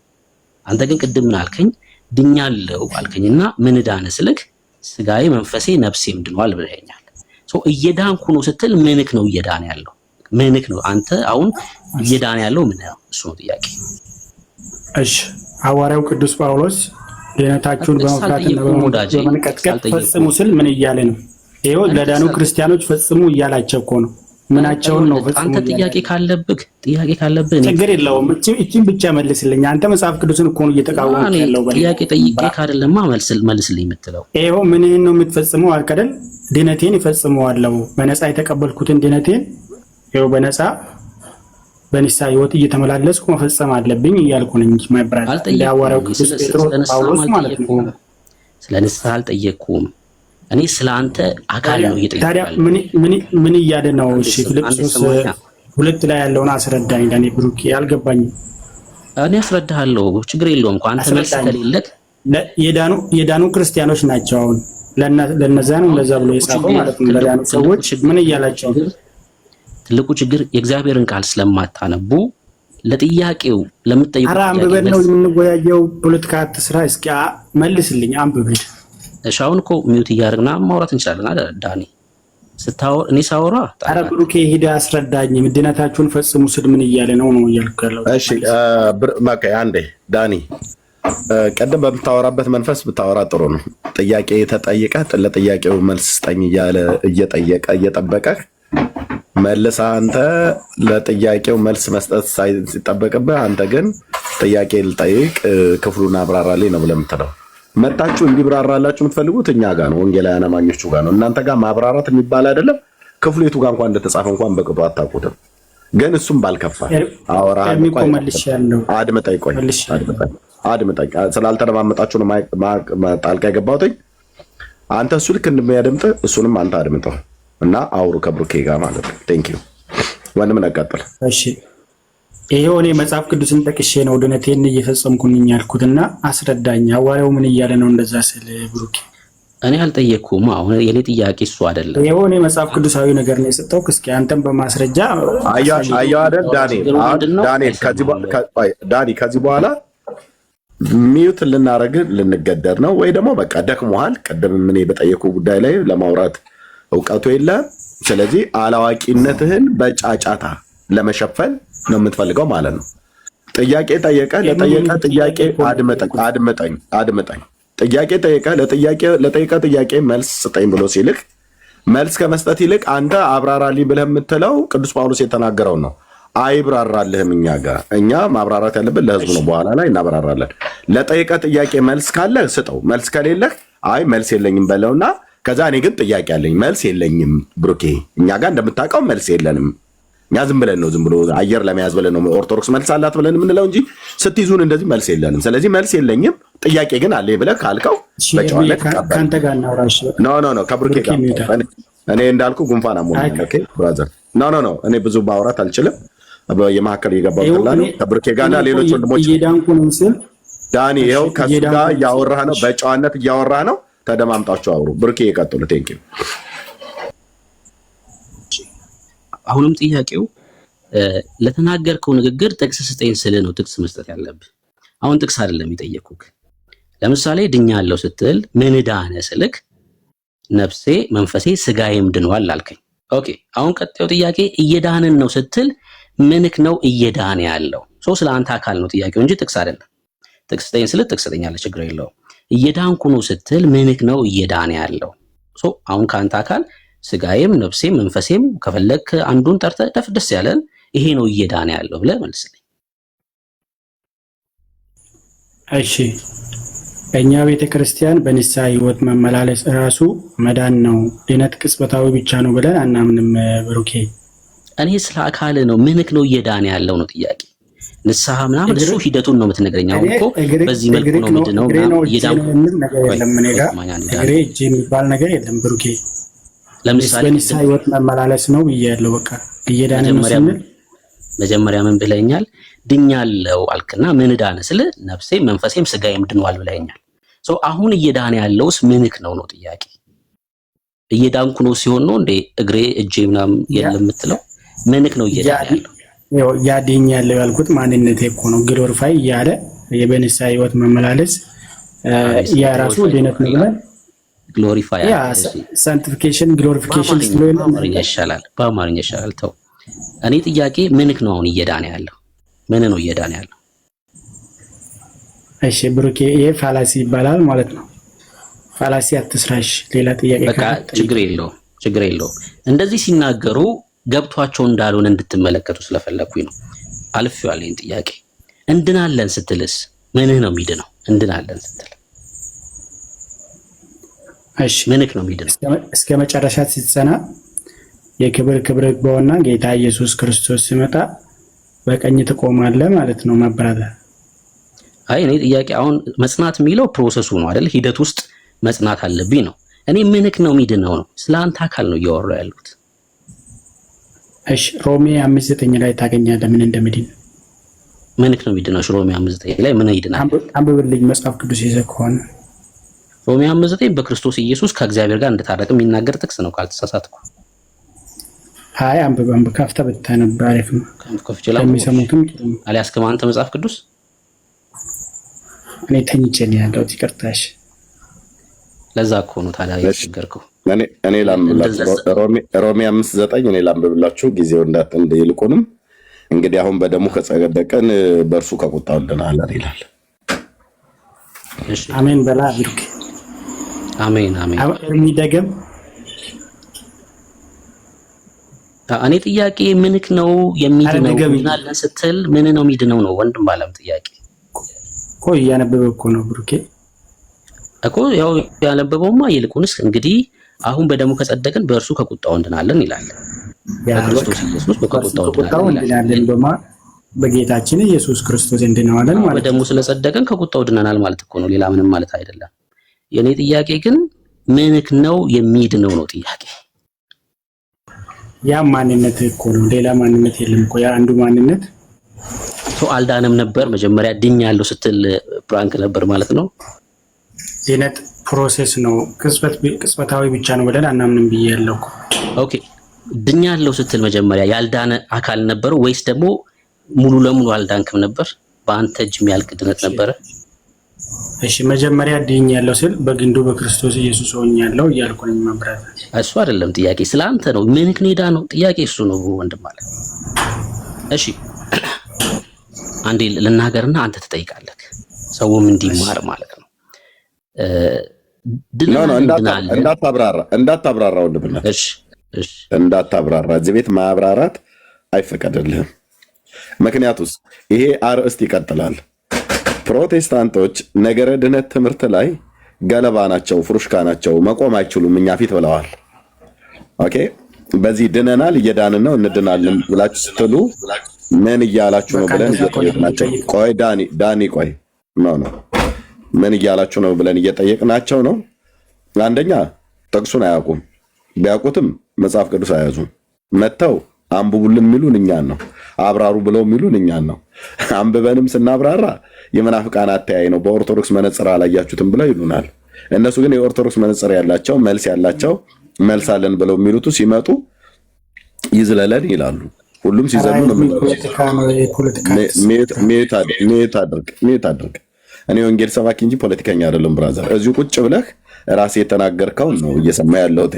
አንተ ግን ቅድም ምን አልከኝ? ድኛለሁ አልከኝና ምን ዳነ ስልክ ስጋዬ መንፈሴ ነፍሴም ድኗል ብለኸኛል። እየዳንኩ ነው ስትል ምንክ ነው እየዳነ ያለው? ምንክ ነው አንተ አሁን እየዳነ ያለው ምን ነው? እሱ ነው ጥያቄ። እሺ ሐዋርያው ቅዱስ ጳውሎስ ድነታችሁን በመፍራትና በመንቀጥቀጥ ፈጽሙ ስል ምን እያለ ነው? ይኸው ለዳኑ ክርስቲያኖች ፈጽሙ እያላቸው እኮ ነው። ምናቸውን ነው ፈጽሙ? አንተ ጥያቄ ካለብህ ችግር የለውም። እቺን ብቻ መልስልኝ። አንተ መጽሐፍ ቅዱስን እኮ ነው እየተቃወምክ ያለው። ጥያቄ ጠይቄ ካደለማ መልስልኝ የምትለው ይኸው ምንህን ነው የምትፈጽመው አልከደል? ድነቴን ይፈጽመዋለሁ። በነፃ የተቀበልኩትን ድነቴን ይኸው በነፃ በንስሐ ሕይወት እየተመላለስኩ መፈጸም አለብኝ እያልኩ ነኝ እንጂ ማይብራል ለሐዋርያው ቅዱስ ጴጥሮስ ጳውሎስ ማለት ነው። ስለ ንስሐ አልጠየቅኩም። እኔ ስለ አንተ አካል ነው እየጠየቅኩ። ታዲያ ምን እያለ ነው? እሺ ፊልጵስዩስ 2 ላይ ያለውን አስረዳኝ ለኔ ብሩክ፣ አልገባኝም። እኔ አስረዳሃለሁ፣ ችግር የለውም እኮ አንተ መልስ ከሌለህ። የዳኑ ክርስቲያኖች ናቸው አሁን ለነዛ ነው እንደዛ ብሎ የጻፈው ማለት ነው። ለዳኑ ሰዎች ምን እያላቸው? ትልቁ ችግር የእግዚአብሔርን ቃል ስለማታነቡ ለጥያቄው ለምትጠይቁት ኧረ አንብበን ነው የምንወያየው። ፖለቲካ አትስራ። እስኪ መልስልኝ አንብበን። እሺ አሁን እኮ ሚውት እያደረግና ማውራት እንችላለን አይደል ዳኒ? ስታወራ እኔ ሳወራ ኧረ ብሩኬ ሂድ አስረዳኝ። ድነታችሁን ፈጽሙ ስል ምን እያለ ነው እያልኩ ያለው። እሺ በቃ አንዴ ዳኒ፣ ቀደም በምታወራበት መንፈስ ብታወራ ጥሩ ነው። ጥያቄ ተጠይቀ ለጥያቄው መልስ ስጠኝ እያለ እየጠበቀህ መልስ። አንተ ለጥያቄው መልስ መስጠት ሲጠበቅብህ አንተ ግን ጥያቄ ልጠይቅ ክፍሉን አብራራልኝ ነው ብለህ የምትለው። መጣችሁ እንዲብራራላችሁ የምትፈልጉት እኛ ጋር ነው፣ ወንጌላውያን አማኞቹ ጋር ነው። እናንተ ጋር ማብራራት የሚባል አይደለም። ክፍሉ የቱ ጋር እንኳን እንደተጻፈ እንኳን በቅጡ አታውቁትም። ግን እሱም ባልከፋ አድምጠኝ። ስላልተደማመጣችሁ ነው ጣልቃ የገባሁትኝ። አንተ እሱ ልክ እንደሚያደምጥ እሱንም አንተ አድምጠው እና አውሩ ከብሩኬ ጋር ማለት ነው። ቴንኪው ወንድም ነቀጥል። እሺ ይሄው እኔ መጽሐፍ ቅዱስን ጠቅሼ ነው ድነቴን እየፈጸምኩኝ ያልኩትና አስረዳኝ። ሐዋርያው ምን እያለ ነው እንደዛ ስለ ብሩኬ? እኔ አልጠየቅኩም። አሁን የኔ ጥያቄ እሱ አይደለም። ይሄው እኔ መጽሐፍ ቅዱሳዊ ነገር ነው የሰጠው። እስኪ አንተም በማስረጃ አያው አይደል ዳኒ ከዚህ በኋላ ሚውት ልንገደድ ነው ወይ ደግሞ በቃ ደክሞሃል። ቀደም ምን በጠየቁ ጉዳይ ላይ ለማውራት እውቀቱ የለም። ስለዚህ አላዋቂነትህን በጫጫታ ለመሸፈን ነው የምትፈልገው ማለት ነው። ጥያቄ ጠየቀ፣ ለጠየቀ ጥያቄ አድምጠኝ። ጥያቄ ጠየቀ፣ ለጠየቀ ጥያቄ መልስ ስጠኝ ብሎ ሲልክ መልስ ከመስጠት ይልቅ አንተ አብራራልኝ ብለህ የምትለው ቅዱስ ጳውሎስ የተናገረው ነው። አይብራራልህም። እኛ ማብራራት ያለብን ለህዝቡ ነው። በኋላ ላይ እናብራራለን። ለጠየቀ ጥያቄ መልስ ካለ ስጠው፣ መልስ ከሌለህ አይ መልስ የለኝም በለውና ከዛ እኔ ግን ጥያቄ አለኝ። መልስ የለኝም ብሩኬ፣ እኛ ጋር እንደምታውቀው መልስ የለንም። እኛ ዝም ብለን ነው ዝም ብሎ አየር ለመያዝ ብለን ነው ኦርቶዶክስ መልስ አላት ብለን የምንለው እንጂ ስትይዙን እንደዚህ መልስ የለንም። ስለዚህ መልስ የለኝም ጥያቄ ግን አለ ብለህ ካልከው በጨዋነት ካንተ ጋር እናውራሽ። ኖ ከብሩኬ ጋር እኔ እንዳልኩ ጉንፋን አሞኛል። ኦኬ ብራዘር፣ ኖ እኔ ብዙ ማውራት አልችልም። የመሀከል የገባው ነው ከብሩኬ ጋርና ሌሎች ወንድሞች እየዳንኩ ነው ስል ዳኒ፣ ይኸው ከሱ ጋር እያወራህ ነው፣ በጨዋነት እያወራህ ነው። ተደማምጣችሁ አውሩ። ብሩኬ ይቀጥሉ። ቴንኪው። አሁንም ጥያቄው ለተናገርከው ንግግር ጥቅስ ስጠኝ ስልህ ነው ጥቅስ መስጠት ያለብህ። አሁን ጥቅስ አይደለም የጠየኩህ። ለምሳሌ ድኛለሁ ስትል ምን ዳነ ስልክ ነፍሴ መንፈሴ ስጋዬም ድኗል አልከኝ። ኦኬ አሁን ቀጣዩ ጥያቄ እየዳንን ነው ስትል ምንክ ነው እየዳነ ያለው? ስለ አንተ አካል ነው ጥያቄው እንጂ ጥቅስ አይደለም። ጥቅስ ስጠኝ ስልህ ጥቅስ ስጠኛለህ፣ ችግር የለውም። እየዳንኩ ነው ስትል ምንክ ነው እየዳነ ያለው? አሁን ከአንተ አካል ስጋዬም ነፍሴም መንፈሴም ከፈለክ አንዱን ጠርተህ ደስ ያለን ይሄ ነው እየዳነ ያለው ብለህ መልስልኝ። እሺ በእኛ ቤተ ክርስቲያን በንስሐ ህይወት መመላለስ ራሱ መዳን ነው፣ ድነት ቅጽበታዊ ብቻ ነው ብለን አናምንም። ብሩኬ እኔ ስለ አካል ነው ምንክ ነው እየዳነ ያለው ነው ጥያቄ። ንስሐ ምናምን እሱ ሂደቱን ነው የምትነግረኝ። አሁን እኮ በዚህ መልኩ ነው ምንድነው እየዳንኩ እግሬ እጅ የሚባል ነገር የለም ብሩኬ። ለምሳሌ በንስሐ ህይወት መመላለስ ነው ብያለሁ። በቃ እየዳነ ነው ስንል መጀመሪያ ምን ብለኛል? ድኛለሁ አልክና ምን ዳነ ስለ ነፍሴም መንፈሴም ስጋዬም ድኗል ብለኛል። አሁን እየዳነ ያለውስ ምንክ ነው ነው ጥያቄ። እየዳንኩ ነው ሲሆን ነው እንዴ እግሬ እጄ ምናምን የለም የምትለው? ምንክ ነው እየዳነ ያለው? ያድኛለሁ ያልኩት ማንነቴ እኮ ነው። ግሎሪፋይ እያለ የበንስሐ ህይወት መመላለስ የራሱ ድነት ነው ብለን ግሎሪፋይ ሳንቲፊኬሽን ግሎሪፊኬሽን ስለሆነ በአማርኛ ይሻላል። ተው እኔ ጥያቄ ምንክ ነው አሁን እየዳነ ያለው? ምን ነው እየዳነ ያለው? እሺ ብሩኬ ይሄ ፋላሲ ይባላል ማለት ነው። ፋላሲ አትስራሽ። ሌላ ጥያቄ በቃ ችግር የለውም። እንደዚህ ሲናገሩ ገብቷቸው እንዳልሆነ እንድትመለከቱ ስለፈለኩኝ ነው። አልፌዋለሁ ይሄን ጥያቄ። እንድናለን ስትልስ ምንህ ነው የሚድነው? እንድናለን ስትል እሺ ምንክ ነው የሚድነው? እስከ መጨረሻ ስትጸና የክብር ክብር ይግባውና ጌታ ኢየሱስ ክርስቶስ ሲመጣ በቀኝ ትቆማለህ ማለት ነው። መብራታ አይ እኔ ጥያቄ አሁን መጽናት የሚለው ፕሮሰሱ ነው አይደል? ሂደት ውስጥ መጽናት አለብኝ ነው። እኔ ምንክ ነው የሚድነው ነው። ስለ አንተ አካል ነው እያወራሁ ያሉት። እሺ ሮሜ 5:9 ላይ ታገኛለህ ምን እንደሚድን። ምንክ ነው የሚድነው? ሮሜ 5:9 ላይ ምን ይድናል? አንብብልኝ መጽሐፍ ቅዱስ ይዘህ ከሆነ ሮሜ 5:9 በክርስቶስ ኢየሱስ ከእግዚአብሔር ጋር እንደታረቀ የሚናገር ጥቅስ ነው ካልተሳሳትኩ። አይ አንብብ ከፍተህ ብታነብ አሪፍ ነው። ለሚሰሙትም አልያዝክም አንተ መጽሐፍ ቅዱስ? እኔ ተኝቼ ነው ያለሁት። ይቅርታሽ። ለዛ እኮ ነው ታዲያ የቸገርከው። እኔ ላምብላችሁ ሮሜ 5:9 እኔ ላምብላችሁ ጊዜው እንዳትንደ ይልቁንም እንግዲህ አሁን በደሙ ከጸደቀን በእርሱ ከቁጣው እንድናለን ይላል። እሺ አሜን በላ ብሩክ። አሜን የሚደገም እኔ ጥያቄ ምንክ ነው የሚድነው? ምናለን ስትል ምን ነው የሚድነው ነው ወንድም ባለም ጥያቄ እኮ እያነበበ እኮ ነው ብሩኬ እኮ ያው ያነበበውማ ይልቁንስ እንግዲህ አሁን በደሙ ከጸደቅን በእርሱ ከቁጣው እንድናለን ይላል። በክርስቶስ ኢየሱስ ከቁጣው እንድናለን በጌታችን ኢየሱስ ክርስቶስ እንድናለን ማለት ነው። በደሙ ስለጸደቅን ከቁጣው ድነናል ማለት እኮ ነው። ሌላ ምንም ማለት አይደለም። የኔ ጥያቄ ግን ምንክ ነው የሚድነው ነው ጥያቄ። ያ ማንነት እኮ ነው። ሌላ ማንነት የለም እኮ ያ አንዱ ማንነት አልዳነም ነበር። መጀመሪያ ድኛለሁ ስትል ፕራንክ ነበር ማለት ነው። ድነት ፕሮሴስ ነው። ቅጽበታዊ ብቻ ነው ብለን አናምንም ብያለሁ እኮ። ኦኬ ድኛለሁ ስትል መጀመሪያ ያልዳነ አካል ነበረው ወይስ ደግሞ ሙሉ ለሙሉ አልዳንክም ነበር? በአንተ እጅ የሚያልቅ ድነት ነበረ? እሺ መጀመሪያ ድኛለሁ ስል በግንዱ በክርስቶስ ኢየሱስ ሆኛለሁ እያልኩ ነኝ። መብራት እሱ አይደለም ጥያቄ፣ ስለአንተ ነው። ምንክ ኔዳ ነው ጥያቄ፣ እሱ ነው ወንድም ማለት። እሺ አንዴ ልናገርና አንተ ትጠይቃለህ፣ ሰውም እንዲማር ማለት ነው። እንዳታብራራ ወንድምና እሺ እንዳታብራራ፣ እዚህ ቤት ማብራራት አይፈቀድልህም። ምክንያቱስ ይሄ አርእስት ይቀጥላል። ፕሮቴስታንቶች ነገረ ድነት ትምህርት ላይ ገለባ ናቸው፣ ፍሩሽካ ናቸው፣ መቆም አይችሉም እኛ ፊት ብለዋል። ኦኬ በዚህ ድነናል፣ እየዳንን ነው፣ እንድናለን ብላችሁ ስትሉ ምን እያላችሁ ነው ብለን እየጠየቅናቸው። ቆይ ዳኒ ቆይ ነው ምን እያላችሁ ነው ብለን እየጠየቅናቸው ነው። አንደኛ ጥቅሱን አያውቁም፣ ቢያውቁትም መጽሐፍ ቅዱስ አያዙም። መተው አንብቡልን የሚሉን እኛን ነው፣ አብራሩ ብለው የሚሉን እኛን ነው። አንብበንም ስናብራራ የመናፍቃን አተያይ ነው፣ በኦርቶዶክስ መነጽር አላያችሁትም ብለው ይሉናል። እነሱ ግን የኦርቶዶክስ መነጽር ያላቸው መልስ ያላቸው መልስ አለን ብለው የሚሉት ሲመጡ ይዝለለን ይላሉ። ሁሉም ሲዘሉ ነው ሚዩት አድርግ። እኔ ወንጌል ሰባኪ እንጂ ፖለቲከኛ አይደለም ብራዘር። እዚሁ ቁጭ ብለህ ራሴ የተናገርከውን ነው እየሰማ ያለሁት።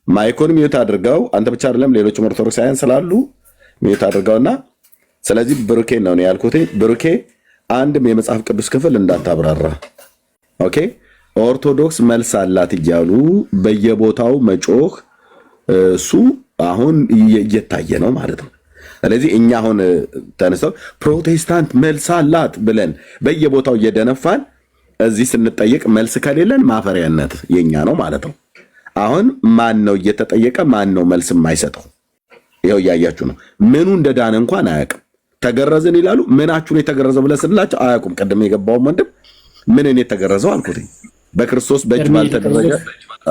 ማይኩን ሚዩት አድርገው። አንተ ብቻ አይደለም ሌሎችም ኦርቶዶክሳውያን ስላሉ ሚዩት አድርገውና ስለዚህ ብሩኬ ነው ያልኩት። ብሩኬ አንድም የመጽሐፍ ቅዱስ ክፍል እንዳታብራራ ኦኬ። ኦርቶዶክስ መልስ አላት እያሉ በየቦታው መጮህ እሱ አሁን እየታየ ነው ማለት ነው። ስለዚህ እኛ አሁን ተነስተው ፕሮቴስታንት መልስ አላት ብለን በየቦታው እየደነፋን እዚህ ስንጠየቅ መልስ ከሌለን ማፈሪያነት የኛ ነው ማለት ነው። አሁን ማን ነው እየተጠየቀ ማን ነው መልስ የማይሰጠው? ይኸው እያያችሁ ነው። ምኑ እንደዳነ እንኳን አያውቅም። ተገረዝን ይላሉ። ምናችሁን የተገረዘው ብለን ስንላቸው አያውቁም። ቀደም የገባውም ወንድም ምንን የተገረዘው አልኩት። በክርስቶስ በእጅ ባልተደረገ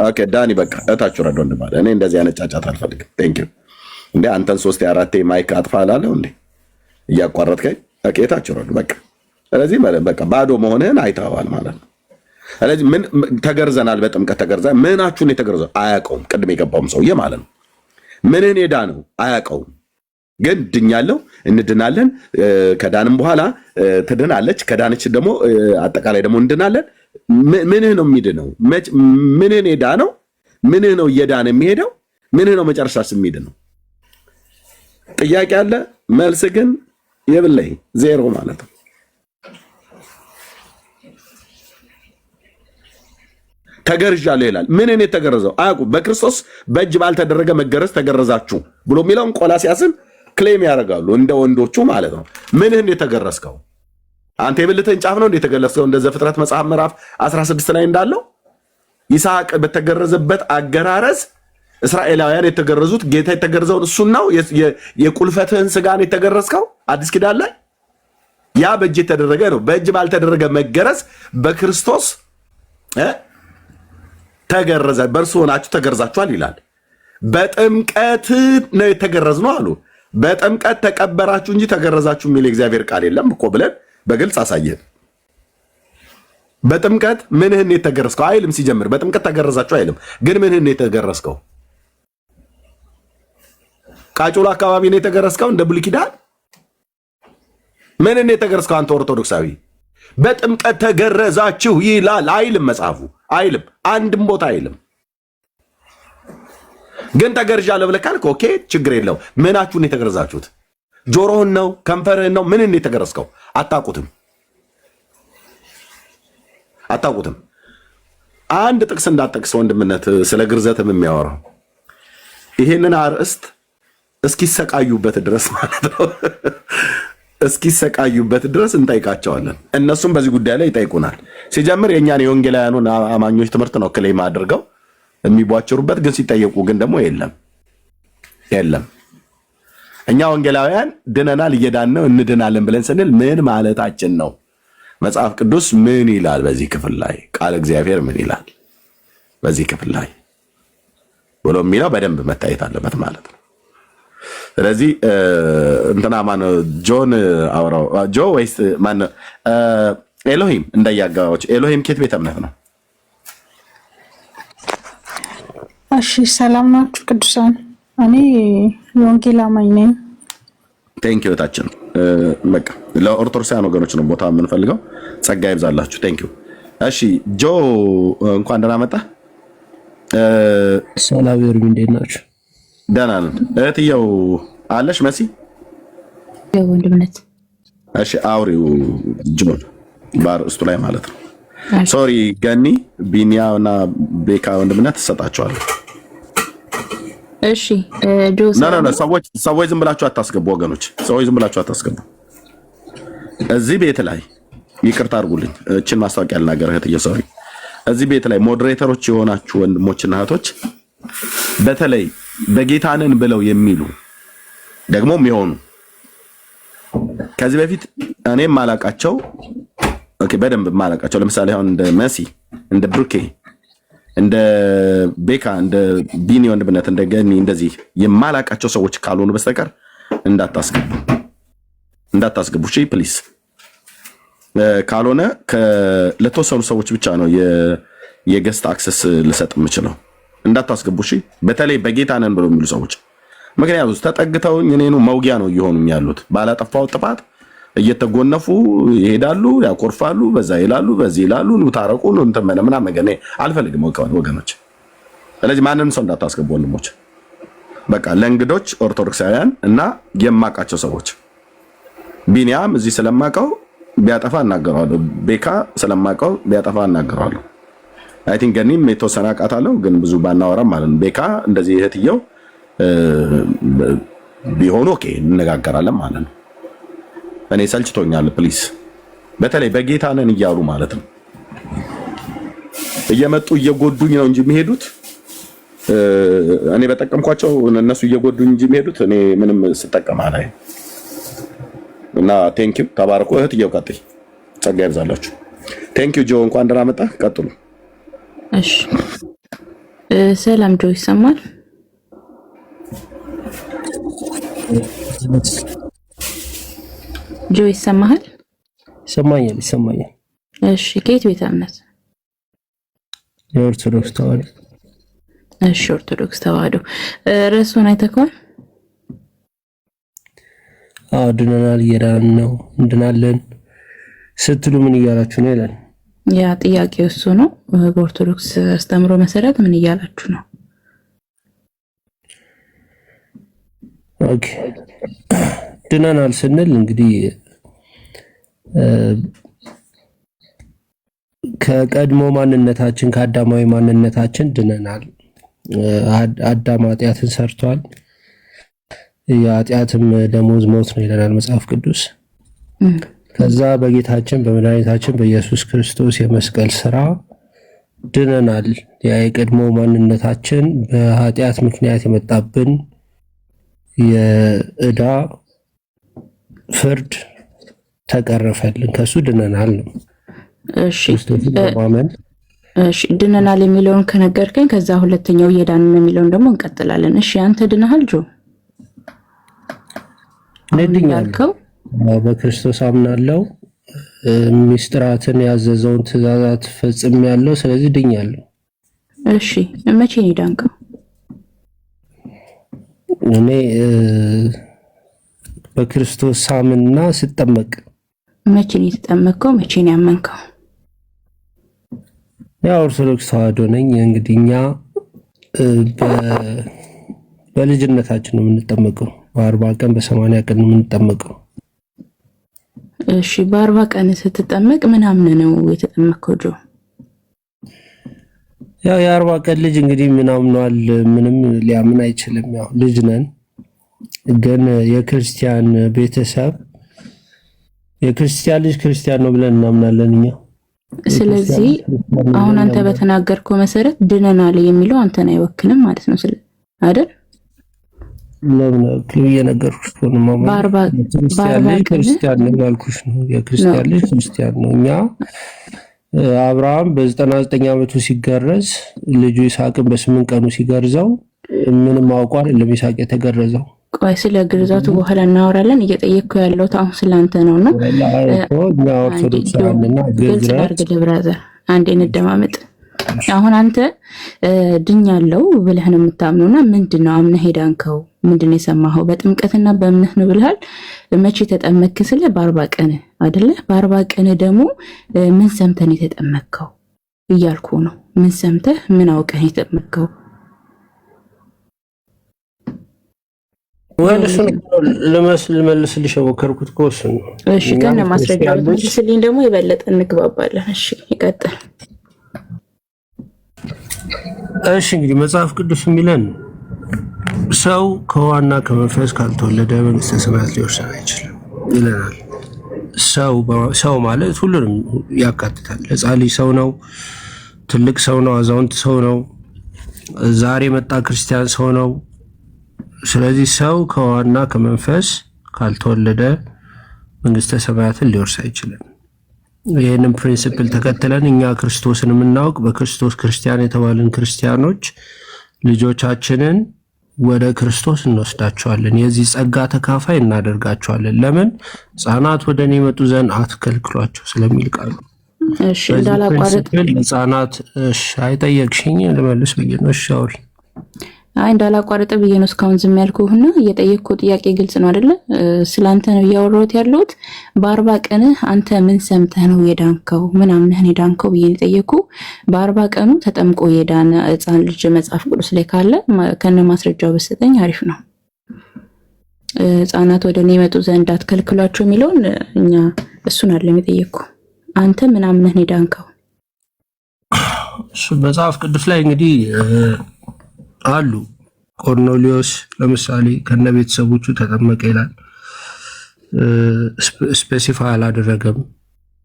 ኦኬ። ዳኒ በቃ እታችሁ ረዶ እንደማለ እኔ እንደዚህ አይነት ጫጫታ አልፈልግም። ቴንክ ዩ እንዴ አንተን 3-4 ማይክ አጥፋ አላለሁ እንዴ እያቋረጥከኝ። ኦኬ እታችሁ ረዶ በቃ። ስለዚህ በቃ ባዶ መሆንህን አይተዋል ማለት ነው። ስለዚህ ምን ተገርዘናል፣ በጥምቀት ተገርዘናል። ምናችሁን የተገረዘው አያውቀውም። ቅድም የገባውም ሰውዬ ማለት ነው። ምንን ሄዳ ነው አያውቀውም። ግን ድኛለሁ፣ እንድናለን። ከዳንም በኋላ ትድናለች። ከዳነች ደግሞ አጠቃላይ ደግሞ እንድናለን። ምንህ ነው የሚድነው? ምንህን ሄዳ ነው? ምንህ ነው እየዳነ የሚሄደው? ምንህ ነው መጨረሻስ የሚድነው? ጥያቄ አለ። መልስ ግን የብላይ ዜሮ ማለት ነው። ተገርዣለሁ ይላል። ምንን የተገረዘው አያውቁም። በክርስቶስ በእጅ ባልተደረገ መገረዝ ተገረዛችሁ ብሎ የሚለውን ቆላስይስን ክሌም ያደርጋሉ እንደ ወንዶቹ ማለት ነው። ምንህን የተገረዝከው አንተ? የብልትህን ጫፍ ነው እንደተገለጽከው እንደ ዘፍጥረት መጽሐፍ ምዕራፍ 16 ላይ እንዳለው ይስሐቅ በተገረዘበት አገራረዝ እስራኤላውያን የተገረዙት ጌታ የተገረዘውን እሱን ነው። የቁልፈትህን ስጋን የተገረዝከው አዲስ ኪዳን ላይ ያ በእጅ የተደረገ ነው። በእጅ ባልተደረገ መገረዝ በክርስቶስ ተገረዘ፣ በእርሱ ሆናችሁ ተገርዛችኋል ይላል። በጥምቀት ነው የተገረዝነው አሉ። በጥምቀት ተቀበራችሁ እንጂ ተገረዛችሁ የሚል የእግዚአብሔር ቃል የለም እኮ ብለን በግልጽ አሳየን። በጥምቀት ምንህን የተገረዝከው አይልም። ሲጀምር በጥምቀት ተገረዛችሁ አይልም። ግን ምንህን የተገረዝከው? ቃጭሉ አካባቢ ነው የተገረዝከው እንደ ብሉይ ኪዳን? ምንህን የተገረዝከው አንተ ኦርቶዶክሳዊ? በጥምቀት ተገረዛችሁ ይላል አይልም መጽሐፉ፣ አይልም። አንድም ቦታ አይልም። ግን ተገርዣለሁ ብለህ ካልክ ኦኬ ችግር የለው። ምናችሁን የተገረዛችሁት? ጆሮህን ነው? ከንፈርህን ነው? ምንን የተገረዝከው? አታውቁትም። አንድ ጥቅስ እንዳጠቅስ ወንድምነት ስለ ግርዘትም የሚያወራው ይሄንን አርእስት እስኪሰቃዩበት ድረስ ማለት ነው እስኪሰቃዩበት ድረስ እንጠይቃቸዋለን። እነሱም በዚህ ጉዳይ ላይ ይጠይቁናል። ሲጀምር የእኛን የወንጌላውያኑን አማኞች ትምህርት ነው ክሌም አድርገው የሚቧጭሩበት፣ ግን ሲጠየቁ ግን ደግሞ የለም። እኛ ወንጌላውያን ድነናል፣ እየዳነው እንድናለን ብለን ስንል ምን ማለታችን ነው? መጽሐፍ ቅዱስ ምን ይላል? በዚህ ክፍል ላይ ቃል እግዚአብሔር ምን ይላል በዚህ ክፍል ላይ ብሎ የሚለው በደንብ መታየት አለበት ማለት ነው። ስለዚህ እንትና ማነው ጆን አውራው ጆ ወይስ ማነው ኤሎሂም እንደያጋዎች ኤሎሂም ኬት ቤተ እምነት ነው? እሺ ሰላም ናችሁ ቅዱሳን? እኔ የወንጌል አማኝ ነኝ። ቴንክ ዩ ታችን በቃ ለኦርቶዶክሳውያን ወገኖች ነው ቦታ የምንፈልገው። ጸጋ ይብዛላችሁ። ቴንክ ዩ። እሺ ጆ እንኳን ደህና መጣ። ሰላም ይርጉ። እንዴት ናችሁ? ደህና ነን። እህትየው አለሽ መሲ? ወንድምነት እሺ አውሪው ጆን በአርእስቱ ላይ ማለት ነው። ሶሪ ገኒ ቢኒያ እና ቤካ ወንድምነት ተሰጣቸዋል። እሺ ጆስ ሰዎች ዝም ብላችሁ አታስገቡ ወገኖች፣ ሰዎች ዝም ብላችሁ አታስገቡ። እዚህ ቤት ላይ ይቅርታ አድርጉልኝ፣ እችን ማስታወቂያ ልናገር እህትዬ። ሶሪ እዚህ ቤት ላይ ሞዴሬተሮች የሆናችሁ ወንድሞችና እህቶች በተለይ በጌታንን ብለው የሚሉ ደግሞም የሆኑ ከዚህ በፊት እኔም ማላቃቸው ኦኬ በደንብ ማላቃቸው ለምሳሌ አሁን እንደ መሲ እንደ ብሩኬ እንደ ቤካ እንደ ቢኒ ወንድምነት እንደ ገኒ እንደዚህ የማላቃቸው ሰዎች ካልሆኑ በስተቀር እንዳታስገቡ እሺ ፕሊዝ። ካልሆነ ለተወሰኑ ሰዎች ብቻ ነው የገስት አክሰስ ልሰጥ የምችለው። እንዳታስገቡ እሺ። በተለይ በጌታ ነን ብለው የሚሉ ሰዎች ምክንያቱም ተጠግተውኝ እኔኑ መውጊያ ነው እየሆኑ ያሉት። ባላጠፋው ጥፋት እየተጎነፉ ይሄዳሉ፣ ያቆርፋሉ፣ በዛ ይላሉ፣ በዚህ ይላሉ፣ ኑ ታረቁ ነው እንትን ምናምን ነገር አልፈልግም ወገኖች። ስለዚህ ማንንም ሰው እንዳታስገቡ ወንድሞች። በቃ ለእንግዶች ኦርቶዶክሳውያን እና የማውቃቸው ሰዎች ቢኒያም እዚህ ስለማውቀው ቢያጠፋ እናገረዋለሁ፣ ቤካ ስለማውቀው ቢያጠፋ እናገረዋለሁ። አይ ቲንክ ገኒም የተወሰነ አውቃታለሁ ግን ብዙ ባናወራም ማለት ነው። ቤካ እንደዚህ እህትየው ቢሆን ኦኬ እንነጋገራለን ማለት ነው። እኔ ሰልችቶኛል። ፕሊስ በተለይ በጌታ ነን እያሉ ማለት ነው እየመጡ እየጎዱኝ ነው እንጂ የሚሄዱት እኔ በጠቀምኳቸው እነሱ እየጎዱኝ እንጂ የሚሄዱት እኔ ምንም ስጠቀም አላይ እና ቴንኪው ተባረኩ። እህትየው ቀጥይ፣ ጸጋ ይብዛላችሁ። ቴንኪው ጆ፣ እንኳን ደህና መጣ። ቀጥሉ። እሺ ሰላም ጆ፣ ይሰማል? ጆ ይሰማሃል? ይሰማኛል። እሺ ከየት ቤተ እምነት? የኦርቶዶክስ ተዋህዶ። እሺ ኦርቶዶክስ ተዋህዶ። ርዕሱን አይተከዋል? አዎ ድነናል፣ እየዳን ነው፣ እንድናለን ስትሉ ምን እያላችሁ ነው ይላል። ያ ጥያቄው እሱ ነው። በኦርቶዶክስ አስተምሮ መሰረት ምን እያላችሁ ነው? ኦኬ ድነናል ስንል እንግዲህ ከቀድሞ ማንነታችን ከአዳማዊ ማንነታችን ድነናል። አዳም ኃጢአትን ሰርቷል፣ የኃጢአትም ደሞዝ ሞት ነው ይለናል መጽሐፍ ቅዱስ። ከዛ በጌታችን በመድኃኒታችን በኢየሱስ ክርስቶስ የመስቀል ስራ ድነናል። ያ የቀድሞ ማንነታችን በኃጢአት ምክንያት የመጣብን የዕዳ ፍርድ ተቀረፈልን፣ ከሱ ድነናል ነው። እሺ ድነናል የሚለውን ከነገርከኝ ከዛ ሁለተኛው እየዳንን የሚለውን ደግሞ እንቀጥላለን። እሺ አንተ ድነሃል ጆ? ድኛለሁ፣ በክርስቶስ አምናለሁ፣ ሚስጥራትን ያዘዘውን ትእዛዛት ፈጽሜያለሁ፣ ስለዚህ ድኛለሁ። እሺ መቼ ነው የዳንከው? እኔ በክርስቶስ ሳምንና ስጠመቅ። መቼ ነው የተጠመቅከው? መቼ ነው ያመንከው? ያ ኦርቶዶክስ ተዋህዶ ነኝ። እንግዲህ እኛ በልጅነታችን ነው የምንጠመቀው። በ40 ቀን በ80 ቀን ነው የምንጠመቀው። እሺ በ40 ቀን ስትጠመቅ ምን አምነህ ነው የተጠመቅከው ጆ? ያው የ40 ቀን ልጅ እንግዲህ ምን አምኗል? ምንም ሊያምን አይችልም። ያው ልጅ ነን። ግን የክርስቲያን ቤተሰብ የክርስቲያን ልጅ ክርስቲያን ነው ብለን እናምናለን እኛ። ስለዚህ አሁን አንተ በተናገርከው መሰረት ድነናል የሚለው አንተን አይወክልም ማለት ነው አይደል? ለምን ክሉ እየነገርኩሽ ነው ማለት ክርስቲያን ነው ያልኩሽ ነው። የክርስቲያን ልጅ ክርስቲያን ነው። እኛ አብርሃም በ99 ዓመቱ ሲገረዝ ልጁ ይስሐቅን በ8 ቀኑ ሲገርዘው ምንም አውቆ አይደለም ይስሐቅ የተገረዘው። ቆይ ስለ ግርዛቱ በኋላ እናወራለን። እየጠየቅኩ ያለው አሁን ስላንተ ነውና እኛ ኦርቶዶክሳውያንና ብራዘር አንዴ እንደማመጥ። አሁን አንተ ድኛለው ብለህ ነው የምታምነውና ምንድነው አምነህ ሄዳንከው? ምንድነው የሰማኸው? በጥምቀትና በእምነት ነው ብለሃል። መቼ ተጠመቅክ? ስለ በ40 ቀን አይደለ? በ40 ቀን ደግሞ ምን ሰምተህ ነው የተጠመቅከው እያልኩ ነው። ምን ሰምተህ ምን አውቀህ የተጠመቅከው? ወልሱን ልመልስልሽ ሞከርኩት እኮ እሱን ነው። እሺ ከነ ማስረጃ መልስልኝ፣ ደግሞ የበለጠ እንግባባለን። እሺ ይቀጥል። እሺ እንግዲህ መጽሐፍ ቅዱስ የሚለን ሰው ከውሃና ከመንፈስ ካልተወለደ መንግስተ ሰማያት ሊወርስ አይችልም ይለናል። ሰው ማለት ሁሉንም ያካትታል። ሕፃን ልጅ ሰው ነው፣ ትልቅ ሰው ነው፣ አዛውንት ሰው ነው፣ ዛሬ መጣ ክርስቲያን ሰው ነው። ስለዚህ ሰው ከውሃና ከመንፈስ ካልተወለደ መንግስተ ሰማያትን ሊወርስ አይችልም። ይህንን ፕሪንሲፕል ተከትለን እኛ ክርስቶስን የምናውቅ በክርስቶስ ክርስቲያን የተባልን ክርስቲያኖች ልጆቻችንን ወደ ክርስቶስ እንወስዳቸዋለን። የዚህ ጸጋ ተካፋይ እናደርጋቸዋለን። ለምን? ሕፃናት ወደ እኔ ይመጡ ዘንድ አትከልክሏቸው ስለሚል ቃሉ። እሺ እንዳላቋርጥ ህጻናት አይጠየቅሽኝ ልመልስ ብዬ ነው። እሺ አውሪ። አይ እንዳላቋርጥ ብዬ ነው እስካሁን ዝም ያልኩህና እየጠየቅኩ ጥያቄ ግልጽ ነው አይደለ? ስላንተ ነው እያወራሁት ያለሁት። በ40 ቀንህ አንተ ምን ሰምተህ ነው የዳንከው? ምን አምነህ ነው የዳንከው ብዬ ነው የጠየቅኩ። በ40 ቀኑ ተጠምቆ የዳነ ህፃን ልጅ መጽሐፍ ቅዱስ ላይ ካለ ከነ ማስረጃው በሰጠኝ አሪፍ ነው። ህፃናት ወደ እኔ ይመጡ ዘንድ አትከልክሏቸው የሚለውን እኛ እሱን አይደለም የጠየቅኩ። አንተ ምን አምነህ ነው የዳንከው? መጽሐፍ ቅዱስ ላይ እንግዲህ አሉ። ቆርኔሌዎስ ለምሳሌ ከነ ቤተሰቦቹ ተጠመቀ ይላል። ስፔሲፋይ አላደረገም።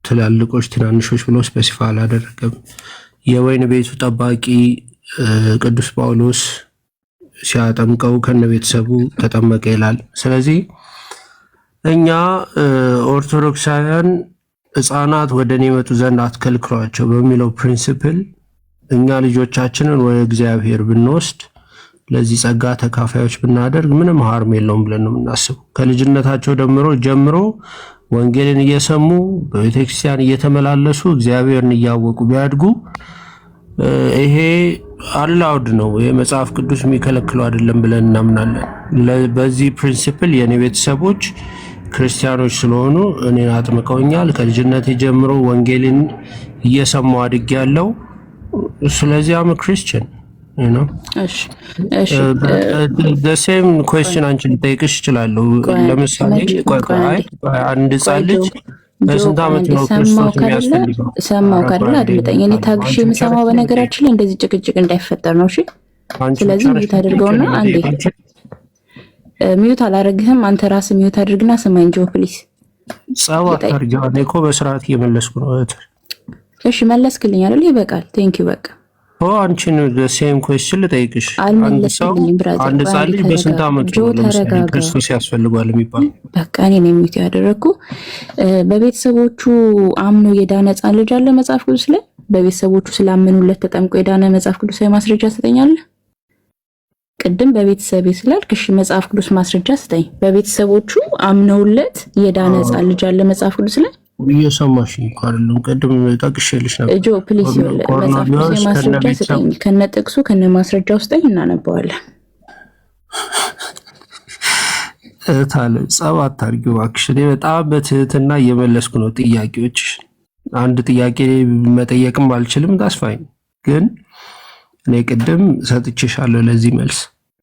ትላልቆች ትናንሾች ብሎ ስፔሲፋይ አላደረገም። የወይን ቤቱ ጠባቂ ቅዱስ ጳውሎስ ሲያጠምቀው ከነ ቤተሰቡ ተጠመቀ ይላል። ስለዚህ እኛ ኦርቶዶክሳውያን ህፃናት ወደ እኔ ይመጡ ዘንድ አትከልክሏቸው በሚለው ፕሪንሲፕል እኛ ልጆቻችንን ወደ እግዚአብሔር ብንወስድ ለዚህ ጸጋ ተካፋዮች ብናደርግ ምንም ሀርም የለውም ብለን ነው የምናስበው። ከልጅነታቸው ጀምሮ ወንጌልን እየሰሙ በቤተክርስቲያን እየተመላለሱ እግዚአብሔርን እያወቁ ቢያድጉ ይሄ አላውድ ነው። ይሄ መጽሐፍ ቅዱስ የሚከለክለው አይደለም ብለን እናምናለን። በዚህ ፕሪንሲፕል የኔ ቤተሰቦች ክርስቲያኖች ስለሆኑ እኔን አጥምቀውኛል። ከልጅነቴ ጀምሮ ወንጌልን እየሰማሁ አድጌያለሁ። ስለዚህ አም ክርስቲያን ነው። the same question አንቺ ልጠይቅሽ እችላለሁ። ለምሳሌ አንድ ህፃን ልጅ በስንት ዓመት ነው ክርስቶስ የሚያስፈልገው? ሰማው ካለ አድምጠኝ። እኔ ታግሼ የምሰማው በነገራችን ላይ እንደዚህ ጭቅጭቅ እንዳይፈጠር ነው። እሺ ስለዚህ ሚዩት አድርገውና አንዴ ሚዩት አላረግህም። አንተ ራስህ ሚዩት አድርግና ስማኝ ጆ ፕሊስ። ጸዋት አርጃው እኮ በስርዓት እየመለስኩ ነው። እሺ መለስክልኝ አይደል? ይበቃል። ቴንክ ዩ በቃ አንቺን ሴም ኩዌስችን ልጠይቅሽ። አንድ ህፃን ልጅ በስንት ዓመቱ ነው ክርስቶስ ያስፈልጓል የሚባለው? በቃ እኔ ነኝ ሚዩት ያደረኩ። በቤተሰቦቹ አምኖ የዳነ ህፃን ልጅ አለ መጽሐፍ ቅዱስ ላይ? በቤተሰቦቹ ስላመኑለት ተጠምቆ የዳነ መጽሐፍ ቅዱስ ላይ ማስረጃ ትሰጠኛለህ? ቅድም በቤተሰቤ ስላልክ እሺ መጽሐፍ ቅዱስ ማስረጃ ስጠኝ። በቤተሰቦቹ አምነውለት የዳነ ህፃን ልጅ አለ መጽሐፍ ቅዱስ ላይ? እየሰማሽ እኮ አይደለም? ቅድም ጠቅሼልሽ ነበር። ጆ ፕሊስ መጽሐፍ ቅዱስ ማስረጃ ስጠኝ። ከነ ጥቅሱ ከነ ማስረጃው ስጠኝ እናነበዋለን። ታለ ጸብ አታርጊው እባክሽ። እኔ በጣም በትህትና እየመለስኩ ነው ጥያቄዎች። አንድ ጥያቄ መጠየቅም አልችልም ታስፋኝ፣ ግን እኔ ቅድም ሰጥቼሻለሁ ለዚህ መልስ።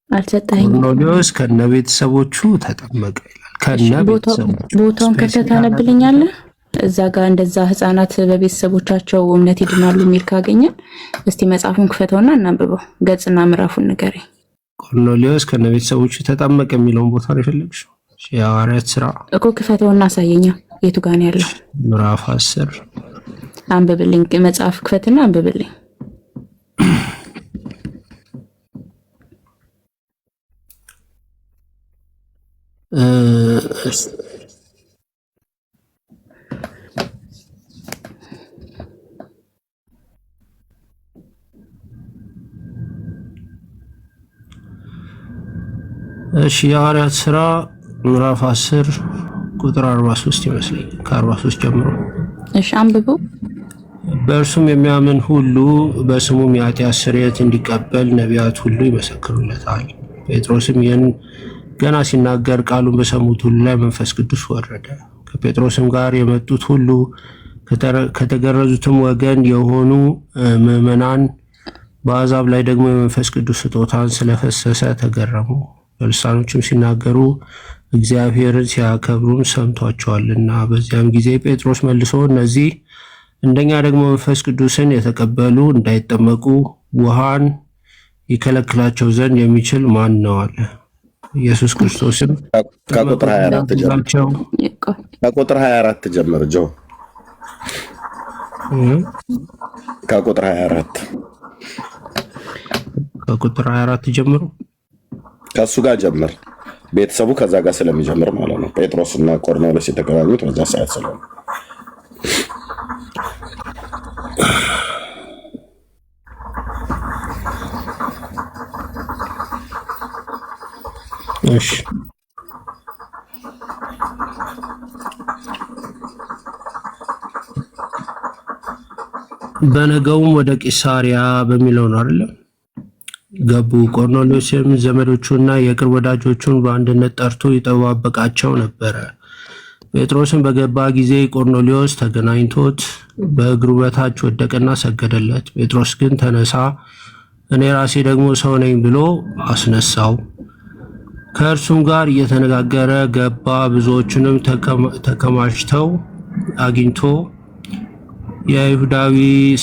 አልሰጠኸኝም። ቆርኔሌዎስ ከነ ቤተሰቦቹ ተጠመቀ ይላል። ከነ ቤተሰቦቹ ቦታውን ከፍተህ ታነብልኛለህ? እዛ ጋር እንደዛ ህፃናት በቤተሰቦቻቸው እምነት ይድናሉ የሚል ካገኘን እስቲ መጽሐፉን ክፈተውና እናንብበው። ገጽና ምዕራፉን ንገረኝ። ቆርኔሌዎስ ከነ ቤተሰቦቹ ተጠመቀ የሚለውን ቦታ ነው የፈለግሽው? የሐዋርያት ሥራ እኮ ክፈተውና አሳየኛ። የቱ ጋር ነው ያለው? ምዕራፍ 10 አንብብልኝ። መጽሐፍ ክፈትና አንብብልኝ። እሺ የሐዋርያት ሥራ ምዕራፍ 10 ቁጥር 43 ይመስለኛል። ከ43 ጀምሮ እሺ አንብበው። በእርሱም የሚያምን ሁሉ በስሙም የኃጢአት ስርየት እንዲቀበል ነቢያት ሁሉ ይመሰክሩለታል። ጴጥሮስም ይህን ገና ሲናገር ቃሉን በሰሙት ሁሉ ላይ መንፈስ ቅዱስ ወረደ። ከጴጥሮስም ጋር የመጡት ሁሉ ከተገረዙትም ወገን የሆኑ ምዕመናን በአሕዛብ ላይ ደግሞ የመንፈስ ቅዱስ ስጦታን ስለፈሰሰ ተገረሙ። በልሳኖችም ሲናገሩ እግዚአብሔርን ሲያከብሩም ሰምቷቸዋልና። በዚያም ጊዜ ጴጥሮስ መልሶ እነዚህ እንደኛ ደግሞ መንፈስ ቅዱስን የተቀበሉ እንዳይጠመቁ ውሃን ይከለክላቸው ዘንድ የሚችል ማን ነው አለ። ኢየሱስ ክርስቶስም ከቁጥር 24 ጀምር ጆ ከቁጥር 24 ጀምሮ ከእሱ ጋር ጀምር። ቤተሰቡ ከዛ ጋር ስለሚጀምር ማለት ነው። ጴጥሮስ እና ቆርኔሌዎስ የተገናኙት በዛ ሰዓት ስለሆነ እሺ በነገውም ወደ ቂሳሪያ በሚለው ነው አይደለም ገቡ። ቆርኔሌዎስም ዘመዶቹና የቅርብ ወዳጆቹን በአንድነት ጠርቶ ይጠባበቃቸው ነበረ። ጴጥሮስም በገባ ጊዜ ቆርኔሌዎስ ተገናኝቶት በእግሩ በታች ወደቀና ሰገደለት። ጴጥሮስ ግን ተነሳ፣ እኔ ራሴ ደግሞ ሰው ነኝ ብሎ አስነሳው። ከእርሱም ጋር እየተነጋገረ ገባ። ብዙዎችንም ተከማችተው አግኝቶ የይሁዳዊ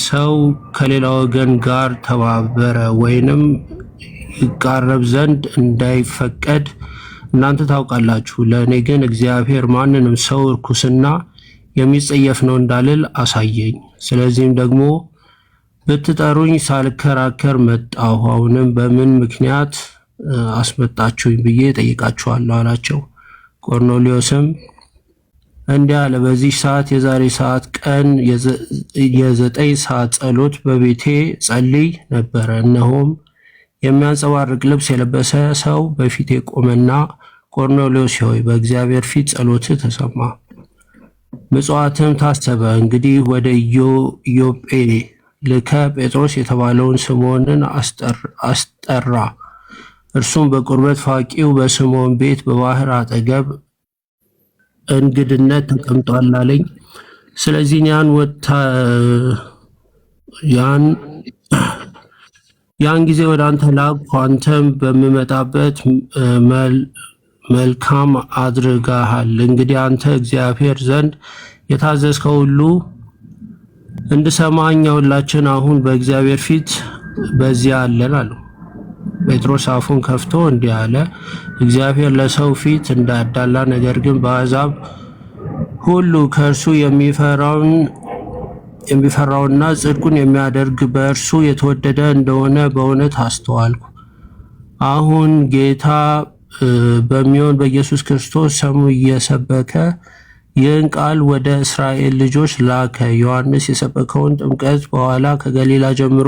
ሰው ከሌላ ወገን ጋር ተባበረ ወይንም ይቃረብ ዘንድ እንዳይፈቀድ እናንተ ታውቃላችሁ። ለእኔ ግን እግዚአብሔር ማንንም ሰው ርኩስና የሚጸየፍ ነው እንዳልል አሳየኝ። ስለዚህም ደግሞ ብትጠሩኝ ሳልከራከር መጣሁ። አሁንም በምን ምክንያት አስመጣችሁኝ ብዬ ጠይቃችኋለሁ አላቸው። ቆርኔሌዎስም እንዲህ አለ፣ በዚህ ሰዓት የዛሬ ሰዓት ቀን የ9 ሰዓት ጸሎት በቤቴ ጸልይ ነበረ። እነሆም የሚያንጸባርቅ ልብስ የለበሰ ሰው በፊቴ ቆመና ቆርኔሌዎስ ሆይ በእግዚአብሔር ፊት ጸሎትህ ተሰማ፣ ምጽዋትም ታሰበ። እንግዲህ ወደ ኢዮጴ ልከ ጴጥሮስ የተባለውን ስምዖንን አስጠራ። እርሱም በቁርበት ፋቂው በስምዖን ቤት በባህር አጠገብ እንግድነት ተቀምጧል አለኝ። ስለዚህ ያን ጊዜ ወደ አንተ ላክሁ። አንተም በምመጣበት መልካም አድርገሃል። እንግዲህ አንተ እግዚአብሔር ዘንድ የታዘዝከው ሁሉ እንድሰማ እኛ ሁላችን አሁን በእግዚአብሔር ፊት በዚያ አለን አለው። ጴጥሮስ አፉን ከፍቶ እንዲህ አለ፣ እግዚአብሔር ለሰው ፊት እንዳያዳላ፣ ነገር ግን በአሕዛብ ሁሉ ከእርሱ የሚፈራውና ጽድቁን የሚያደርግ በእርሱ የተወደደ እንደሆነ በእውነት አስተዋልኩ። አሁን ጌታ በሚሆን በኢየሱስ ክርስቶስ ስም እየሰበከ ይህን ቃል ወደ እስራኤል ልጆች ላከ። ዮሐንስ የሰበከውን ጥምቀት በኋላ ከገሊላ ጀምሮ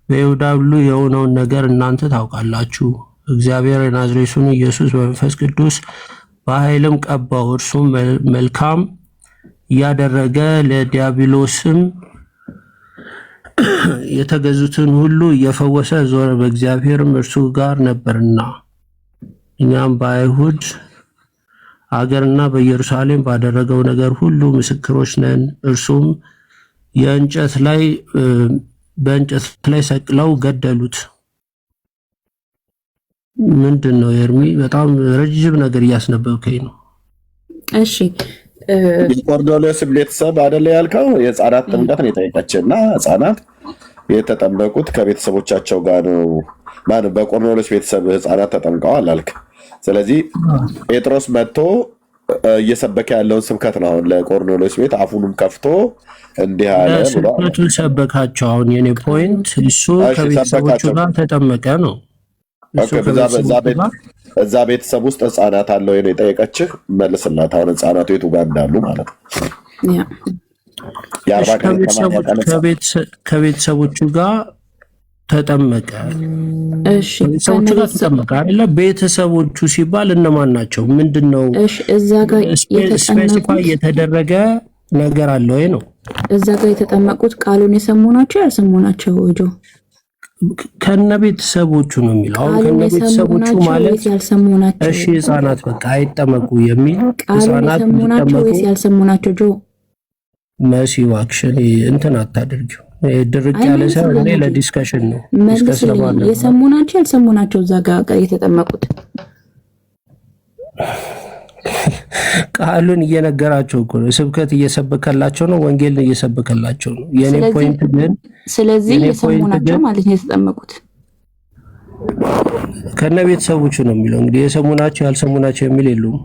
በይሁዳ ሁሉ የሆነውን ነገር እናንተ ታውቃላችሁ። እግዚአብሔር የናዝሬቱን ኢየሱስ በመንፈስ ቅዱስ በኃይልም ቀባው። እርሱም መልካም እያደረገ ለዲያብሎስም የተገዙትን ሁሉ እየፈወሰ ዞረ። በእግዚአብሔርም እርሱ ጋር ነበርና እኛም በአይሁድ አገርና በኢየሩሳሌም ባደረገው ነገር ሁሉ ምስክሮች ነን። እርሱም በእንጨት ላይ ሰቅለው ገደሉት። ምንድን ነው ኤርሚ? በጣም ረጅም ነገር እያስነበብከኝ ነው። እሺ የቆርኔሌዎስ ቤተሰብ አይደለ ያልከው? የህፃናት ጥምቀት ነው የጠየቀችህ እና ህፃናት የተጠመቁት ከቤተሰቦቻቸው ጋር ነው። በቆርኔሌዎስ ቤተሰብ ህፃናት ተጠምቀዋል አልክ። ስለዚህ ጴጥሮስ መጥቶ እየሰበከ ያለውን ስብከት ነው አሁን ለቆርኔሌዎስ ቤት አፉንም ከፍቶ እንዲህ አለ ብሎ ስብከቱን ሰበካቸው። አሁን የኔ ፖይንት እሱ ከቤተሰቦቹ ጋር ተጠመቀ ነው። እዛ ቤተሰብ ውስጥ ህፃናት አለው ነው የጠየቀችህ። መልስላት። አሁን ህፃናቱ የቱ ጋር እንዳሉ ማለት ነው። ከቤተሰቦቹ ጋር ተጠመቀ። እሺ ቤተሰቦቹ ጋር ተጠመቀ አይደለ? ቤተሰቦቹ ሲባል እነማን ናቸው? ምንድነው? እሺ እዛ ጋር ስፔሲፋይ የተደረገ ነገር አለ ወይ ነው? እዛ ጋር የተጠመቁት ቃሉን የሰሙ ናቸው ያልሰሙ ናቸው? ወጆ ከነ ቤተሰቦቹ ነው የሚለው። አሁን ከነ ቤተሰቦቹ ማለት ያልሰሙ ናቸው። እሺ ህፃናት በቃ አይጠመቁ የሚል ህፃናት የሰሙ ናቸው ወይስ ያልሰሙ ናቸው? ጆ መሲው አክቹሊ እንትን አታድርጊው። ድርቅ ያለ ሳይሆን ለዲስከሽን ነው። ዲስከስ ለማድረግ የሰሙ ናቸው ያልሰሙ ናቸው እዛ ጋር የተጠመቁት? ቃሉን እየነገራቸው እኮ ነው። ስብከት እየሰበከላቸው ነው። ወንጌልን እየሰበከላቸው ነው። የኔ ፖይንት ግን ስለዚህ የሰሙ ናቸው ማለት ነው የተጠመቁት። ከነ ቤተሰቦቹ ነው የሚለው። እንግዲህ የሰሙ ናቸው ያልሰሙ ናቸው የሚል የለውም።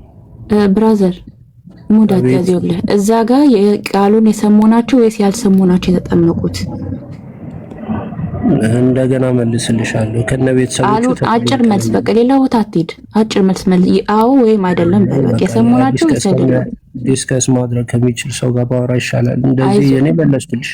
ብራዘር ሙዳት ያዘውልህ እዛ ጋር የቃሉን የሰሙ ናቸው ወይስ ያልሰሙ ናቸው የተጠመቁት? እንደገና መልስልሻለሁ። ከነ ቤተሰቦቹ አጭር መልስ፣ በቃ ሌላ ቦታ አትሄድ። አጭር መልስ አዎ ወይም አይደለም በቃ። የሰሙ ናቸው ወይስ አይደለም? ዲስከስ ማድረግ ከሚችል ሰው ጋር ባወራ ይሻላል። እንደዚህ እኔ መለስኩልሽ።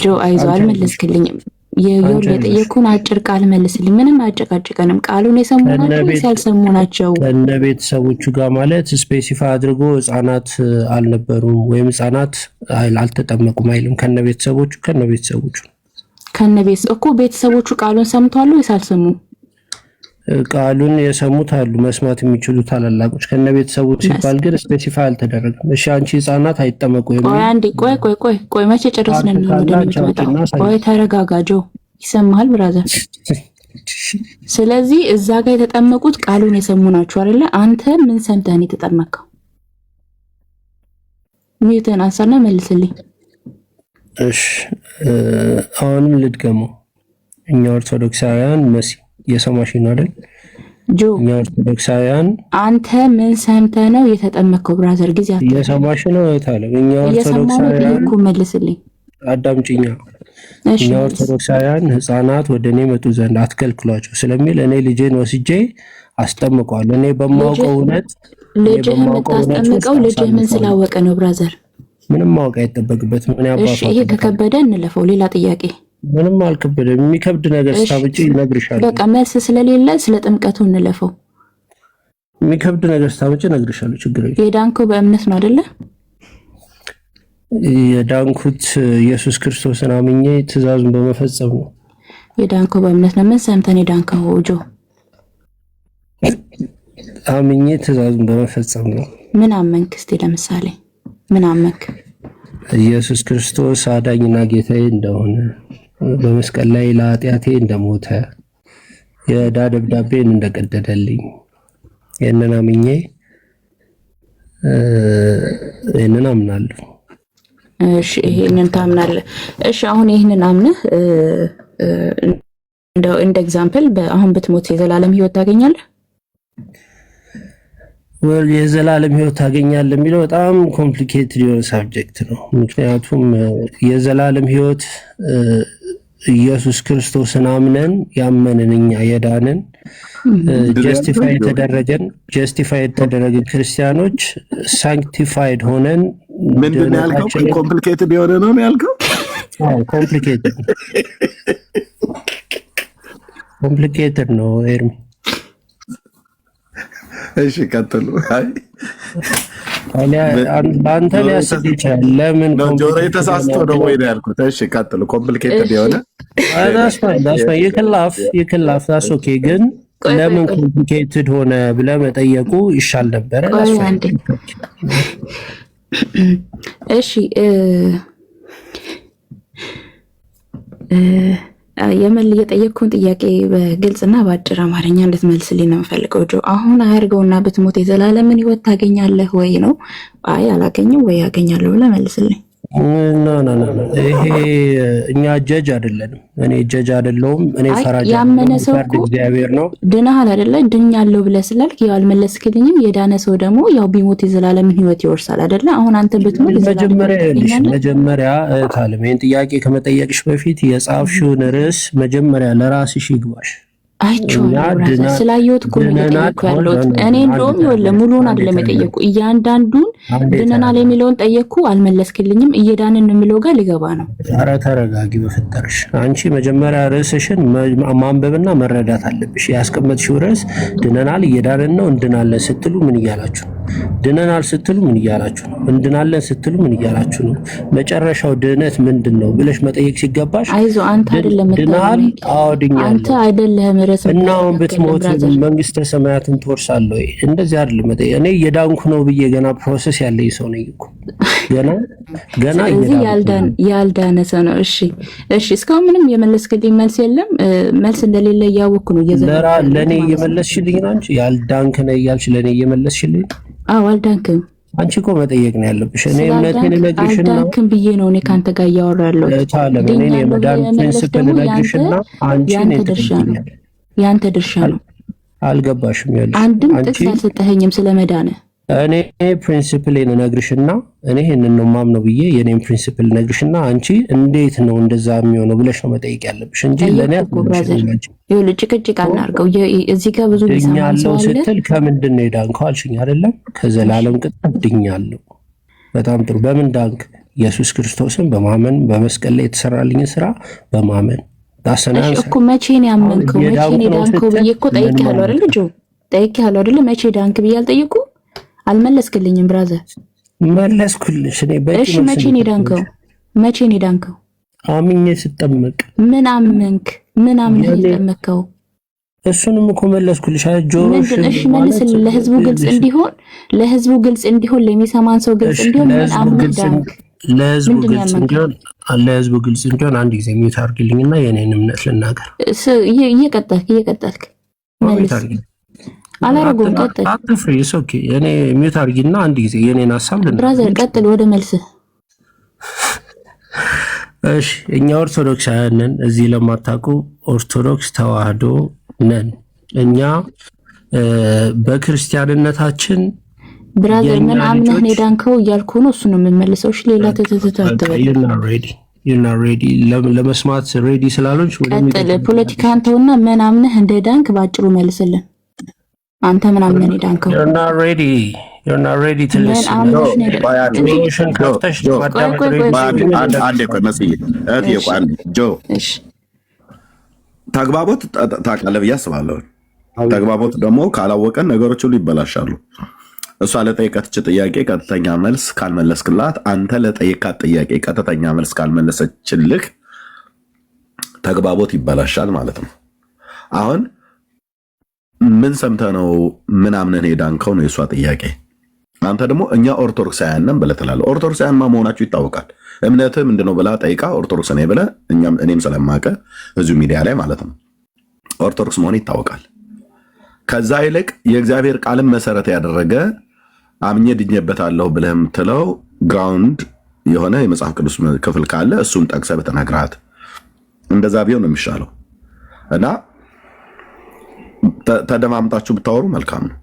ጆ አይዞህ፣ አልመለስክልኝም። የጠየኩህን አጭር ቃል መልስልኝ። ምንም አያጨቃጭቀንም። ቃሉን የሰሙ ናቸው ወይስ ያልሰሙ ናቸው? ከነ ቤተሰቦቹ ጋር ማለት ስፔሲፋይ አድርጎ ህፃናት አልነበሩም ወይም ህፃናት አልተጠመቁም አይልም። ከነ ቤተሰቦቹ እኮ ቤተሰቦቹ ቃሉን ሰምተዋል ወይስ አልሰሙም? ቃሉን የሰሙት አሉ፣ መስማት የሚችሉ ታላላቆች። ከነ ቤተሰቦቹ ሲባል ግን ስፔሲፋይ አልተደረገም። እሺ አንቺ ህፃናት አይጠመቁ ወይ? ቆይ አንዴ፣ ቆይ መቼ ጨረስን ነው ወደሚመጣው? ቆይ ተረጋጋጆ፣ ይሰማሃል ብራዘር? ስለዚህ እዛ ጋር የተጠመቁት ቃሉን የሰሙ ናቸው አይደለ? አንተ ምን ሰምተህ ነው የተጠመቀው? ሚዩትን አንሳና መልስልኝ። እሺ አሁንም ልድገመው። እኛ ኦርቶዶክሳውያን መሲ የሰማሽ ነው አይደል? ጆ እኛ ኦርቶዶክሳውያን አንተ ምን ሰምተህ ነው የተጠመቀው? ብራዘር ጊዜ የሰማሽ ነው ታለ እኛ ኦርቶዶክሳውያን እኮ መልስልኝ፣ አዳምጪኛ። እኛ ኦርቶዶክሳውያን ህፃናት ወደ እኔ መጡ ዘንድ አትከልክሏቸው ስለሚል እኔ ልጄን ወስጄ አስጠምቀዋለሁ። እኔ በማውቀው እውነት ልጅህ የምታስጠምቀው ልጅህ ምን ስላወቀ ነው ብራዘር? ምንም ማወቅ አይጠበቅበትም። ምን ያባፋ? እሺ ይሄ ከከበደ እንለፈው። ሌላ ጥያቄ። ምንም አልከበደም። የሚከብድ ነገር ስታብጪ እነግርሻለሁ። በቃ መልስ ስለሌለ ስለ ጥምቀቱ እንለፈው። የሚከብድ ነገር ስታብጪ እነግርሻለሁ። ችግር የለም። የዳንከው በእምነት ነው አይደለ? የዳንኩት ኢየሱስ ክርስቶስን አምኜ ትእዛዙን በመፈጸም ነው። የዳንከው በእምነት ነው። ምን ሰምተን የዳንከው? ጆ አምኜ ትእዛዙን በመፈጸም ነው። ምን አመንክ? እስቲ ለምሳሌ ምን አመንክ? ኢየሱስ ክርስቶስ አዳኝና ጌታዬ እንደሆነ፣ በመስቀል ላይ ለኃጢአቴ እንደሞተ፣ የዕዳ ደብዳቤን እንደቀደደልኝ ይህንን አምኜ ይህንን አምናለሁ። እሺ ይሄንን ታምናለህ? እሺ አሁን ይሄንን አምነህ እንደ ኤግዛምፕል አሁን ብትሞት የዘላለም ህይወት ታገኛለህ? የዘላለም ህይወት ታገኛለህ የሚለው በጣም ኮምፕሊኬትድ የሆነ ሳብጀክት ነው። ምክንያቱም የዘላለም ህይወት ኢየሱስ ክርስቶስን አምነን ያመንን እኛ የዳንን ጀስቲፋይ የተደረግን ክርስቲያኖች ሳንክቲፋይድ ሆነን ምንድን ነው ያልከው? ኮምፕሊኬትድ የሆነ ነው ያልከው? ኮምፕሊኬትድ ነው ኤርሚ። እሺ ቀጥሉ። አንተ ሊያስብ ይችላል። ለምን ጆሮ ተሳስቶ ነው ወይ ነው ያልኩት? እሺ ቀጥሉ። ኮምፕሊኬትድ የሆነ ይክላፍ ኦኬ። ግን ለምን ኮምፕሊኬትድ ሆነ ብለህ መጠየቁ ይሻል ነበረ። እሺ የጠየቅኩን ጥያቄ በግልጽና በአጭር አማርኛ እንድትመልስልኝ ነው የምፈልገው። ጆ አሁን አያርገውና ብትሞት የዘላለምን ህይወት ታገኛለህ ወይ ነው? አይ አላገኝም ወይ ያገኛለሁ ብለህ መልስልኝ። ይሄ እኛ ጀጅ አይደለንም። እኔ ጀጅ አይደለሁም። እኔ ፈራጅ ያመነ ሰው እኮ እግዚአብሔር ነው። ድነሃል አይደለ? ድኛለሁ ብለህ ስላልክ ያው አልመለስክልኝም። የዳነ ሰው ደግሞ ያው ቢሞት የዘላለምን ህይወት ይወርሳል አይደለ? አሁን አንተ ብትሞት መጀመሪያ ታለም ይሄን ጥያቄ ከመጠየቅሽ በፊት የጻፍሽውን ርዕስ መጀመሪያ ለራስሽ ይግባሽ። አይቼዋለሁ ስላየሁት እኮ ነው የጠየኩ ያለሁት። እኔ እንደውም ይኸውልህ ሙሉውን አይደለም የጠየኩ፣ እያንዳንዱን ድነናል የሚለውን ጠየኩ፣ አልመለስክልኝም። እየዳንን የሚለው ጋር ሊገባ ነው። ኧረ ተረጋጊ በፈጠረሽ። አንቺ መጀመሪያ ርዕስሽን ማንበብና መረዳት አለብሽ። ያስቀመጥሽው ርዕስ ድነናል፣ እየዳንን ነው፣ እንድናለን ስትሉ ምን እያላችሁ ነው? ድነናል ስትሉ ምን እያላችሁ ነው? እንድናለን ስትሉ ምን እያላችሁ ነው? መጨረሻው ድህነት ምንድን ነው ብለሽ መጠየቅ ሲገባሽ አይዞህ አንተ አይደለም ድናል አውድኛለሁ አንተ አይደለም እና አሁን ብትሞት መንግስተ ሰማያትን ትወርሳለህ ወይ? እንደዚህ አይደለም መጠየቅ። እኔ የዳንኩ ነው ብዬ ገና ፕሮሰስ ያለኝ ሰው ነኝ እኮ ገና እዚህ ያልዳነ ሰው ነው። እሺ እስካሁን ምንም የመለስክልኝ መልስ የለም። መልስ እንደሌለ እያወቅኩ ነው ለእኔ እየመለስሽልኝ ነው። አንቺ ያልዳንክ ነህ እያልሽ ለእኔ እየመለስሽልኝ። አዎ አልዳንክም። አንቺ እኮ መጠየቅ ነው ያለብሽ። እኔ እምነቴን እነግርሽና አልዳንክም ብዬ ነው እኔ ካንተ ጋር እያወራለሁ። ታለም እኔ የመዳን ፕሪንሲፕል እነግርሽና አንቺ ያንተ ድርሻ ነው። አልገባሽም? ያለሽ አንድም ጥቅስ አልሰጠኸኝም ስለመዳነ። እኔ ፕሪንሲፕሌን እነግርሽና እኔ ይሄንን ነው ማምነው ብዬ የኔን ፕሪንሲፕል እነግርሽና አንቺ እንዴት ነው እንደዛ የሚሆነው ብለሽ ነው መጠየቅ ያለብሽ እንጂ ለኔ ይኸውልህ ጭቅጭቅ አናርገው። እዚህ ጋር ብዙ ድኛለሁ ስትል ከምንድን ነው የዳንከው አልሽኝ አይደለም? ከዘላለም ቅጣት ድኛለሁ። በጣም ጥሩ። በምን ዳንክ? ኢየሱስ ክርስቶስን በማመን በመስቀል ላይ የተሰራልኝን ስራ በማመን እኮ መቼ ነው ያመንከው? መቼ ነው ዳንከው ብዬ እኮ ጠይቄሃለሁ አይደል? ልጁ ጠይቄሃለሁ አይደል? መቼ ዳንክ ብዬ አልጠየቁ? አልመለስክልኝም ብራዘር። መለስኩልሽ እኔ እሺ መቼ ነው ዳንከው? መቼ ነው ዳንከው? አምኜ ስጠመቅ። ምን አመንክ? ምን አምነህ ተጠመቅከው? እሱንም እኮ መለስኩልሽ። ጆሮሽ እሺ መልስልኝ፣ ለህዝቡ ግልጽ እንዲሆን፣ ለህዝቡ ግልጽ እንዲሆን፣ ለሚሰማን ሰው ግልጽ እንዲሆን ምን አምነህ ዳንክ? ለህዝቡ ግልጽ እንዲሆን አንድ ጊዜ ሚውት አድርግልኝና የኔን እምነት ልናገር። እየቀጠልክ መልስ። አላረጉም። ቀጥል። አትፍሪ። ኦኬ እኔ ሚውት አድርጊና አንድ ጊዜ የኔን ሐሳብ ልናገር። ብራዘር ቀጥል ወደ መልስ። እሺ እኛ ኦርቶዶክሳውያን ነን። እዚህ ለማታውቁ ኦርቶዶክስ ተዋህዶ ነን። እኛ በክርስቲያንነታችን ብራዘር ምን አምነህ ነው ዳንከው እያልኩ ነው። እሱ ነው የምመልሰው። እሺ ሌላ ተተተተተ you're not ready ለመስማት ሬዲ ስላልሆንሽ ቀጥል። ፖለቲካን ተውና ምን አምነህ እንደ ዳንክ ባጭሩ መልስልን። አንተ ምን አምነህ ነው ዳንከው? you're not ready to listen. ተግባቦት ታውቃለህ ብዬ አስባለሁ። ተግባቦት ደግሞ ካላወቀን ነገሮች ሁሉ ይበላሻሉ። እሷ ለጠየቀች ጥያቄ ቀጥተኛ መልስ ካልመለስክላት፣ አንተ ለጠየቃት ጥያቄ ቀጥተኛ መልስ ካልመለሰችልህ ተግባቦት ይበላሻል ማለት ነው። አሁን ምን ሰምተህ ነው ምን አምነህ ዳንከው ነው የሷ ጥያቄ። አንተ ደግሞ እኛ ኦርቶዶክሳውያን ነን ብለህ ትላለህ። ኦርቶዶክሳውያን መሆናችሁ ይታወቃል። እምነትህ ምንድነው ብላ ጠይቃ ኦርቶዶክስ ነኝ ብለህ እኔም ስለማውቅ እዚሁ ሚዲያ ላይ ማለት ነው ኦርቶዶክስ መሆን ይታወቃል። ከዛ ይልቅ የእግዚአብሔር ቃልን መሰረት ያደረገ አምኜ ድኜበታለሁ ብለህ የምትለው ግራውንድ የሆነ የመጽሐፍ ቅዱስ ክፍል ካለ እሱን ጠቅሰህ በተናግራት እንደዛ ቢሆን ነው የሚሻለው እና ተደማምጣችሁ ብታወሩ መልካም ነው።